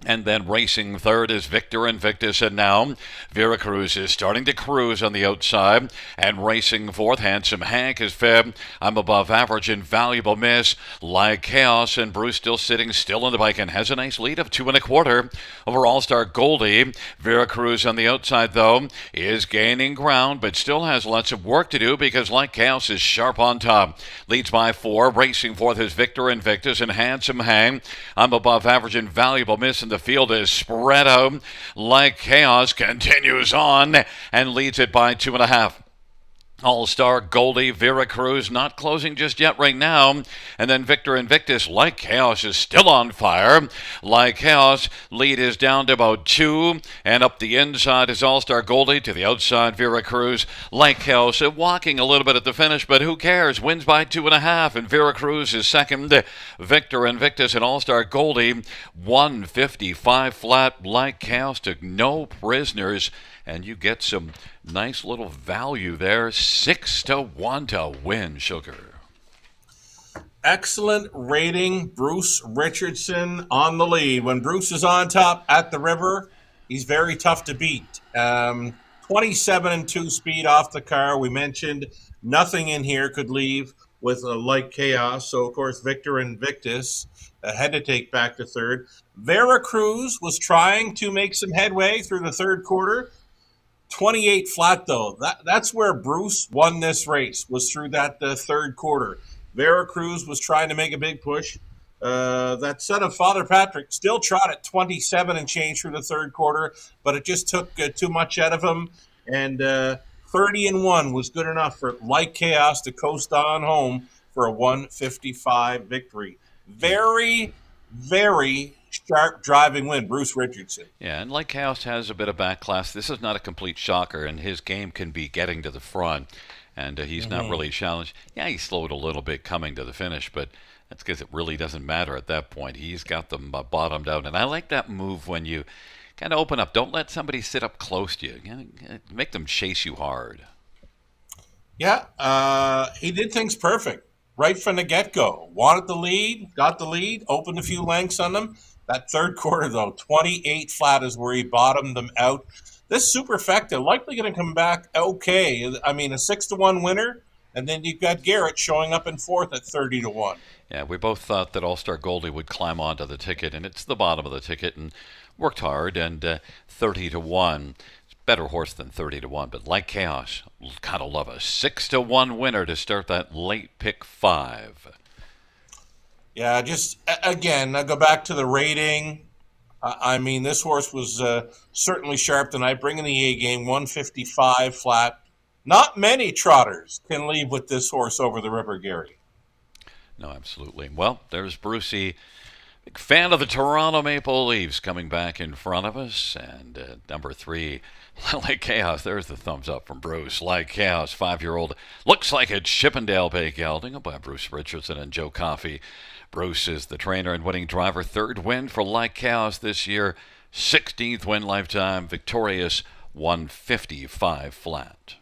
And then racing third is Victor Invictus, and now Veracruz is starting to cruise on the outside. And racing fourth, Handsome Hank is fifth. I'm Above Average and Valuable Miss. Like Chaos, and Bruce still sitting still on the bike and has a nice lead of 2 1/4 over All-Star Goldie. Veracruz on the outside, though, is gaining ground, but still has lots of work to do because Like Chaos is sharp on top. Leads by 4. Racing fourth is Victor Invictus and Handsome Hang. I'm Above Average and Valuable Miss, and the field is spread out. Like Chaos continues on and leads it by 2 1/2. All-Star Goldie, Veracruz not closing just yet right now. And then Victor Invictus, Like Chaos is still on fire. Like Chaos, lead is down to about 2. And up the inside is All-Star Goldie, to the outside Veracruz. Like Chaos walking a little bit at the finish, but who cares? Wins by 2 1/2. And Veracruz is second. Victor Invictus and All-Star Goldie, 155 flat. Like Chaos took no prisoners. And you get some nice little value there. 6-1 to win, Sugar. Excellent rating. Bruce Richardson on the lead. When Bruce is on top at the river, he's very tough to beat. 27-2 speed off the car. We mentioned nothing in here could leave with a Like Chaos. So, of course, Victor Invictus had to take back to third. Veracruz was trying to make some headway through the third quarter. 28 flat, though. That's where Bruce won this race, was through that third quarter. Veracruz was trying to make a big push. That son of Father Patrick still trot at 27 and change through the third quarter, but it just took too much out of him. And 30-1 was good enough for Like Chaos to coast on home for a 155 victory. Very, very sharp driving win, Bruce Richardson. Yeah, and Like Chaos has a bit of back class. This is not a complete shocker, and his game can be getting to the front, and he's not really challenged. Yeah, he slowed a little bit coming to the finish, but that's because it really doesn't matter at that point. He's got them bottomed out, and I like that move when you kind of open up. Don't let somebody sit up close to you. Make them chase you hard. Yeah, he did things perfect right from the get-go. Wanted the lead, got the lead, opened a few lengths on them. That third quarter, though, 28 flat is where he bottomed them out. This superfecta likely going to come back okay. I mean, a 6-1 winner, and then you've got Garrett showing up in fourth at 30-1. Yeah, we both thought that All-Star Goldie would climb onto the ticket, and it's the bottom of the ticket, and worked hard, and 30-1. It's a better horse than 30-1, but Like Chaos, gotta love a 6-1 winner to start that late pick 5. Yeah, just, again, I go back to the rating. I mean, this horse was certainly sharp tonight, bringing the A game, 155 flat. Not many trotters can leave with this horse over the river, Gary. No, absolutely. Well, there's Brucey, big fan of the Toronto Maple Leafs, coming back in front of us. And number 3, Like Chaos. There's the thumbs up from Bruce. Like Chaos, 5-year-old. Looks like it's Chippendale Bay gelding by Bruce Richardson and Joe Coffey. Bruce is the trainer and winning driver. 3rd win for Like Chaos this year. 16th win lifetime. Victorious, 155 flat.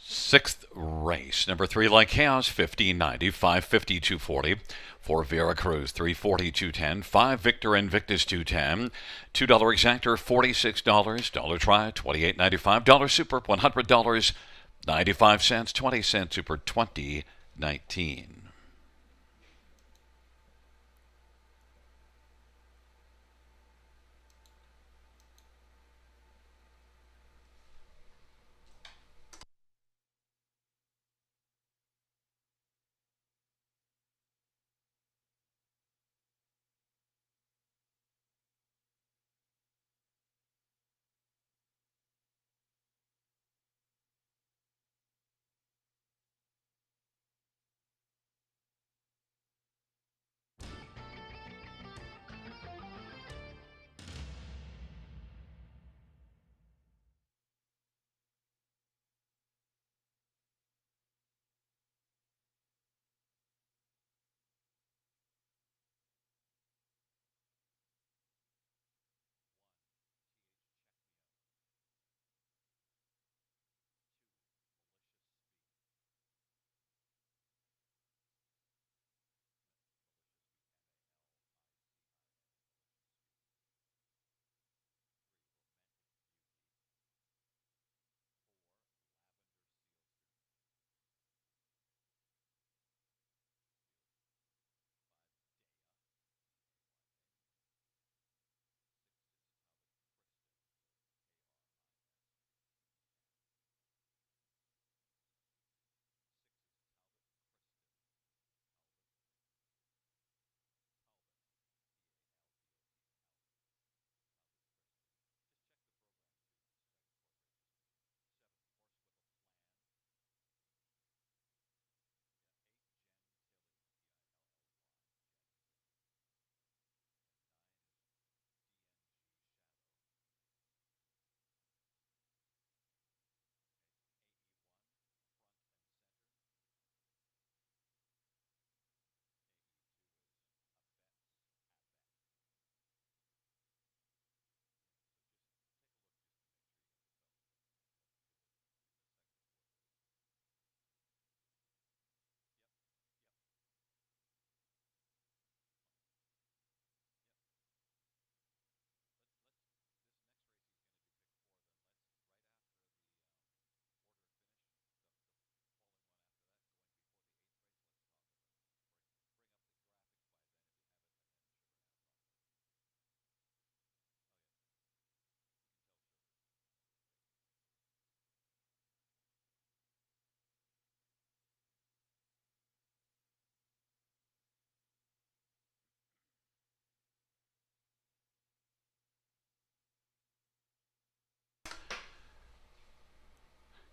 Sixth race, number 3, Like Chaos, 1590, 550, 240. 4, Veracruz, 340, 210. 5, Victor Invictus, 210. $2 exactor, $46. Dollar try, $28.95. Super, $100. 95 cents, 20 cents. Super, 20 19.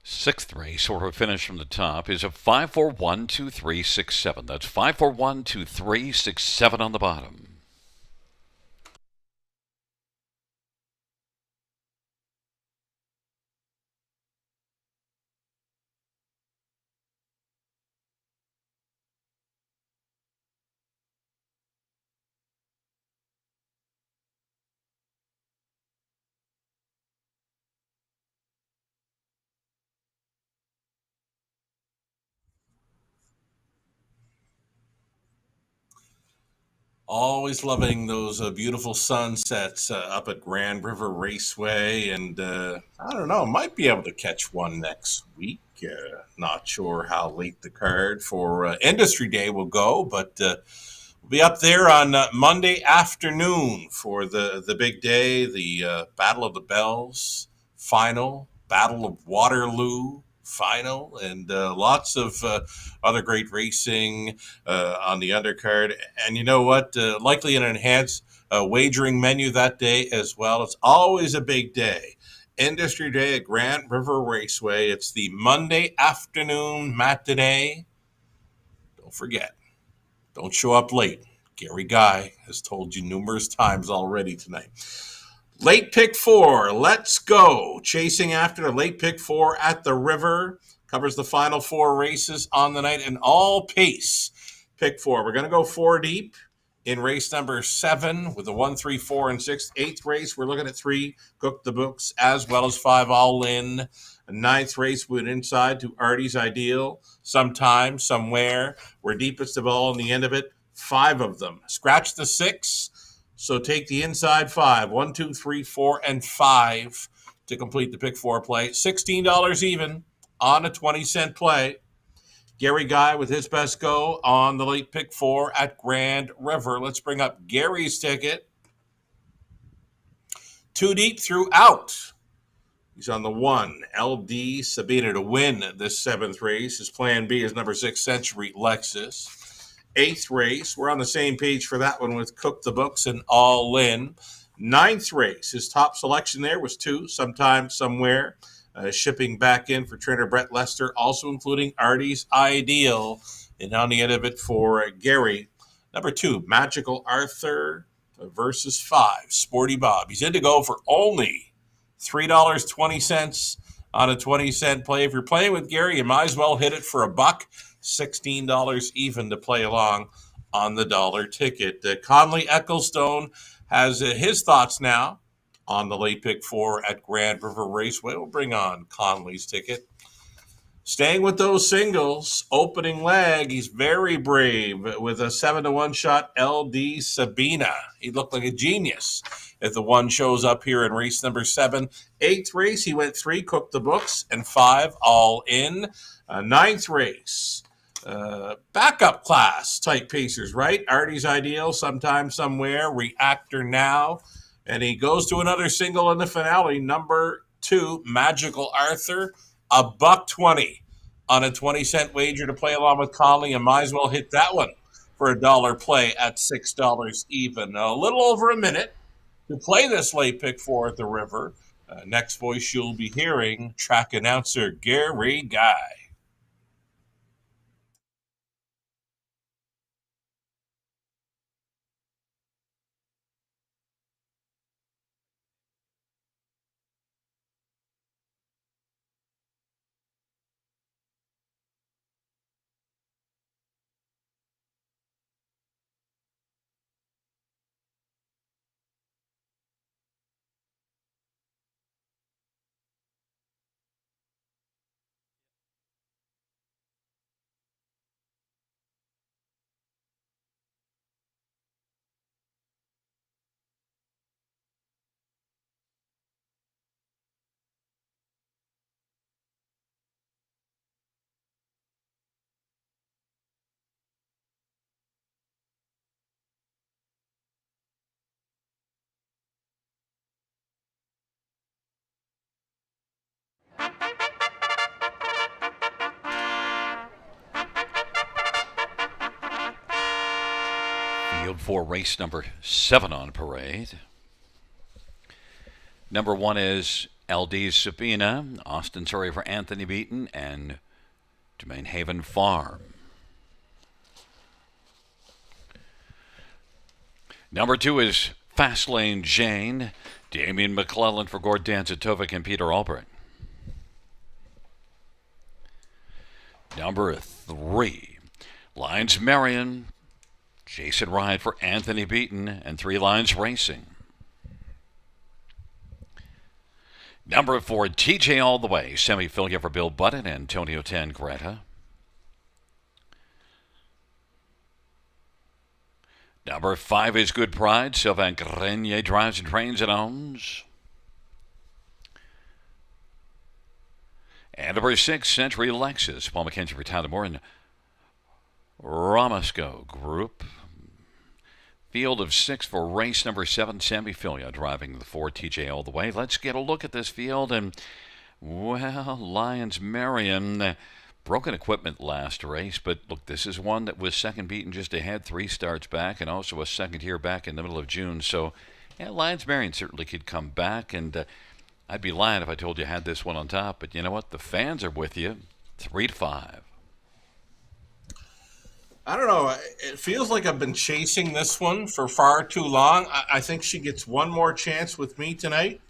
Sixth race, or a finish from the top, is a 5412367. That's 5412367 on the bottom. Always loving those beautiful sunsets up at Grand River Raceway. And I don't know, might be able to catch one next week. Not sure how late the card for Industry Day will go, but we'll be up there on Monday afternoon for the big day, the Battle of the Bells final, Battle of Waterloo final, and lots of other great racing on the undercard. And you know what? Likely an enhanced wagering menu that day as well. It's always a big day. Industry Day at Grand River Raceway. It's the Monday afternoon matinee. Don't forget, don't show up late. Gary Guy has told you numerous times already tonight. Late pick four, let's go. Chasing after the late pick four at the river. Covers the final four races on the night and all pace. Pick four. We're going to go four deep in race number 7 with the 1, 3, 4, and 6. Eighth race, we're looking at 3, Cook the Books, as well as 5 all in. Ninth race went inside to Artie's Ideal. Sometime, somewhere. We're deepest of all in the end of it. 5 of them. Scratch the 6. So take the inside 5. 1, 2, 3, 4, and 5 to complete the pick 4 play. $16 even on a 20-cent play. Gary Guy with his best go on the late pick 4 at Grand River. Let's bring up Gary's ticket. Too deep throughout. He's on the 1. LD Sabina to win this 7th race. His plan B is number 6, Century Lexus. 8th race, we're on the same page for that one with Cook the Books and All In. 9th race, his top selection there was 2, Sometime, Somewhere. Shipping back in for trainer Brett Lester, also including Artie's Ideal. And on the end of it for Gary, number 2, Magical Arthur versus 5, Sporty Bob. He's in to go for only $3.20 on a 20-cent play. If you're playing with Gary, you might as well hit it for $1. $16 even to play along on the dollar ticket. Conley Ecclestone has his thoughts now on the late pick 4 at Grand River Raceway. We'll bring on Conley's ticket. Staying with those singles, opening leg, he's very brave with a 7-1 shot, LD Sabina. He looked like a genius if the 1 shows up here in race number 7. 8th race, he went 3, Cook the Books, and 5, All In. 9th race, backup class type pacers, right? Artie's Ideal, Sometime, Somewhere, Reactor Now. And he goes to another single in the finale, number 2, Magical Arthur. $1.20 on a 20-cent wager to play along with Conley, and might as well hit that one for $1 play at $6 even. A little over a minute to play this late pick 4 at the River. Next voice you'll be hearing, track announcer Gary Guy. Field for race number 7 on parade. Number 1 is LD Sabina, Austin, Surrey for Anthony Beaton, and Domain Haven Farm. Number 2 is Fastlane Jane, Damian McClellan for Gord Danzatovic and Peter Albrecht. Number 3, Lines Marion, Jason Ryan for Anthony Beaton and 3 Lines Racing. Number 4, TJ All the Way, Semi-Filia for Bill Button and Antonio Tangretta. Number 5 is Good Pride, Sylvain Grenier drives and trains and owns. And number 6, Century Lexus, Paul McKenzie for Tyler Moore and Ramasco Group. Field of 6 for race number 7, Sammy Filia driving the 4, TJ All the Way. Let's get a look at this field. And, well, Lions Marion, broken equipment last race. But, look, this is one that was second beaten just ahead, 3 starts back, and also a second here back in the middle of June. So, yeah, Lions Marion certainly could come back. And I'd be lying if I told you I had this one on top. But you know what? The fans are with you, 3-5. I don't know. It feels like I've been chasing this one for far too long. I think she gets one more chance with me tonight.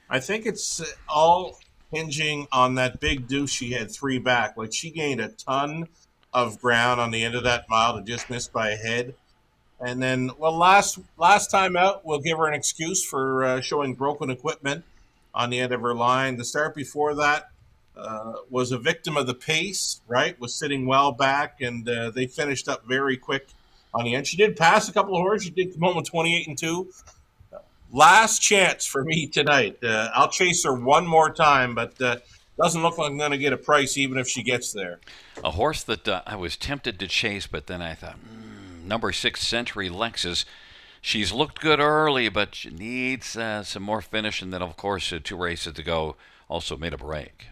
I think it's all hinging on that big deuce she had 3 back. Like, she gained a ton of ground on the end of that mile to just miss by a head. And then, well, last time out, we'll give her an excuse for showing broken equipment on the end of her line. The start before that was a victim of the pace, right? Was sitting well back, and they finished up very quick on the end. She did pass a couple of horses. She did come home with 28-2. Last chance for me tonight. I'll chase her one more time, but doesn't look like I'm going to get a price even if she gets there. A horse that I was tempted to chase, but then I thought, number 6, Century Lexus. She's looked good early, but she needs some more finish. And then, of course, 2 races to go. Also made a break.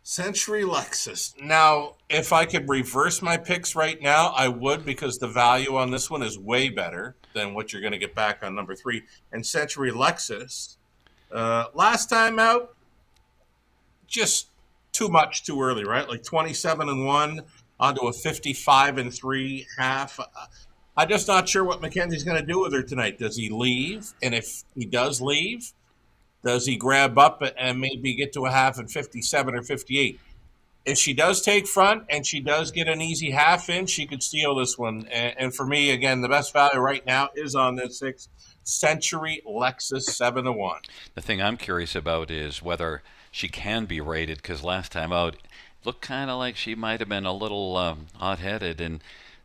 Century Lexus. Now, if I could reverse my picks right now, I would, because the value on this one is way better than what you're going to get back on number 3. And Century Lexus, last time out, just too much too early, right? Like 27-1 onto a 55-3 half. I'm just not sure what Mackenzie's going to do with her tonight. Does he leave? And if he does leave, does he grab up and maybe get to a half at 57 or 58? If she does take front and she does get an easy half in, she could steal this one. And for me, again, the best value right now is on this 6 Century Lexus 7-1. The thing I'm curious about is whether she can be rated, because last time out, it looked kind of like she might have been a little hot-headed and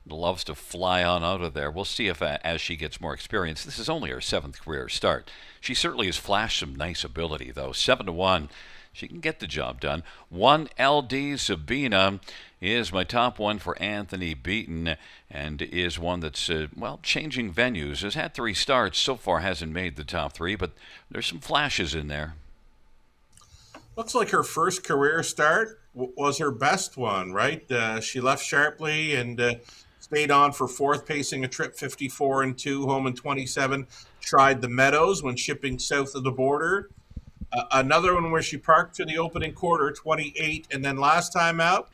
loves to fly on out of there. We'll see if as she gets more experience. This is only her 7th career start. She certainly has flashed some nice ability, though. 7-1, she can get the job done. 1 LD Sabina is my top one for Anthony Beaton, and is one that's, changing venues. Has had 3 starts. So far hasn't made the top 3, but there's some flashes in there. Looks like her first career start was her best one, right? She left sharply and stayed on for 4th, pacing a trip 54-2, home in 27. Tried the Meadows when shipping south of the border. Another one where she parked to the opening quarter, 28. And then last time out,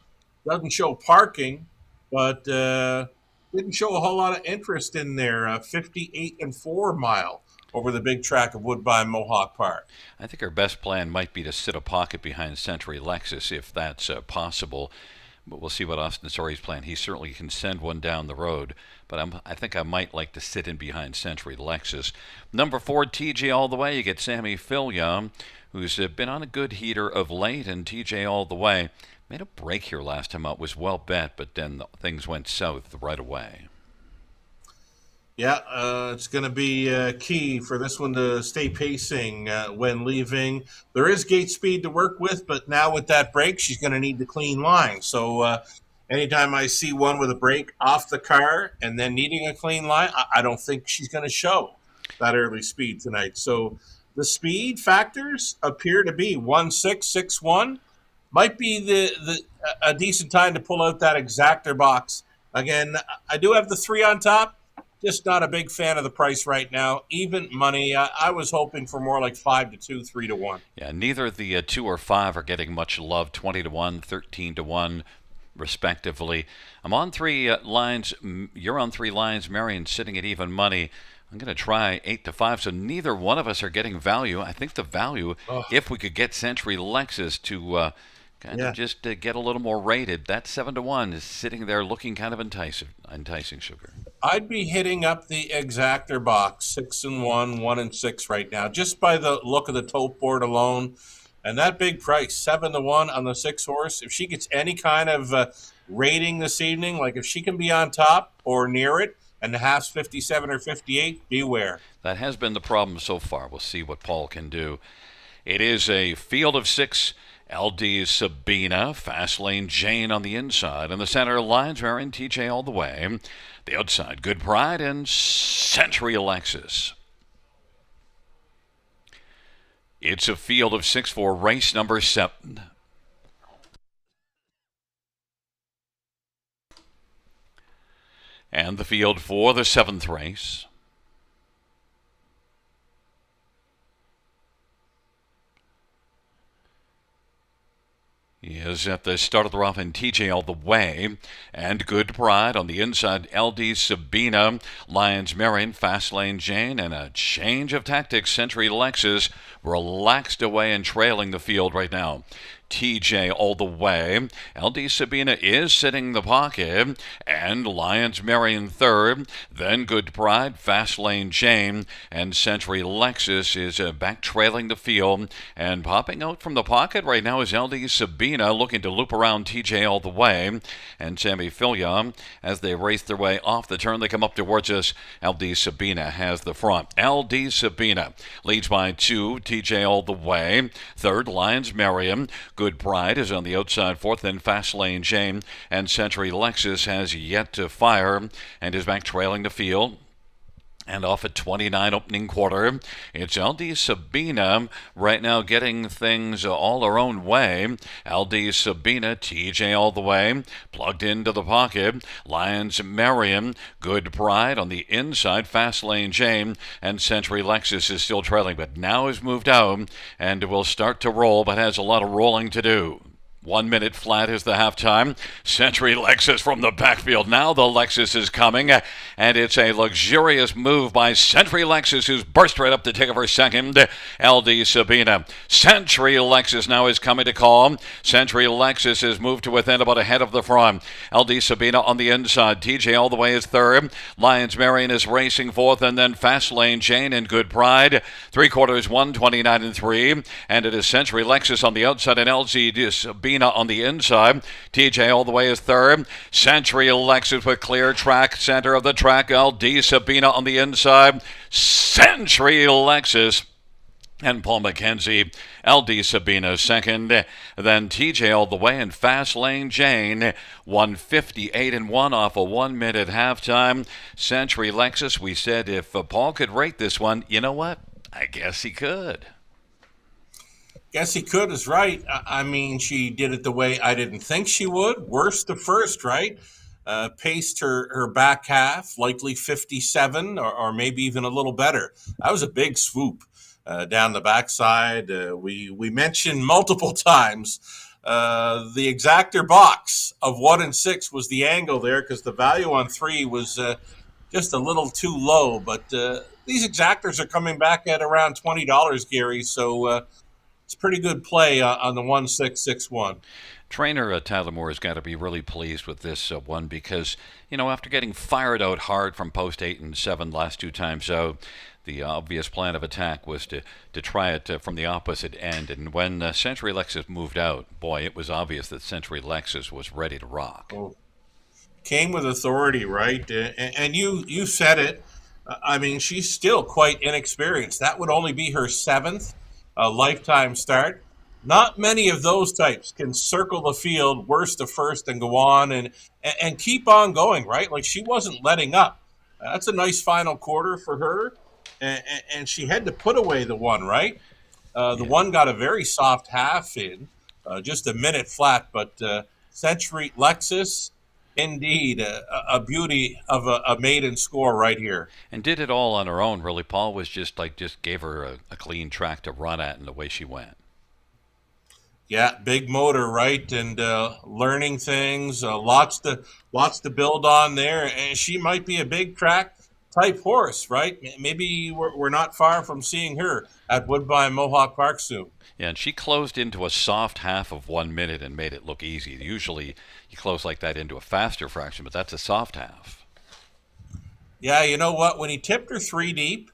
doesn't show parking, but didn't show a whole lot of interest in there. 58-4 mile over the big track of Woodbine Mohawk Park. I think our best plan might be to sit a pocket behind Century Lexus if that's possible. But we'll see what Austin Sorry's plan. He certainly can send one down the road, but I think I might like to sit in behind Century Lexus. Number 4, TJ All the Way. You get Sammy Fillion, who's been on a good heater of late, and TJ All the Way made a break here last time out. Was well bet, but then things went south right away. Yeah, it's going to be key for this one to stay pacing when leaving. There is gate speed to work with, but now with that break, she's going to need the clean line. So anytime I see one with a break off the car and then needing a clean line, I don't think she's going to show that early speed tonight. So the speed factors appear to be 1.6, 6.1. Might be a decent time to pull out that exactor box. Again, I do have the 3 on top. Just not a big fan of the price right now. Even money, I was hoping for more like 5-2, 3-1. Yeah, neither the 2 or 5 are getting much love. 20-1, 13-1, respectively. I'm on 3 lines. You're on 3 lines. Marion's sitting at even money. I'm going to try 8-5. So neither one of us are getting value. I think the value, if we could get Century Lexus to just get a little more rated, that 7-1 is sitting there looking kind of enticing, Sugar. I'd be hitting up the exactor box, 6-1, 1-6 right now, just by the look of the tote board alone. And that big price, 7-1 on the 6 horse. If she gets any kind of rating this evening, like if she can be on top or near it, and the half's 57 or 58, beware. That has been the problem so far. We'll see what Paul can do. It is a field of 6. LD Sabina, Fast Lane Jane on the inside, and the center lines are in TJ All the Way. The outside, Good Pride and Century Lexus. It's a field of 6 for race number 7. And the field for the 7th race. He is at the start of the rough in TJ All the Way, and Good Pride on the inside. LD Sabina, Lions Marion, Fast Lane Jane, and a change of tactics. Century Lexus relaxed away and trailing the field right now. TJ all the way. LD Sabina is sitting the pocket, and Lions Marion third. Then Good Pride, Fast Lane Jane, and Century Lexus is back trailing the field. And popping out from the pocket right now is LD Sabina, looking to loop around TJ all the way. And Sammy Filia, as they race their way off the turn, they come up towards us. LD Sabina has the front. LD Sabina leads by 2, TJ all the way. Third, Lions Marion. Good Pride is on the outside fourth, then Fast Lane Jane. And Century Lexus has yet to fire and is back trailing the field. And off at 29 opening quarter, it's LD Sabina right now getting things all her own way. LD Sabina, TJ all the way, plugged into the pocket. Lions Marion, Good Pride on the inside. Fast Lane Jane and Century Lexus is still trailing, but now has moved out and will start to roll, but has a lot of rolling to do. 1 minute flat is the halftime. Century Lexus from the backfield. Now the Lexus is coming, and it's a luxurious move by Century Lexus, who's burst right up to take over second. LD Sabina. Century Lexus now is coming to call. Century Lexus has moved to within about a head of the front. LD Sabina on the inside. TJ all the way is third. Lions Marion is racing fourth, and then Fast Lane Jane and Good Pride. 3/4, 1:29 and 3. And it is Century Lexus on the outside and LD Sabina on the inside. TJ all the way is third. Century Lexus with clear track, center of the track. LD Sabina on the inside. Century Lexus and Paul McKenzie. LD Sabina second. Then TJ all the way and Fast Lane Jane. 1:58 and 1 off a 1 minute halftime. Century Lexus, we said if Paul could rate this one, you know what? I guess he could. Guess he could is right. I mean, she did it the way I didn't think she would. Worst to first, right? Paced her back half, likely 57 or maybe even a little better. That was a big swoop down the backside. We mentioned multiple times the exactor box of 1 and 6 was the angle there because the value on 3 was just a little too low. But these exactors are coming back at around $20, Gary. So it's pretty good play on the 1-6-6-1. Trainer Tyler Moore has got to be really pleased with this one because, after getting fired out hard from post 8 and 7 last 2 times out, the obvious plan of attack was to try it from the opposite end. And when Century Lexus moved out, boy, it was obvious that Century Lexus was ready to rock. Oh. Came with authority, right? And you said it. I mean, she's still quite inexperienced. That would only be her 7th lifetime start. Not many of those types can circle the field worst to first and go on and keep on going, right? Like she wasn't letting up. That's a nice final quarter for her. And she had to put away the one, right? The one got a very soft half in, just a minute flat. But Century Lexus, indeed, a beauty of a maiden score right here. And did it all on her own, really. Paul was just gave her a clean track to run at and away she went. Yeah, big motor, right? And learning things, lots to build on there. And she might be a big track type horse, right? Maybe we're not far from seeing her at Woodbine Mohawk Park soon. Yeah, and she closed into a soft half of 1 minute and made it look easy. Usually you close like that into a faster fraction, but that's a soft half. Yeah, you know what? When he tipped her 3 deep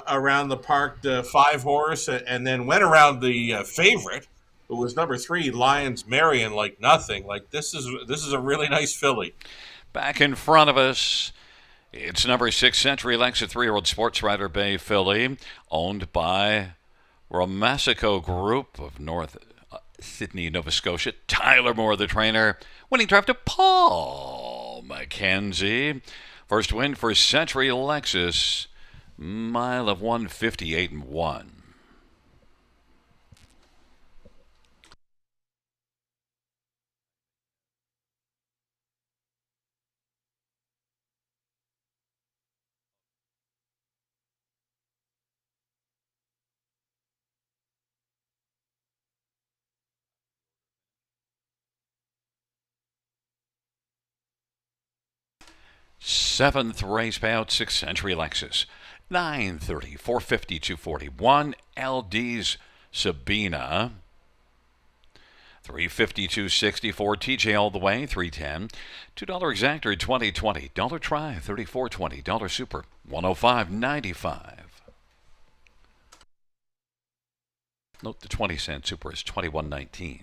around the parked 5 horse and then went around the favorite, who was number 3, Lions Marion, like nothing. Like this is a really nice filly. Back in front of us, it's number 6, Century Lexus, 3-year-old Sports Rider Bay filly, owned by Romasico Group of North Sydney, Nova Scotia. Tyler Moore, the trainer. Winning drive to Paul McKenzie. First win for Century Lexus. Mile of 1:58 and 1. Seventh race payout, 6 Century Lexus. 930, 450, 240. 1 LD's Sabina. $352.64. TJ all the way, $310. $2 exactor, $20.20. Dollar try, $34.20. Dollar super, $105.95. Note the 20-cent super is $21.19.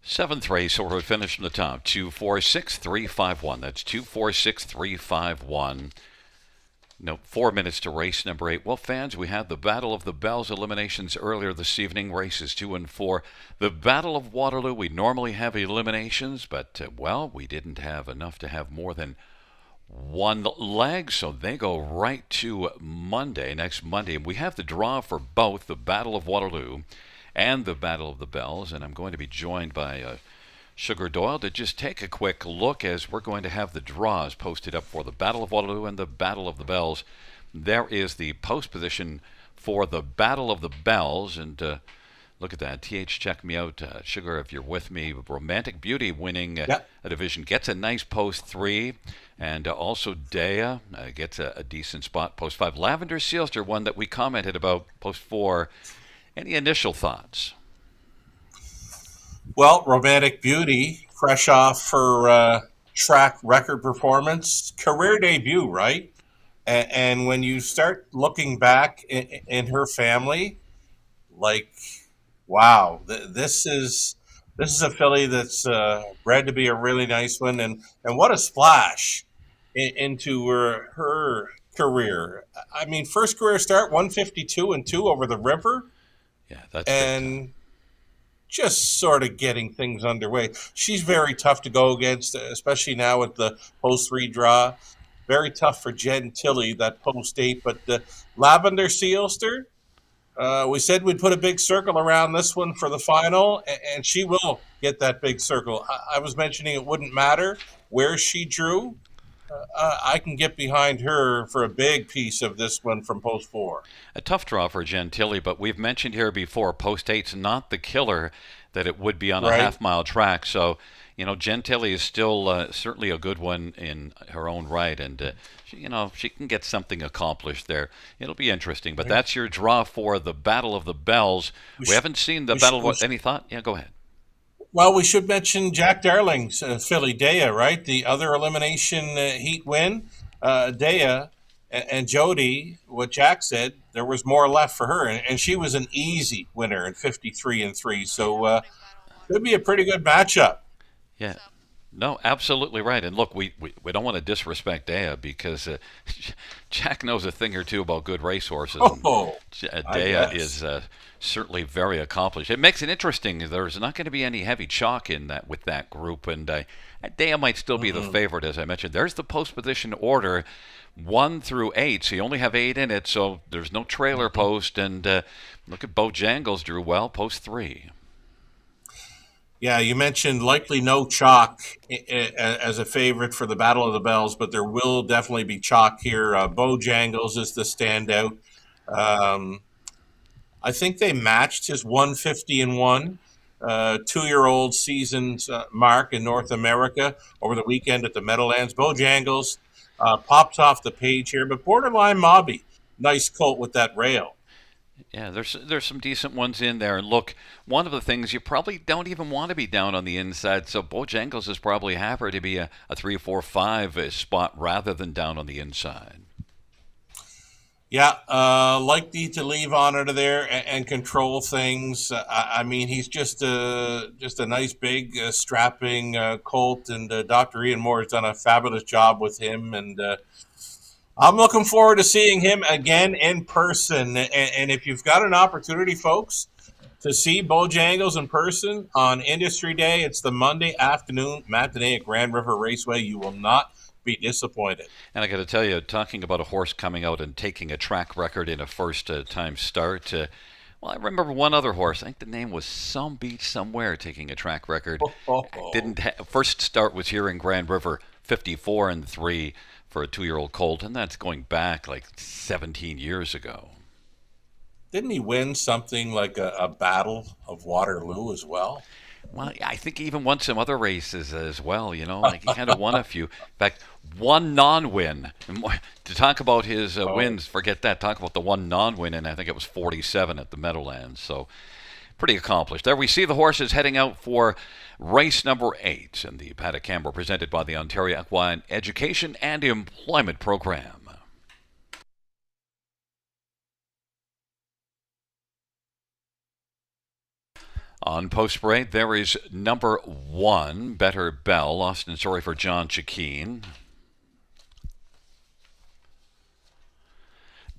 Seventh race, or we finish from the top. 246-351. That's 246-351. No, 4 minutes to race number 8. Well, fans, we had the Battle of the Bells eliminations earlier this evening, races 2 and 4. The Battle of Waterloo, we normally have eliminations, but, we didn't have enough to have more than one leg, so they go right to Monday, next Monday. We have the draw for both the Battle of Waterloo and the Battle of the Bells, and I'm going to be joined by Sugar Doyle to just take a quick look as we're going to have the draws posted up for the Battle of Waterloo and the Battle of the Bells. There is the post position for the Battle of the Bells, and look at that. TH, check me out. Sugar, if you're with me. Romantic Beauty winning a division gets a nice post 3. And also Dea gets a decent spot, post 5. Lavender Sealster, one that we commented about, post 4. Any initial thoughts? Well, Romantic Beauty, fresh off her track record performance, career debut, right? And when you start looking back in her family, like, wow, this is a filly that's bred to be a really nice one, and what a splash into her career. I mean, first career start 152 and 2 over the river, Yeah, that's and just sort of getting things underway. She's very tough to go against, especially now with the post 3 draw. Very tough for Jen Tilley, that post 8. But Lavender Sealster, we said we'd put a big circle around this one for the final, and she will get that big circle. I was mentioning it wouldn't matter where she drew. I can get behind her for a big piece of this one from post 4. A tough draw for Gentili, but we've mentioned here before, post eight's not the killer that it would be on a Right. half-mile track. So, Gentili is still certainly a good one in her own right, and she can get something accomplished there. It'll be interesting. But that's your draw for the Battle of the Bells. We haven't seen the Battle. Any thought? Yeah, go ahead. Well, we should mention Jack Darling's filly Dea, right? The other elimination heat win. Dea and Jody, what Jack said, there was more left for her, and she was an easy winner in 53-3. So could be a pretty good matchup. Yeah. No, absolutely right. And look, we don't want to disrespect Dea because Jack knows a thing or two about good racehorses. Oh, Dea is certainly very accomplished. It makes it interesting. There's not going to be any heavy chalk in that with that group, and Dea might still be the favorite, as I mentioned. There's the post position order, 1 through 8. So you only have 8 in it, so there's no trailer post. And look at Bojangles drew well, post 3. Yeah, you mentioned likely no chalk as a favorite for the Battle of the Bells, but there will definitely be chalk here. Bojangles is the standout. I think they matched his 150-1 2-year-old season's mark in North America over the weekend at the Meadowlands. Bojangles pops off the page here, but Borderline Mobby, nice colt with that rail. Yeah, there's some decent ones in there. And look, one of the things you probably don't even want to be down on the inside, so Bojangles is probably happier to be a 3, 4, 5 spot rather than down on the inside. Yeah, likely to leave on out of there and control things. I mean, he's just a nice big strapping colt, and Dr. Ian Moore has done a fabulous job with him, and I'm looking forward to seeing him again in person. And if you've got an opportunity, folks, to see Bojangles in person on Industry Day, it's the Monday afternoon matinee at Grand River Raceway. You will not be disappointed. And I got to tell you, talking about a horse coming out and taking a track record in a first-time start, well, I remember one other horse. I think the name was Some Beach Somewhere taking a track record. First start was here in Grand River, 54-3 for a 2-year-old colt, and that's going back like 17 years ago. Didn't he win something like a Battle of Waterloo as well? Well, I think he even won some other races as well, like he kind of won a few. In fact, one non-win. To talk about his wins, forget that. Talk about the one non-win, and I think it was 47 at the Meadowlands. So pretty accomplished. There we see the horses heading out for race number 8 in the Paddock Canberra presented by the Ontario Equine Education and Employment Program. On post parade, there is number 1, Better Bell, lost in Surrey for John Chikeen.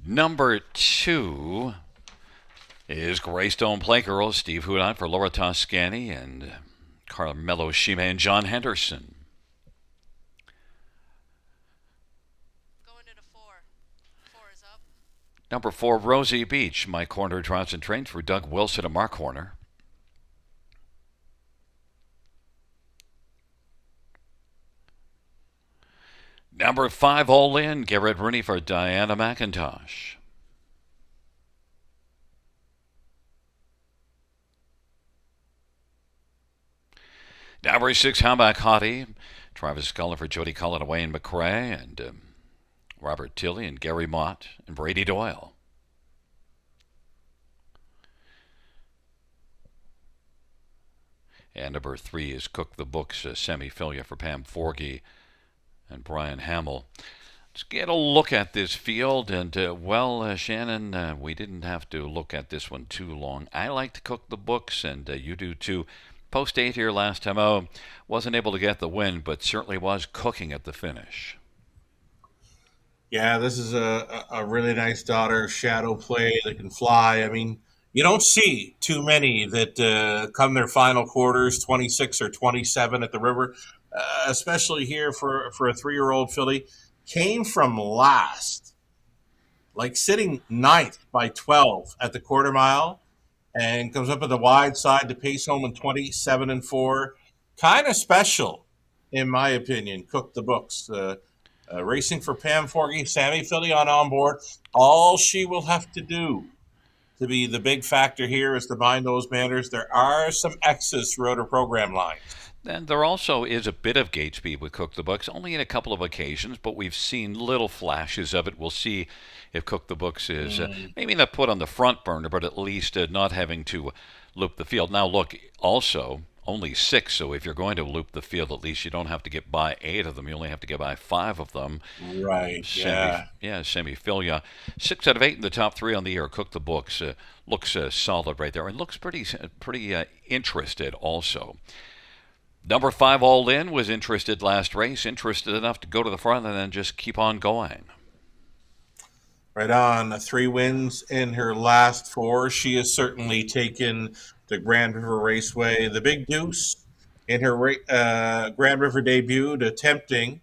Number 2 is Greystone Playgirl, Steve Hudon for Laura Toscani and Carmelo Shime and John Henderson. Going into 4. 4 is up. Number 4, Rosie Beach. Mike Horner drives and trains for Doug Wilson and Mark Horner. Number 5, All In, Garrett Rooney for Diana McIntosh. Number 6, Hamback Hottie, Travis Cullen for Jody Cullen, Wayne McRae, and Robert Tilley and Gary Mott and Brady Doyle. And number 3 is Cook the Books, Semi-Filia for Pam Forgey and Brian Hamill. Let's get a look at this field. And, Shannon, we didn't have to look at this one too long. I like to cook the books, and you do too. Post 8 here last time out. Wasn't able to get the win, but certainly was cooking at the finish. Yeah, this is a really nice daughter, Shadow Play that can fly. I mean, you don't see too many that come their final quarters, 26 or 27 at the river, especially here for a 3-year-old filly. Came from last, like sitting 9th by 12 at the quarter mile, and comes up at the wide side to pace home in 27-4. Kind of special, in my opinion. Cook the books. Racing for Pam Forgy, Sammy Fillion on board. All she will have to do to be the big factor here is to bind those manners. There are some X's throughout her program lines. And there also is a bit of gate speed with Cook the Books, only in a couple of occasions, but we've seen little flashes of it. We'll see if Cook the Books is maybe not put on the front burner, but at least not having to loop the field. Now, look, also only 6, so if you're going to loop the field, at least you don't have to get by 8 of them. You only have to get by 5 of them. Right, Sammy Filia. 6 out of 8 in the top 3 on the year. Cook the Books looks solid right there and looks pretty interested also. Number 5, All In, was interested last race, interested enough to go to the front and then just keep on going. Right on. 3 wins in her last 4. She has certainly taken the Grand River Raceway, the Big Deuce, in her Grand River debut, attempting,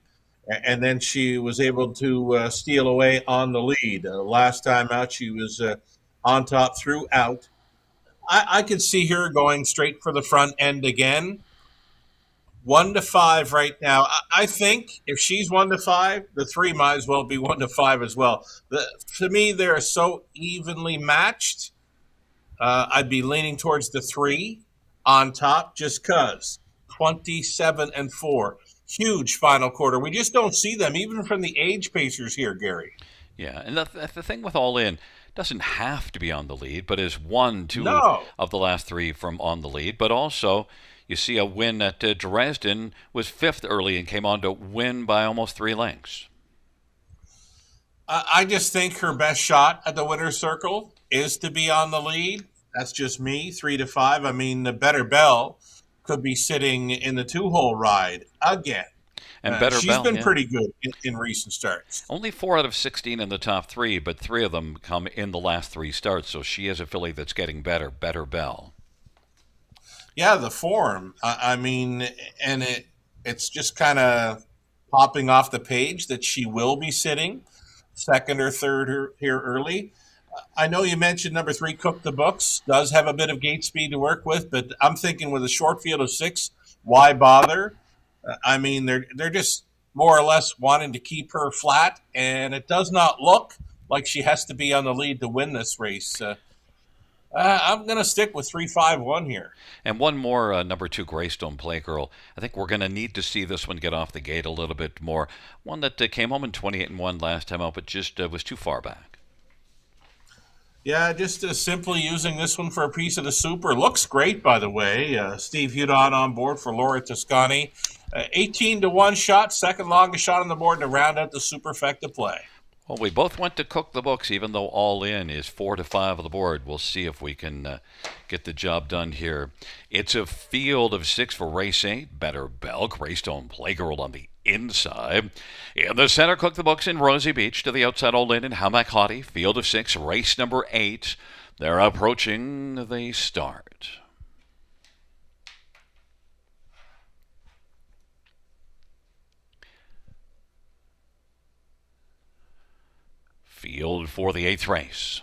and then she was able to steal away on the lead. Last time out, she was on top throughout. I could see her going straight for the front end again. 1 to 5 right now. I think if she's 1 to 5, the 3 might as well be 1 to 5 as well. To me, they're so evenly matched. I'd be leaning towards the 3 on top just because 27-4. Huge final quarter. We just don't see them, even from the age pacers here, Gary. Yeah, and the thing with All In, doesn't have to be on the lead, but is 2 of the last 3 from on the lead, but also you see a win at Dresden, was 5th early and came on to win by almost 3 lengths. I just think her best shot at the winner's circle is to be on the lead. That's just me, 3 to 5. I mean, the Better Bell could be sitting in the 2-hole ride again. And Better she's Bell, been pretty good in recent starts. Only 4 out of 16 in the top 3, but 3 of them come in the last 3 starts, so she is a filly that's getting better. Better Bell. Yeah, the form. I mean, and it's just kind of popping off the page that she will be sitting 2nd or 3rd here early. I know you mentioned number 3, Cook the Books, does have a bit of gate speed to work with, but I'm thinking with a short field of 6, why bother? I mean, they're just more or less wanting to keep her flat, and it does not look like she has to be on the lead to win this race. I'm going to stick with 3-5-1 here. And one more, number 2, Greystone Playgirl. I think we're going to need to see this one get off the gate a little bit more. One that came home in 28-1 last time out, but just was too far back. Yeah, just simply using this one for a piece of the super. Looks great, by the way. Steve Hudon on board for Laura Toscani. 18-1 shot, 2nd longest shot on the board to round out the superfecta play. Well, we both went to Cook the Books, even though All In is 4 to 5 of the board. We'll see if we can get the job done here. It's a field of 6 for race 8. Better Bell, Greystone Playgirl on the inside. In the center, Cook the Books in Rosie Beach. To the outside, All In and Hamac Hottie. Field of 6, race number 8. They're approaching the start. Field for the 8th race.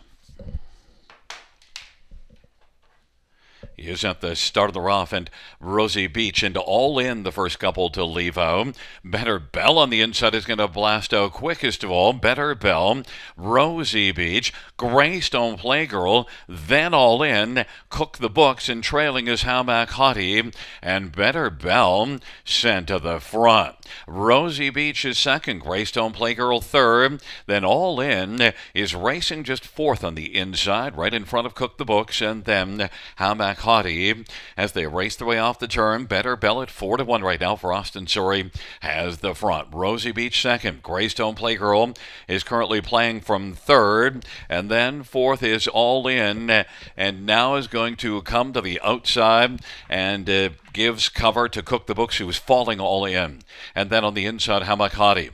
He is at the start of the rough, and Rosie Beach into All In, the first couple to leave out. Better Bell on the inside is going to blast out quickest of all. Better Bell, Rosie Beach, Greystone Playgirl, then All In, Cook the Books, and trailing is Hamac Hottie, and Better Bell sent to the front. Rosie Beach is 2nd, Greystone Playgirl 3rd, then All In is racing just 4th on the inside, right in front of Cook the Books, and then Hamac Hottie as they race their way off the turn. Better Bell at 4-1 right now for Austin Surrey has the front. Rosie Beach 2nd. Greystone Playgirl is currently playing from 3rd, and then 4th is All In, and now is going to come to the outside and gives cover to Cook the Books, who is falling All In. And then on the inside, Hamac Hottie.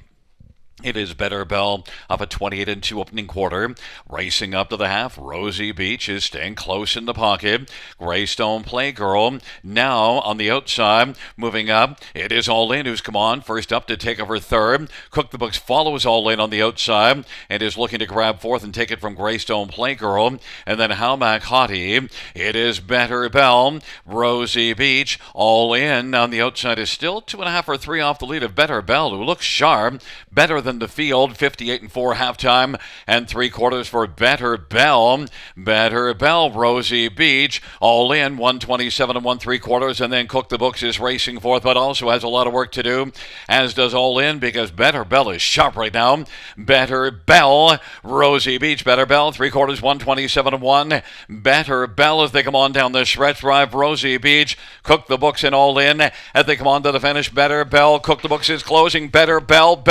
It is Better Bell of a 28-2 opening quarter. Racing up to the half, Rosie Beach is staying close in the pocket. Greystone Playgirl now on the outside, moving up. It is All In who's come on first up to take over 3rd. Cook the Books follows All In on the outside and is looking to grab 4th and take it from Greystone Playgirl. And then Hamac Hottie. It is Better Bell, Rosie Beach. All In on the outside is still 2.5 or 3 off the lead of Better Bell, who looks sharp. Better better than the field. 58-4 halftime and 3/4 for Better Bell. Better Bell, Rosie Beach, all in 127 and 1/3, and then Cook the Books is racing fourth, but also has a lot of work to do, as does All In, because Better Bell is sharp right now. Better Bell, Rosie Beach, Better Bell, 3/4, 127 and 1. Better Bell as they come on down the stretch drive. Rosie Beach, Cook the Books and All In as they come on to the finish. Better Bell, Cook the Books is closing. Better Bell,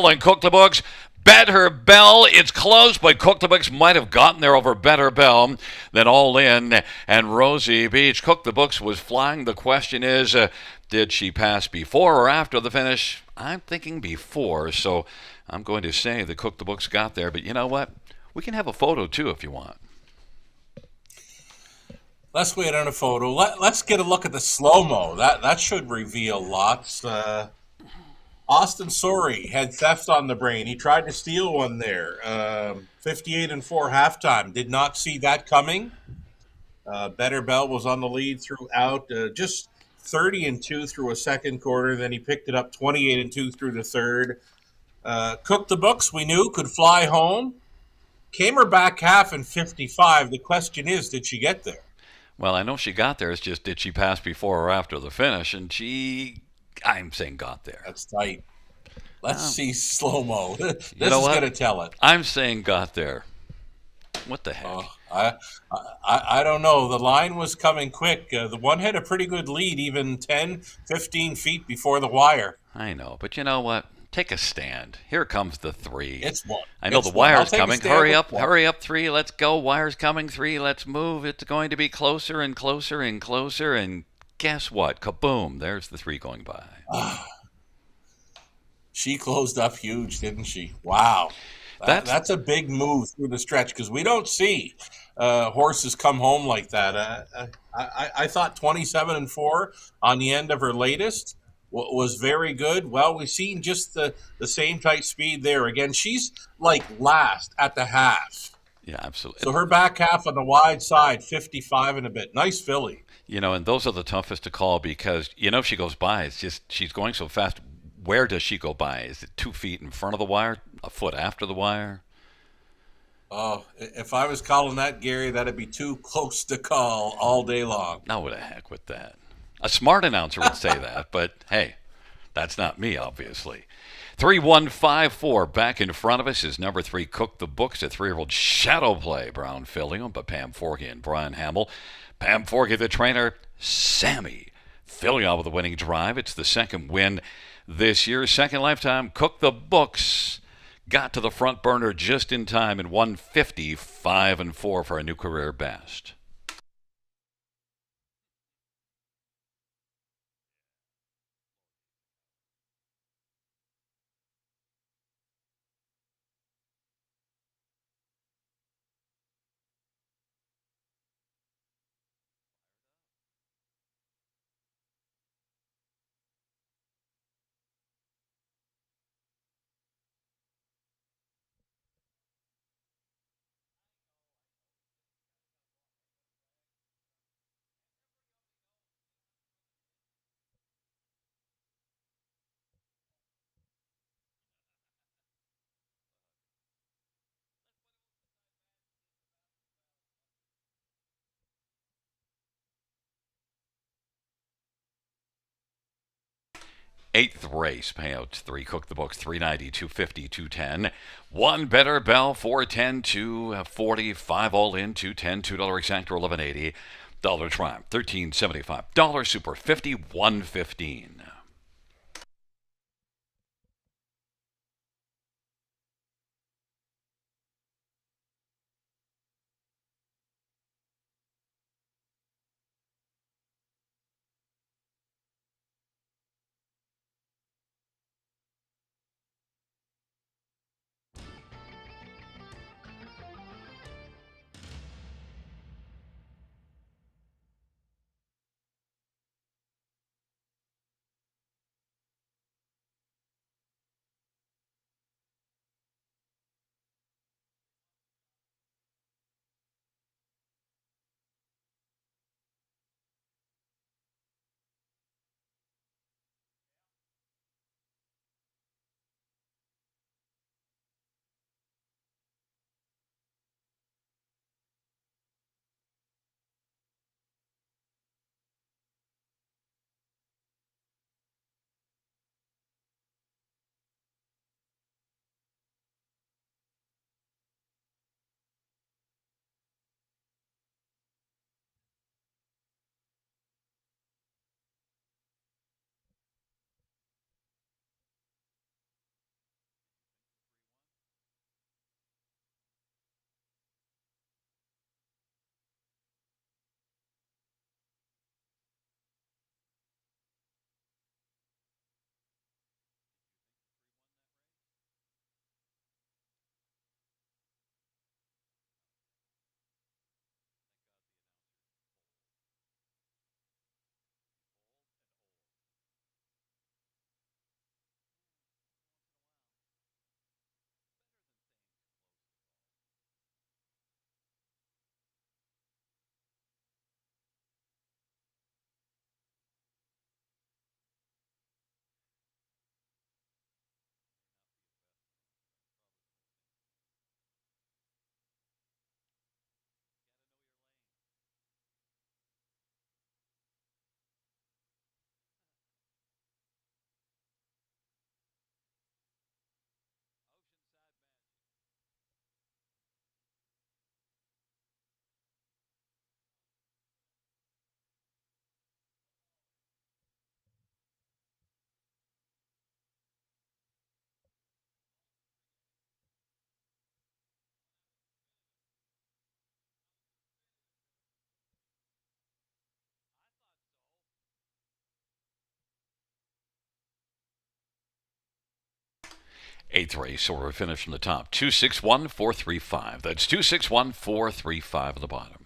and Cook the Books. Better Bell, it's close, but Cook the Books might have gotten there over Better Bell. Then All In and Rosie Beach. Cook the Books was flying. The question is, did she pass before or after the finish? I'm thinking before, so I'm going to say that Cook the Books got there. But you know what? We can have a photo too if you want. Let's wait on a photo. Let's get a look at the slow-mo. That should reveal lots. Austin Sorey had theft on the brain. He tried to steal one there. 58-4 halftime. Did not see that coming. Better Bell was on the lead throughout. Just 30-2 through a second quarter. Then he picked it up 28-2 through the third. Cook the Books, we knew, could fly home. Came her back half in 55. The question is, did she get there? Well, I know she got there. It's just, did she pass before or after the finish? And I'm saying got there. That's tight. Let's see slow-mo. This is You know what? going to tell it. I'm saying got there. What the heck? I don't know. The line was coming quick. The one had a pretty good lead, even 10, 15 feet before the wire. I know, but you know what? Take a stand. Here comes the 3. It's one. I know It's the one. I'll wire's take a coming. stand Hurry with up, one. hurry up, 3. Let's go. Wire's coming, 3. Let's move. It's going to be closer and closer and closer. And guess what? Kaboom! There's the 3 going by. She closed up huge, didn't she? Wow. That's a big move through the stretch because we don't see horses come home like that. I thought 27-4 on the end of her latest was very good. Well, we've seen just the same type speed there. Again, she's like last at the half. Yeah, absolutely. So her back half on the wide side, 55 and a bit. Nice filly. You know, and those are the toughest to call because, you know, if she goes by, it's just she's going so fast. Where does she go by? Is it 2 feet in front of the wire? A foot after the wire? Oh, if I was calling that, Gary, that'd be too close to call all day long. No, the heck with that. A smart announcer would say that, but hey, that's not me, obviously. 3154 back in front of us is number 3, Cook the Books, a 3-year-old shadow play, Brown filly, owned by Pam Forkey and Brian Hamill. Pam Forkey, the trainer, Sammy filling out with a winning drive. It's the second win this year, second lifetime. Cook the Books got to the front burner just in time and won 55-4 for a new career best. Eighth race, payouts 3, Cook the Books, 390, 250, 210. 1 Better Bell, 410, 245, all in, 210, $2 exactor, 1180. Dollar Triumph, 1375. Dollar Super, 5115. Eighth race, so we're finished from the top. 261,435. That's 261,435 at the bottom.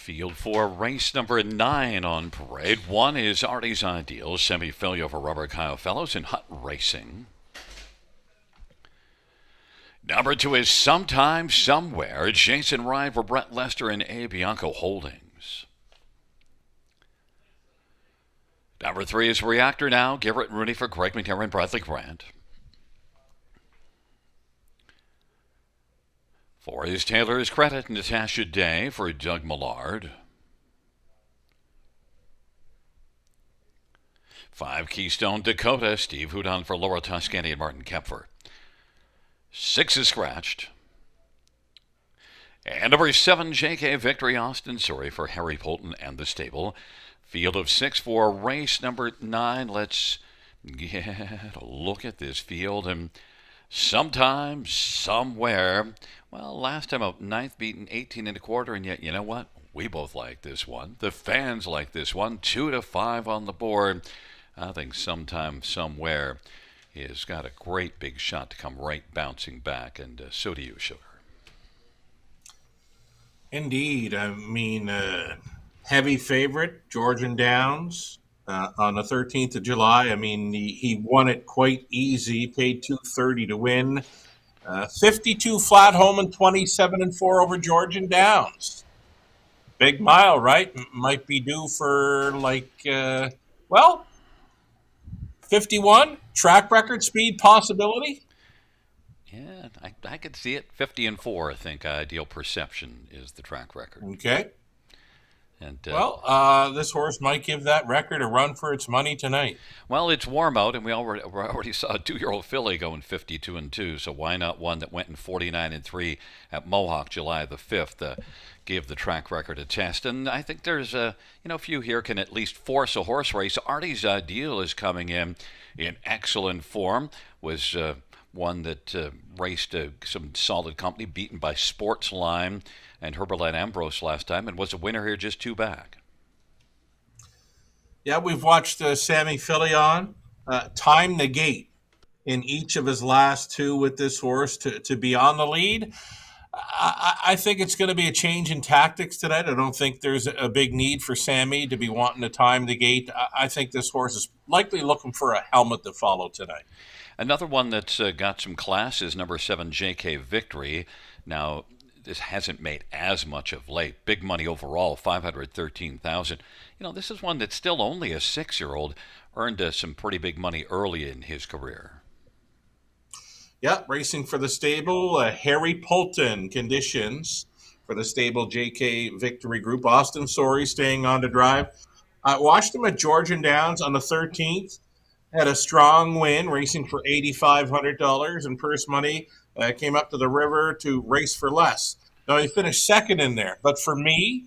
Field 4, race number 9 on parade. 1 is Artie's Ideal, semi-filio for Robert Kyle Fellows in Hut Racing. Number 2 is Sometime Somewhere, Jason Ryan for Brett Lester and A. Bianco Holdings. Number 3 is Reactor Now. Garrett Rooney for Greg McNair and Bradley Grant. 4 is Taylor's Credit. Natasha Day for Doug Millard. 5, Keystone Dakota. Steve Houdon for Laura Toscani and Martin Kepfer. 6 is scratched. And number 7, J.K. Victory, Austin Surrey for Harry Polton and the stable. Field of 6 for race number 9. Let's get a look at this field. And sometime, somewhere, well, last time out, 9th beaten 18 1/4, and yet, you know what? We both like this one. The fans like this one. 2 to 5 on the board. I think sometime, somewhere, he has got a great big shot to come right bouncing back, and so do you, Sugar. Indeed. I mean, heavy favorite, Georgian Downs, on the 13th of July. I mean, he won it quite easy, paid $230 to win. 52 flat home and 27-4 over Georgian Downs. Big mile, right? Might be due for 51 track record speed possibility. Yeah, I could see it. 50-4, I think. Ideal Perception is the track record. Okay. And this horse might give that record a run for its money tonight. well, it's warm out, and we already saw a 2-year-old filly going 52-2. So why not one that went in 49-3 at Mohawk July the 5th? Gave the track record a test, and I think there's a few here can at least force a horse race. Artie's Ideal is coming in excellent form. Was one that raced some solid company, beaten by Sportsline and Herberlin Ambrose last time, and was a winner here just 2 back. Yeah, we've watched Sammy Filion time the gate in each of his last 2 with this horse to be on the lead. I think it's going to be a change in tactics tonight. I don't think there's a big need for Sammy to be wanting to time the gate. I think this horse is likely looking for a helmet to follow tonight. Another one that's got some class is number 7, J.K. Victory. Now, this hasn't made as much of late. Big money overall, $513,000. This is one that's still only a 6-year-old. Earned some pretty big money early in his career. Yeah, racing for the stable, Harry Polton conditions for the stable J.K. Victory Group. Austin Sorry staying on to drive. I watched him at Georgian Downs on the 13th. Had a strong win, racing for $8,500 in purse money. Came up to the river to race for less. Now, he finished second in there. But for me,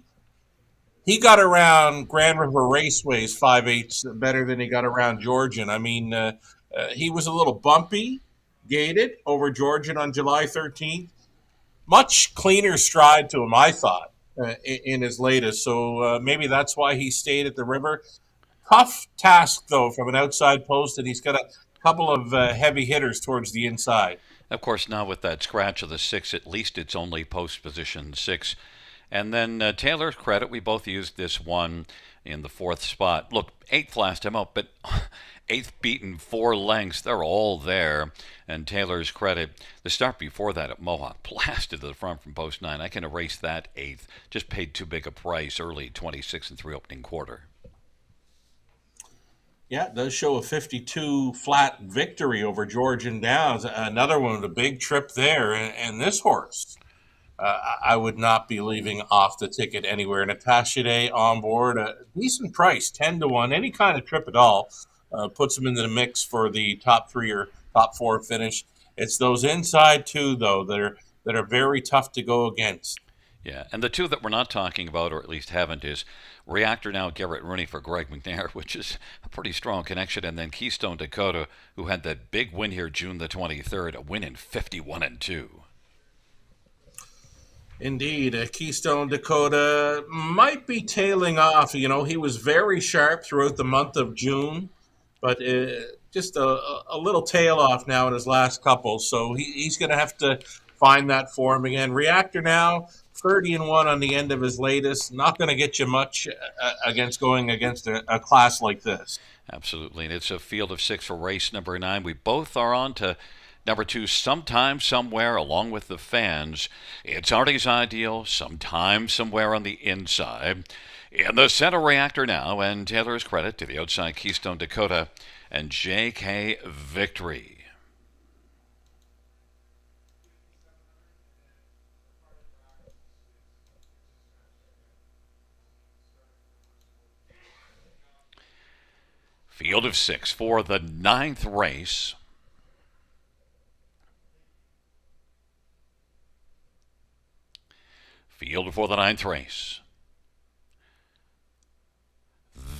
he got around Grand River Raceways 5/8 better than he got around Georgian. I mean, he was a little bumpy, gated over Georgian on July 13th. Much cleaner stride to him, I thought, in his latest. So maybe that's why he stayed at the river. Tough task, though, from an outside post, and he's got a couple of heavy hitters towards the inside. Of course, now with that scratch of the 6, at least it's only post position 6. And then Taylor's Credit, we both used this one in the 4th spot. Look, 8th last time out, but 8th beaten 4 lengths. They're all there. And Taylor's Credit, the start before that at Mohawk, blasted to the front from post 9. I can erase that 8th. Just paid too big a price early, 26-3 opening quarter. Yeah, it does show a 52 flat victory over Georgian Downs. Another one with a big trip there. And this horse, I would not be leaving off the ticket anywhere. Natasha Day on board, a decent price, 10-1, any kind of trip at all. Puts him into the mix for the top 3 or top 4 finish. It's those inside 2, though, that are very tough to go against. Yeah, and the 2 that we're not talking about, or at least haven't, is Reactor Now, Garrett Rooney for Greg McNair, which is a pretty strong connection, and then Keystone Dakota, who had that big win here June the 23rd, a win in 51-2. Indeed, Keystone Dakota might be tailing off. He was very sharp throughout the month of June, but just a little tail off now in his last couple. So he's going to have to find that form again. Reactor Now, 30-1 on the end of his latest. Not going to get you much going against a class like this. Absolutely, and it's a field of 6 for race number 9. We both are on to number 2, Sometime Somewhere, along with the fans. It's Artie's Ideal, Sometime Somewhere on the inside. In the center reactor now, and Taylor's credit to the outside Keystone Dakota and JK Victory. Field of 6 for the 9th race. Field for the 9th race.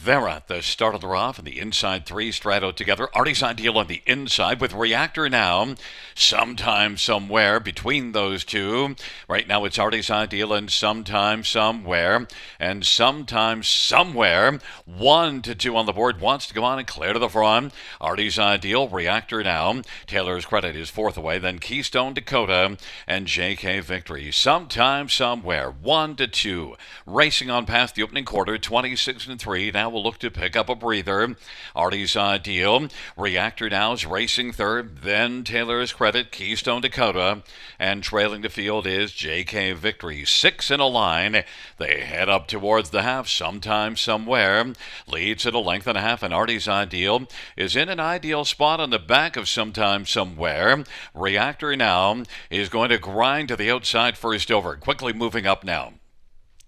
They're at the start of the rough, and the inside 3 straddled together. Artie's Ideal on the inside with Reactor now. Sometime, somewhere between those two. Right now it's Artie's Ideal and sometime, somewhere. And sometime, somewhere. 1 to 2 on the board. Wants to go on and clear to the front. Artie's Ideal, Reactor now. Taylor's credit is 4th away. Then Keystone Dakota and JK Victory. Sometime, somewhere. 1 to 2. Racing on past the opening quarter. 26 and 3. Now will look to pick up a breather. Artie's Ideal. Reactor now is racing 3rd. Then Taylor's credit, Keystone Dakota. And trailing the field is JK Victory. 6 in a line. They head up towards the half sometime, somewhere. Leads at a length and a half, and Artie's Ideal is in an ideal spot on the back of sometime, somewhere. Reactor now is going to grind to the outside first over. Quickly moving up now.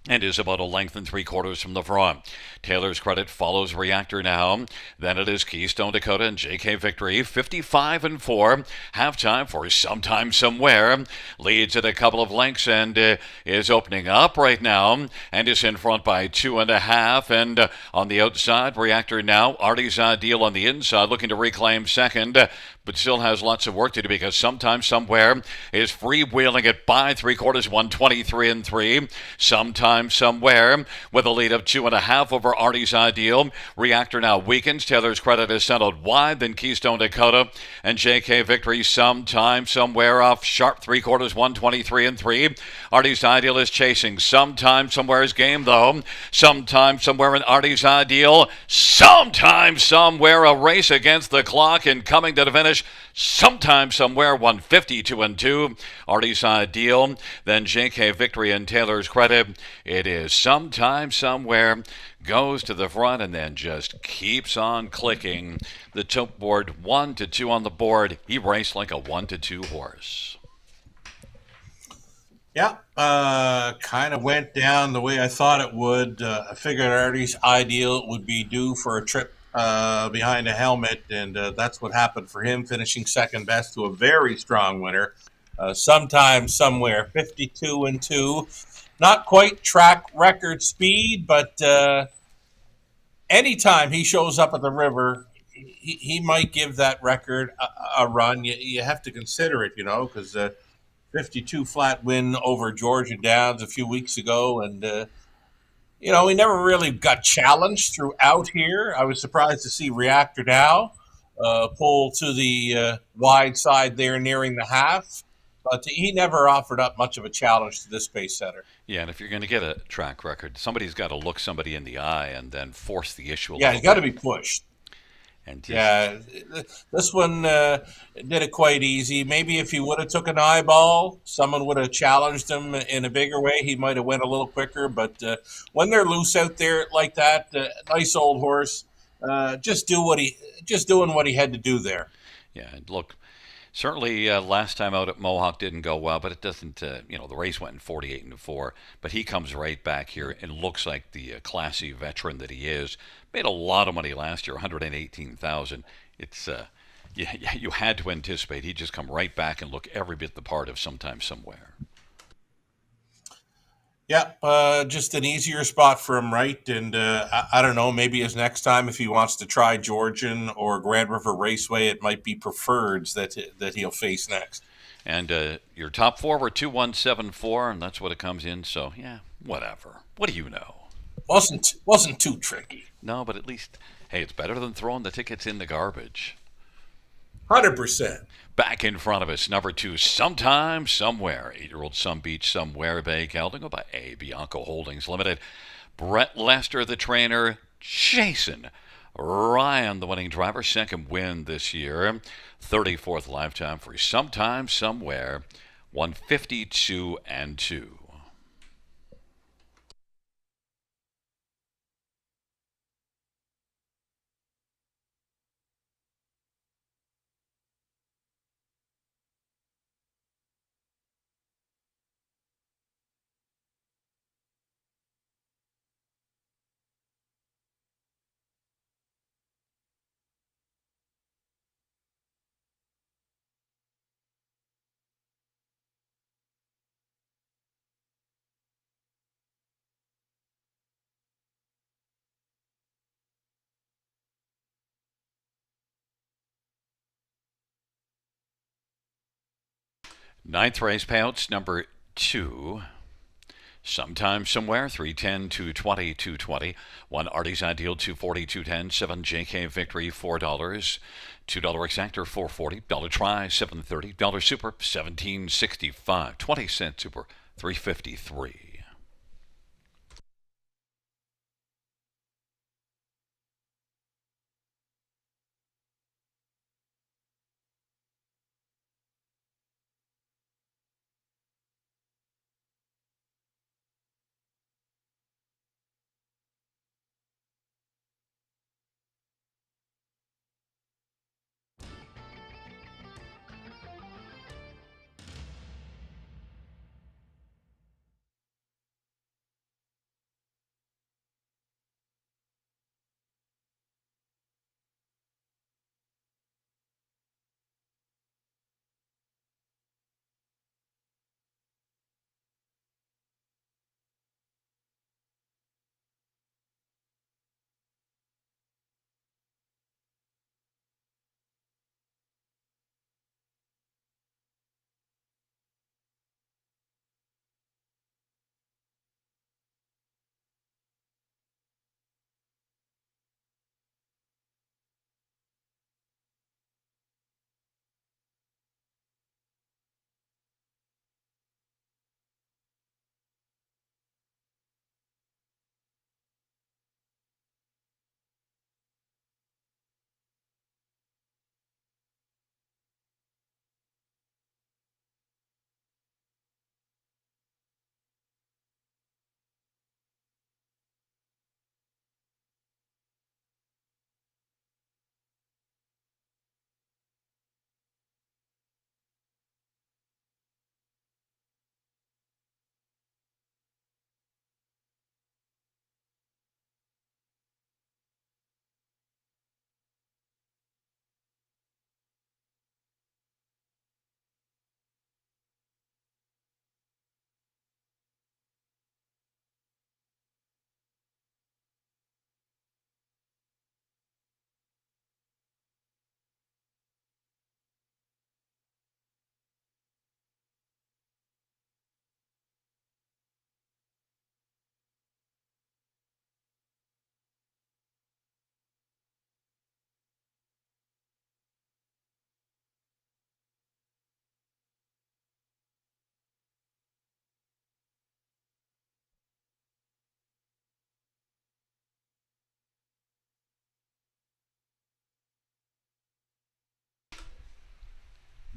And is about a length and 3/4 from the front. Taylor's credit follows Reactor now. Then it is Keystone Dakota and JK Victory. 55 and 4. Halftime for sometime, somewhere. Leads at a couple of lengths and is opening up right now. And is in front by 2.5. And on the outside, Reactor now. Artie's Ideal on the inside, looking to reclaim second. But still has lots of work to do because sometime, somewhere is freewheeling it by 3/4, 123 and 3. Sometime, somewhere with a lead of 2.5 over Artie's Ideal. Reactor now weakens. Taylor's credit is settled wide. Then Keystone Dakota and JK Victory. Sometime, somewhere off sharp 3/4, 123 and 3. Artie's Ideal is chasing. Sometime, somewhere's game though. Sometime, somewhere in Artie's Ideal. Sometime, somewhere a race against the clock and coming to the finish. Sometime, somewhere, 152 and 2. Artie's Ideal. Then JK Victory and Taylor's credit. It is sometime, somewhere. Goes to the front and then just keeps on clicking. The top board 1 to 2 on the board. He raced like a 1 to 2 horse. Yeah, kind of went down the way I thought it would. I figured Artie's Ideal would be due for a trip behind a helmet, and that's what happened for him, finishing second best to a very strong winner. Sometime, somewhere, 52 and 2. Not quite track record speed, but anytime he shows up at the river, he might give that record a run. You have to consider it, because 52 flat win over Georgia Downs a few weeks ago, and he never really got challenged throughout here. I was surprised to see Reactor now pull to the wide side there nearing the half, but he never offered up much of a challenge to this pace setter. Yeah, and if you're going to get a track record, somebody's got to look somebody in the eye and then force the issue a little Yeah, he's got to bit. be pushed. And Yeah, this one did it quite easy. Maybe if he would have took an eyeball, someone would have challenged him in a bigger way. He might have went a little quicker. But when they're loose out there like that, nice old horse, just doing what he had to do there. Yeah, and look, certainly last time out at Mohawk didn't go well, but it doesn't, the race went in 48 and 4. But he comes right back here and looks like the classy veteran that he is. Made a lot of money last year, $118,000. It's you had to anticipate he'd just come right back and look every bit the part of sometime, somewhere. Yeah, just an easier spot for him, right? And I don't know, maybe his next time, if he wants to try Georgian or Grand River Raceway, it might be Preferreds that he'll face next. And your top 4 were 2-1-7-4, and that's what it comes in. So yeah, whatever. What do you know? Wasn't too tricky. No, but at least, hey, it's better than throwing the tickets in the garbage. 100%. Back in front of us, number 2, Sometime, Somewhere. 8-year-old Some Beach, Somewhere, Bay Gelding, by A. Bianco Holdings Limited. Brett Lester, the trainer. Jason Ryan, the winning driver. Second win this year. 34th lifetime for Sometime, Somewhere. 152 and 2. Ninth race payouts number 2. Sometime somewhere 310 220 220. 1 Artie's Ideal 240 210. 7 JK Victory $4. $2 exactor $440. Dollar try $730. Dollar super $17.65. 20-cent super $3.53.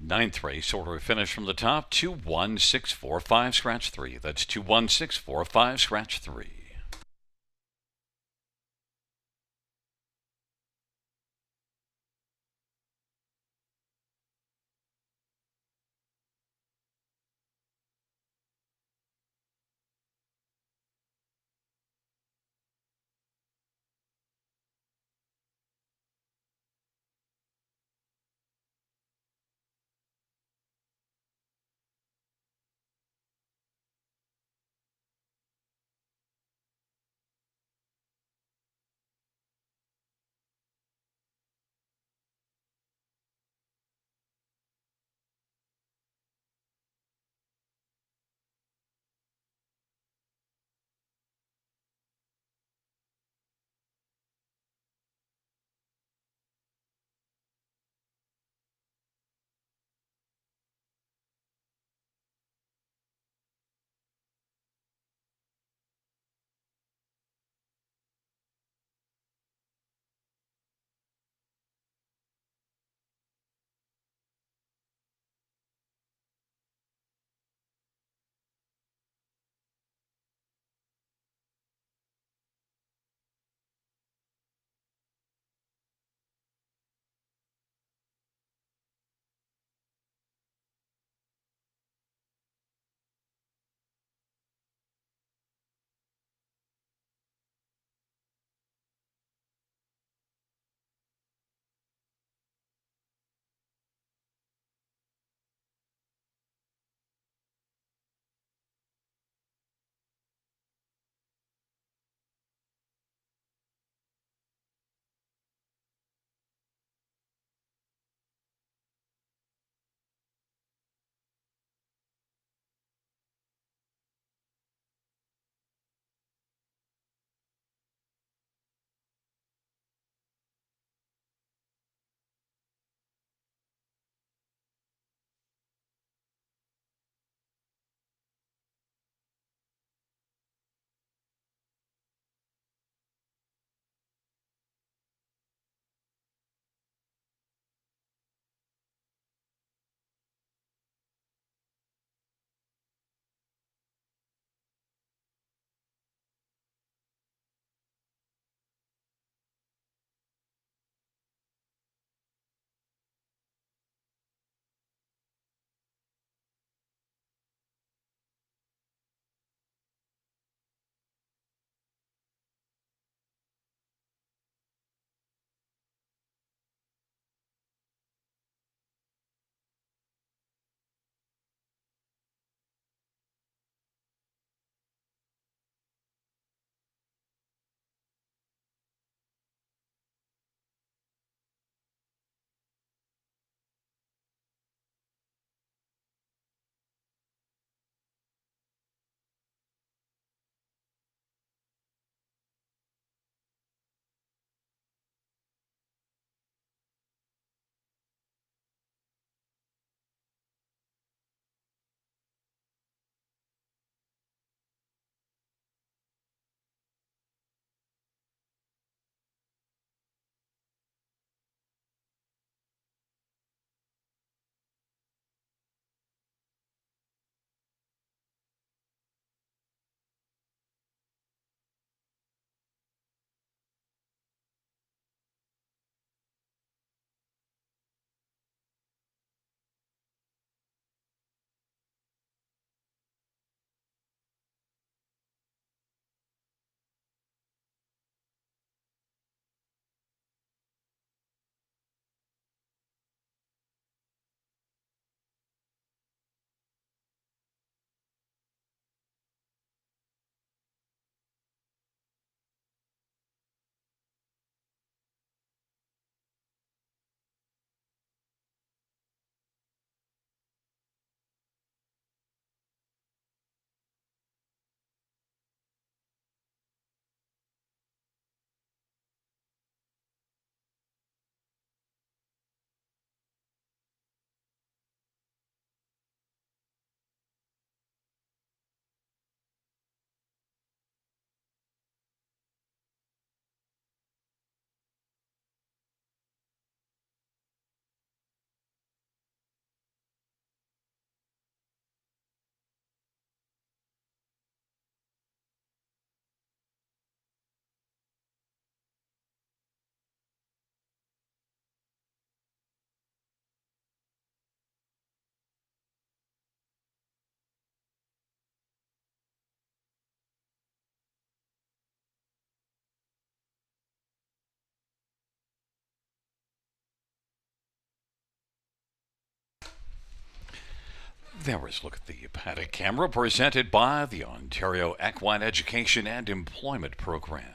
Ninth race order finish from the top 21645 scratch 3. That's 21645 scratch 3. There was a look at the paddock camera presented by the Ontario Equine Education and Employment Program.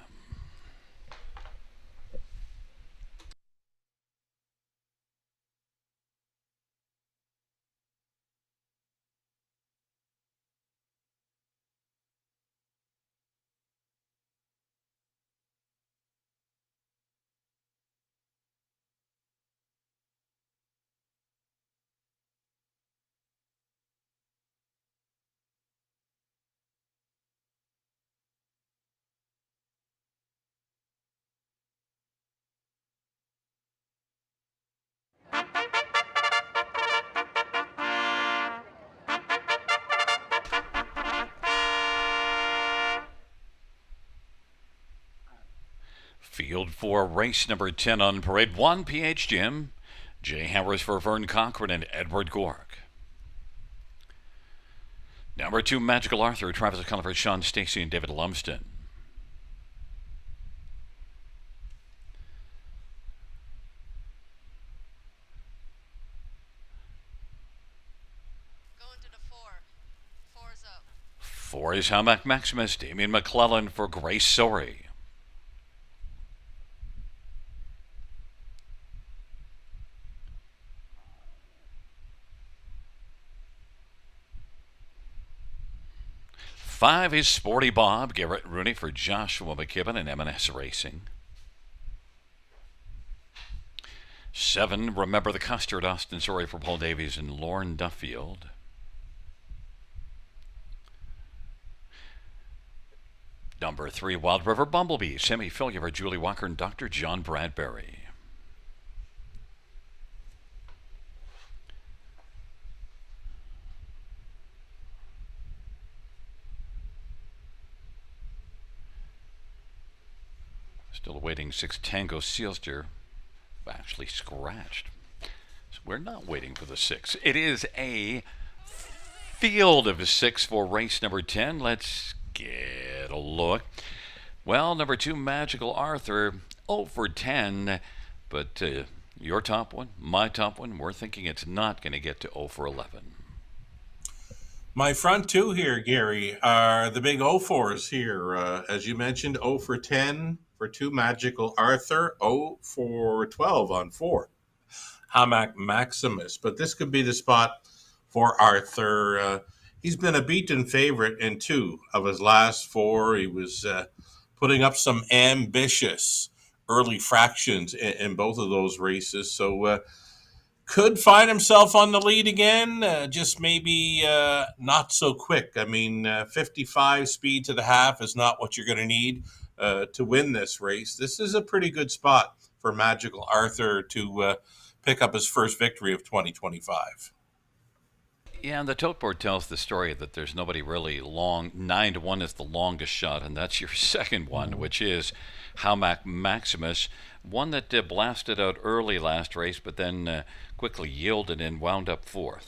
Field for race number 10 on parade. 1 PH Jim. Jay Harris for Vern Cochran and Edward Gork. Number 2 Magical Arthur, Travis O'Connor, Sean Stacy and David Lumsden. Going to the 4. 4's up. 4 is Hamac Maximus, Damian McClellan for Grace Sorey. Five is Sporty Bob, Garrett Rooney for Joshua McKibben and M&S Racing. 7, Remember the Custard, Austin Sorey for Paul Davies and Lauren Duffield. Number 3, Wild River Bumblebee, Sammy Fillier for Julie Walker and Dr. John Bradbury. Still awaiting 6 Tango Sealster. Actually scratched. So we're not waiting for the 6. It is a field of 6 for race number 10. Let's get a look. Well, number 2 Magical Arthur, 0 for 10. But your top one, my top one, we're thinking it's not going to get to 0 for 11. My front two here, Gary, are the big 0-4s here. As you mentioned, 0 for 10 for 2 Magical Arthur, 0 for 12 on 4 Hamac Maximus. But this could be the spot for Arthur. He's been a beaten favorite in 2 of his last 4. He was putting up some ambitious early fractions in both of those races. So could find himself on the lead again, just maybe not so quick. I mean, 55 speed to the half is not what you're going to need to win this race. This is a pretty good spot for Magical Arthur to pick up his first victory of 2025. Yeah, and the tote board tells the story that there's nobody really long. 9-1 is the longest shot, and that's your second one, which is Hamac Maximus, one that blasted out early last race, but then quickly yielded and wound up 4th.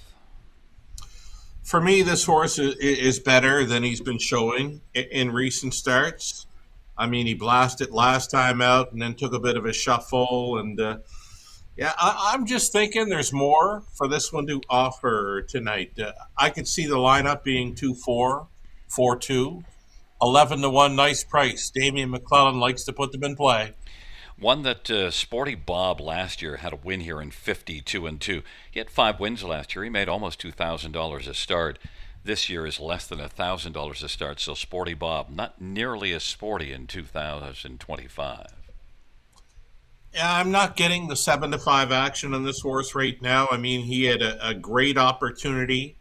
For me, this horse is better than he's been showing in recent starts. I mean, he blasted last time out and then took a bit of a shuffle. And I'm just thinking there's more for this one to offer tonight. I could see the lineup being 2-4, 4-2, 11-1, nice price. Damian McClellan likes to put them in play. One that Sporty Bob last year had a win here in 52-2. He had 5 wins last year. He made almost $2,000 a start. This year is less than $1,000 a start. So Sporty Bob, not nearly as sporty in 2025. Yeah, I'm not getting the 7-5 action on this horse right now. I mean, he had a great opportunity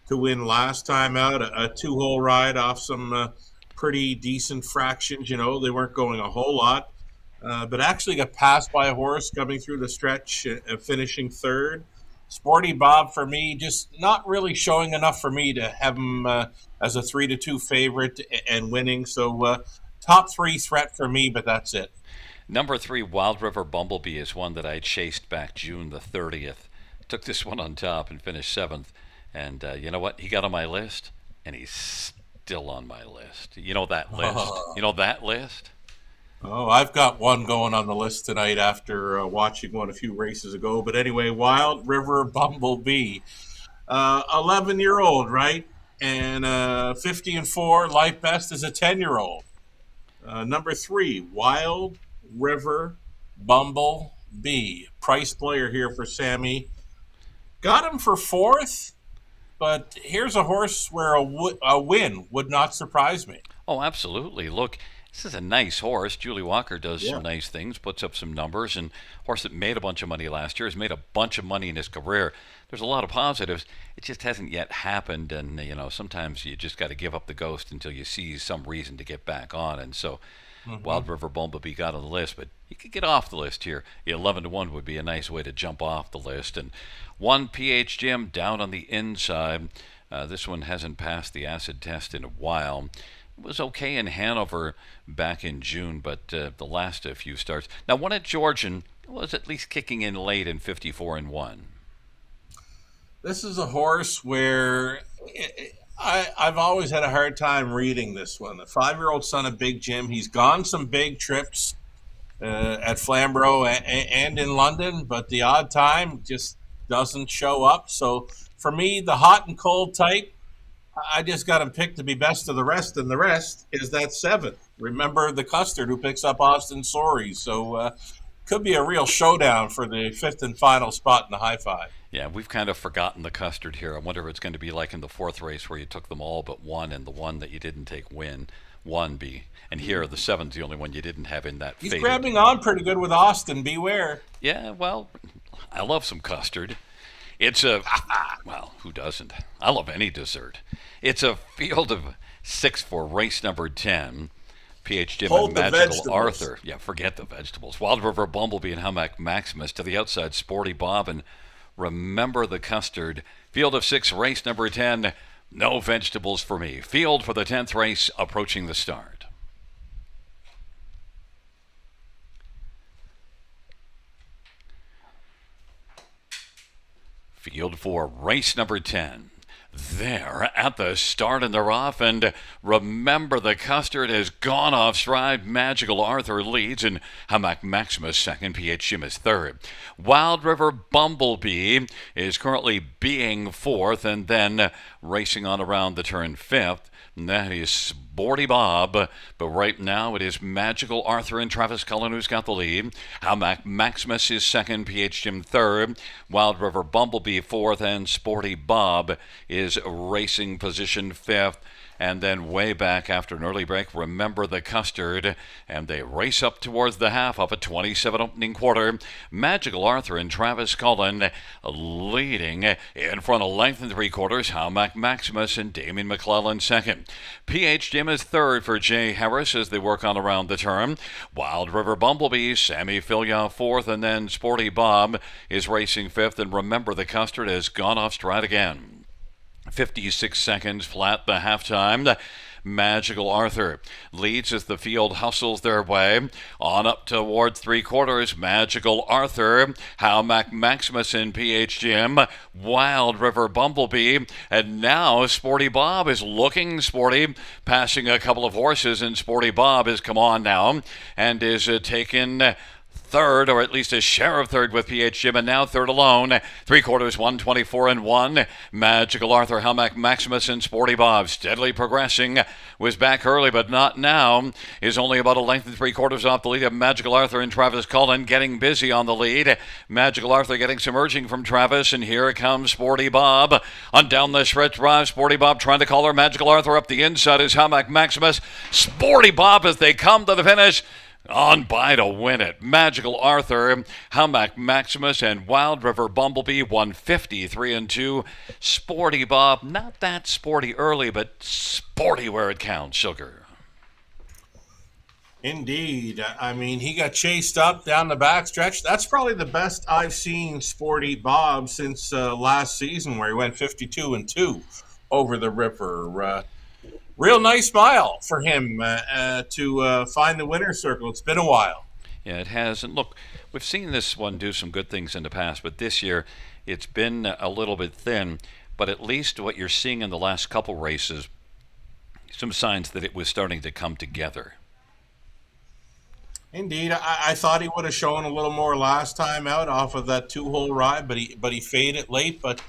to win last time out, a 2-hole ride off some pretty decent fractions. You know, they weren't going a whole lot, but actually got passed by a horse coming through the stretch, finishing 3rd. Sporty Bob, for me, just not really showing enough for me to have him as a 3-2 favorite and winning. So top 3 threat for me, but that's it. Number 3, Wild River Bumblebee, is one that I chased back June the 30th. Took this one on top and finished 7th. And you know what? He got on my list, and he's still on my list. You know that list? You know that list? Oh, I've got one going on the list tonight after watching one a few races ago. But anyway, Wild River Bumblebee. 11-year-old, right? And 50-4, life best is a 10-year-old. Number 3, Wild River Bumble Bee. Price player here for Sammy. Got him for 4th, but here's a horse where a win would not surprise me. Oh, absolutely. Look, this is a nice horse. Julie Walker does Yeah. some nice things, puts up some numbers, and horse that made a bunch of money last year has made a bunch of money in his career. There's a lot of positives. It just hasn't yet happened, and sometimes you just got to give up the ghost until you see some reason to get back on. And so, Wild River Bumblebee got on the list, but he could get off the list here. 11-1 would be a nice way to jump off the list. And one PH Jim down on the inside. This one hasn't passed the acid test in a while. It was okay in Hanover back in June, but the last few starts. Now, one at Georgian was at least kicking in late in 54-1. This is a horse where I've always had a hard time reading this one. The 5-year-old son of Big Jim. He's gone some big trips at Flamborough and in London, but the odd time just doesn't show up. So for me, the hot and cold type, I just got him picked to be best of the rest, and the rest is that 7. Remember the Custard who picks up Austin Sorey. So could be a real showdown for the 5th and final spot in the high 5. Yeah, we've kind of forgotten the Custard here. I wonder if it's going to be like in the 4th race where you took them all but one, and the one that you didn't take won be. And here, the 7's the only one you didn't have in that He's faded. grabbing on pretty good with Austin. Beware. Yeah, well, I love some custard. It's well, who doesn't? I love any dessert. It's a field of 6 for race number 10. PH Jim Hold and the Magical vegetables. Arthur. Yeah, forget the vegetables. Wild River Bumblebee and Hummack Maximus to the outside, Sporty Bob and Remember the Custard. Field of 6, race number 10. No vegetables for me. Field for the 10th race approaching the start. Field for race number 10. There at the start and they're off, and Remember the Custard has gone off stride. Magical Arthur leads, and Hummack Maximus second. PH Jim is third. Wild River Bumblebee is currently being 4th, and then racing on around the turn 5th. And that is Sporty Bob, but right now it is Magical Arthur and Travis Cullen who's got the lead. Hummack Maximus is second, PH Jim third, Wild River Bumblebee 4th, and Sporty Bob is racing position 5th. And then way back after an early break, Remember the Custard, and they race up towards the half of a 27 opening quarter. Magical Arthur and Travis Cullen leading in front of length and 3/4. Hummack Maximus and Damien McClellan second. PH Jim is third for Jay Harris as they work on around the turn. Wild River Bumblebee, Sammy Fillion 4th, and then Sporty Bob is racing 5th, and Remember the Custard has gone off stride again. 56 seconds flat the halftime. Magical Arthur leads as the field hustles their way on up towards 3/4. Magical Arthur, Hummack Maximus and PH Jim, Wild River Bumblebee, and now Sporty Bob is looking sporty, passing a couple of horses, and Sporty Bob has come on now and is taken third, or at least a share of third with PH Jim, and now third alone. 3/4, 124-1. Magical Arthur, Hummack Maximus, and Sporty Bob steadily progressing. Was back early, but not now. Is only about a length and 3/4 off the lead of Magical Arthur and Travis Cullen, getting busy on the lead. Magical Arthur getting some urging from Travis, and here comes Sporty Bob. On down the stretch drive, Sporty Bob trying to collar Magical Arthur up the inside is Hummack Maximus. Sporty Bob as they come to the finish. On by to win it. Magical Arthur, Hummack Maximus, and Wild River Bumblebee 153-2. Sporty Bob, not that sporty early, but sporty where it counts, Sugar. Indeed. I mean, he got chased up down the backstretch. That's probably the best I've seen Sporty Bob since last season, where he went 52-2 over the river. Real nice mile for him to find the winner's circle. It's been a while. Yeah, it has. And look, we've seen this one do some good things in the past, but this year it's been a little bit thin. But at least what you're seeing in the last couple races, some signs that it was starting to come together. Indeed, I thought he would have shown a little more last time out off of that two-hole ride, but he faded late. But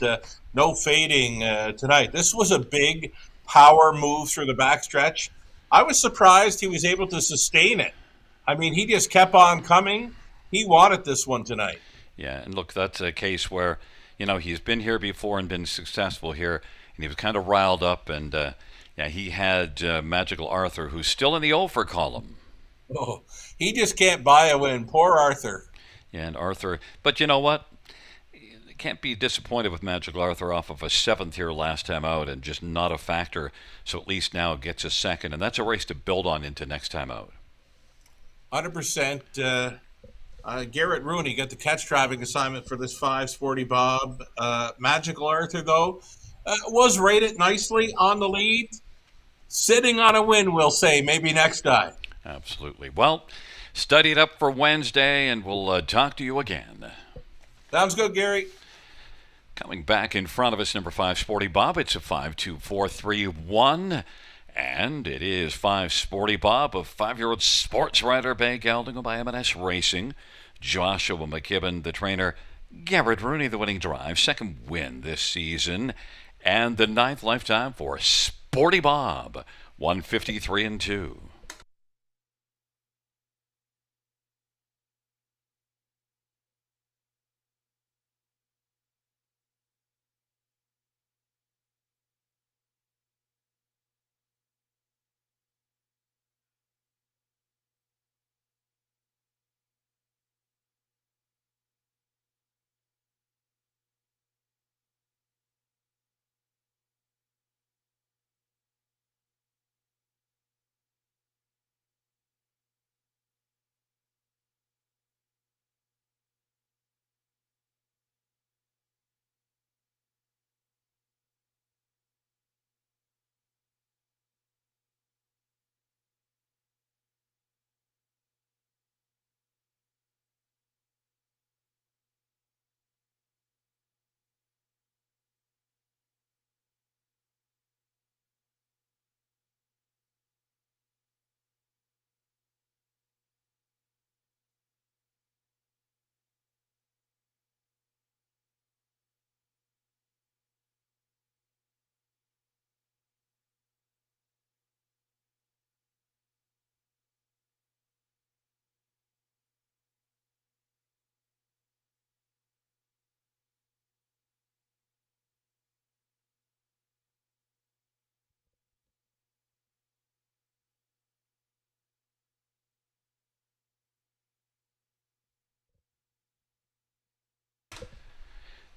no fading tonight. This was a big power move through the backstretch. I was surprised he was able to sustain it. I mean, he just kept on coming. He wanted this one tonight. Yeah, and look, that's a case where, he's been here before and been successful here, and he was kind of riled up, and yeah, he had Magical Arthur, who's still in the over column. Oh, he just can't buy a win. Poor Arthur. Yeah, and Arthur, but you know what? Can't be disappointed with Magical Arthur off of a seventh here last time out and just not a factor. So at least now gets a second, and that's a race to build on into next time out. 100%. Garrett Rooney got the catch driving assignment for this 5 Sporty Bob. Magical Arthur, though, was rated nicely on the lead. Sitting on a win, we'll say. Maybe next time. Absolutely. Well, study it up for Wednesday, and we'll talk to you again. Sounds good, Gary. Coming back in front of us, number 5 Sporty Bob. It's a 5-2-4-3-1. And it is 5 Sporty Bob, a 5-year-old sports rider by Gelding by M&S Racing. Joshua McKibben, the trainer. Garrett Rooney, the winning drive. Second win this season. And the 9th lifetime for Sporty Bob. 153-2.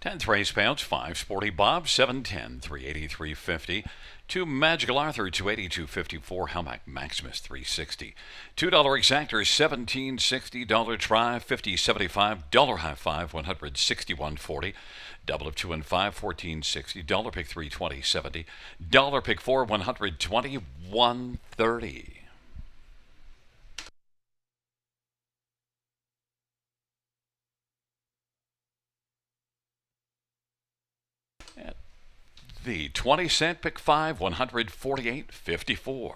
Tenth race payouts: 5 Sporty Bob, 710, 383.50. 2 Magical Arthur, 282.54. Helmac Maximus, 360. $2 exactors, 1760. Dollar try, 50.75. Dollar high five, 161.40. Double of 2 and 5, 14.60. Dollar pick 3, 20.70. Dollar pick 4, 121.30. The 20-cent pick 5, 148.54.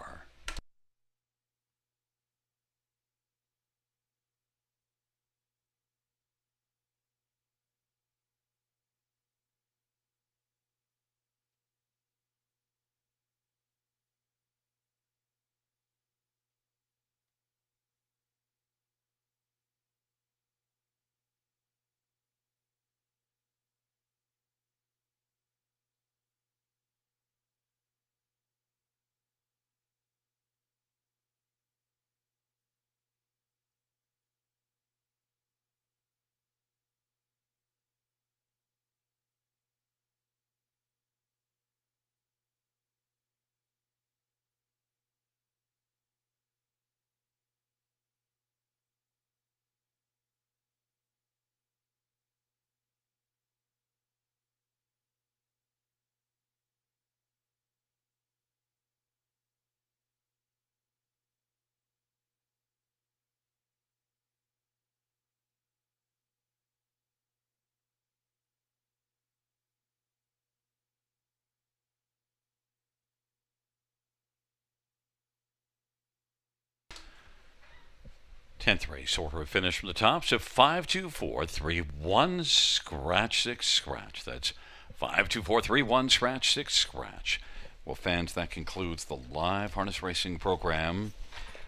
10th race order of finish from the top. So 52431 scratch 6 scratch. That's 52431 scratch 6 scratch. Well, fans, that concludes the live harness racing program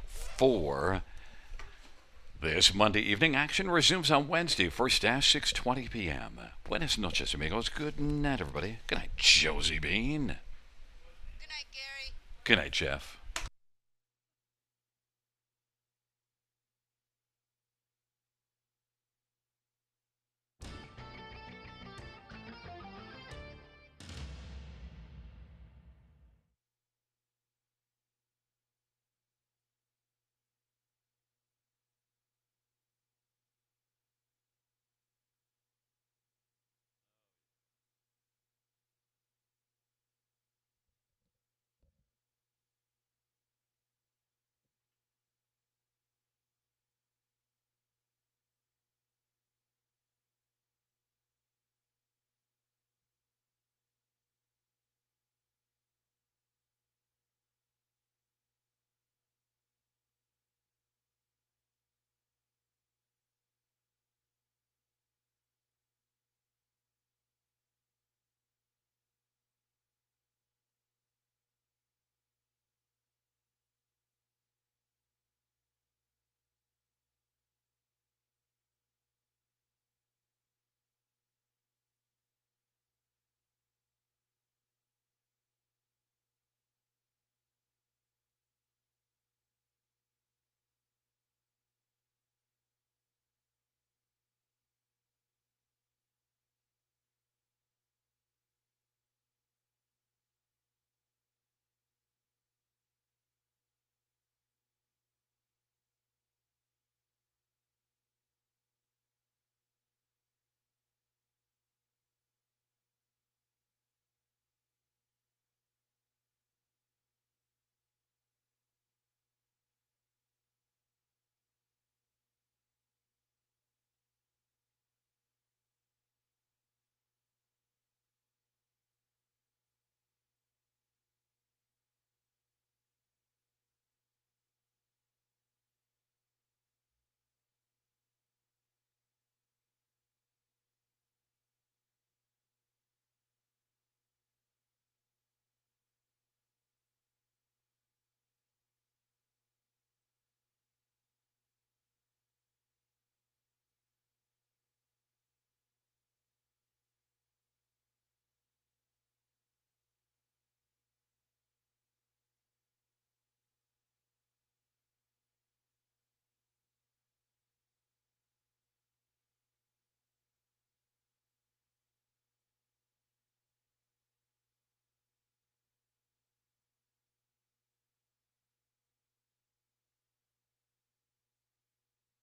for this Monday evening. Action resumes on Wednesday, first dash 6:20 p.m. Buenas noches, amigos. Good night, everybody. Good night, Josie Bean. Good night, Gary. Good night, Jeff.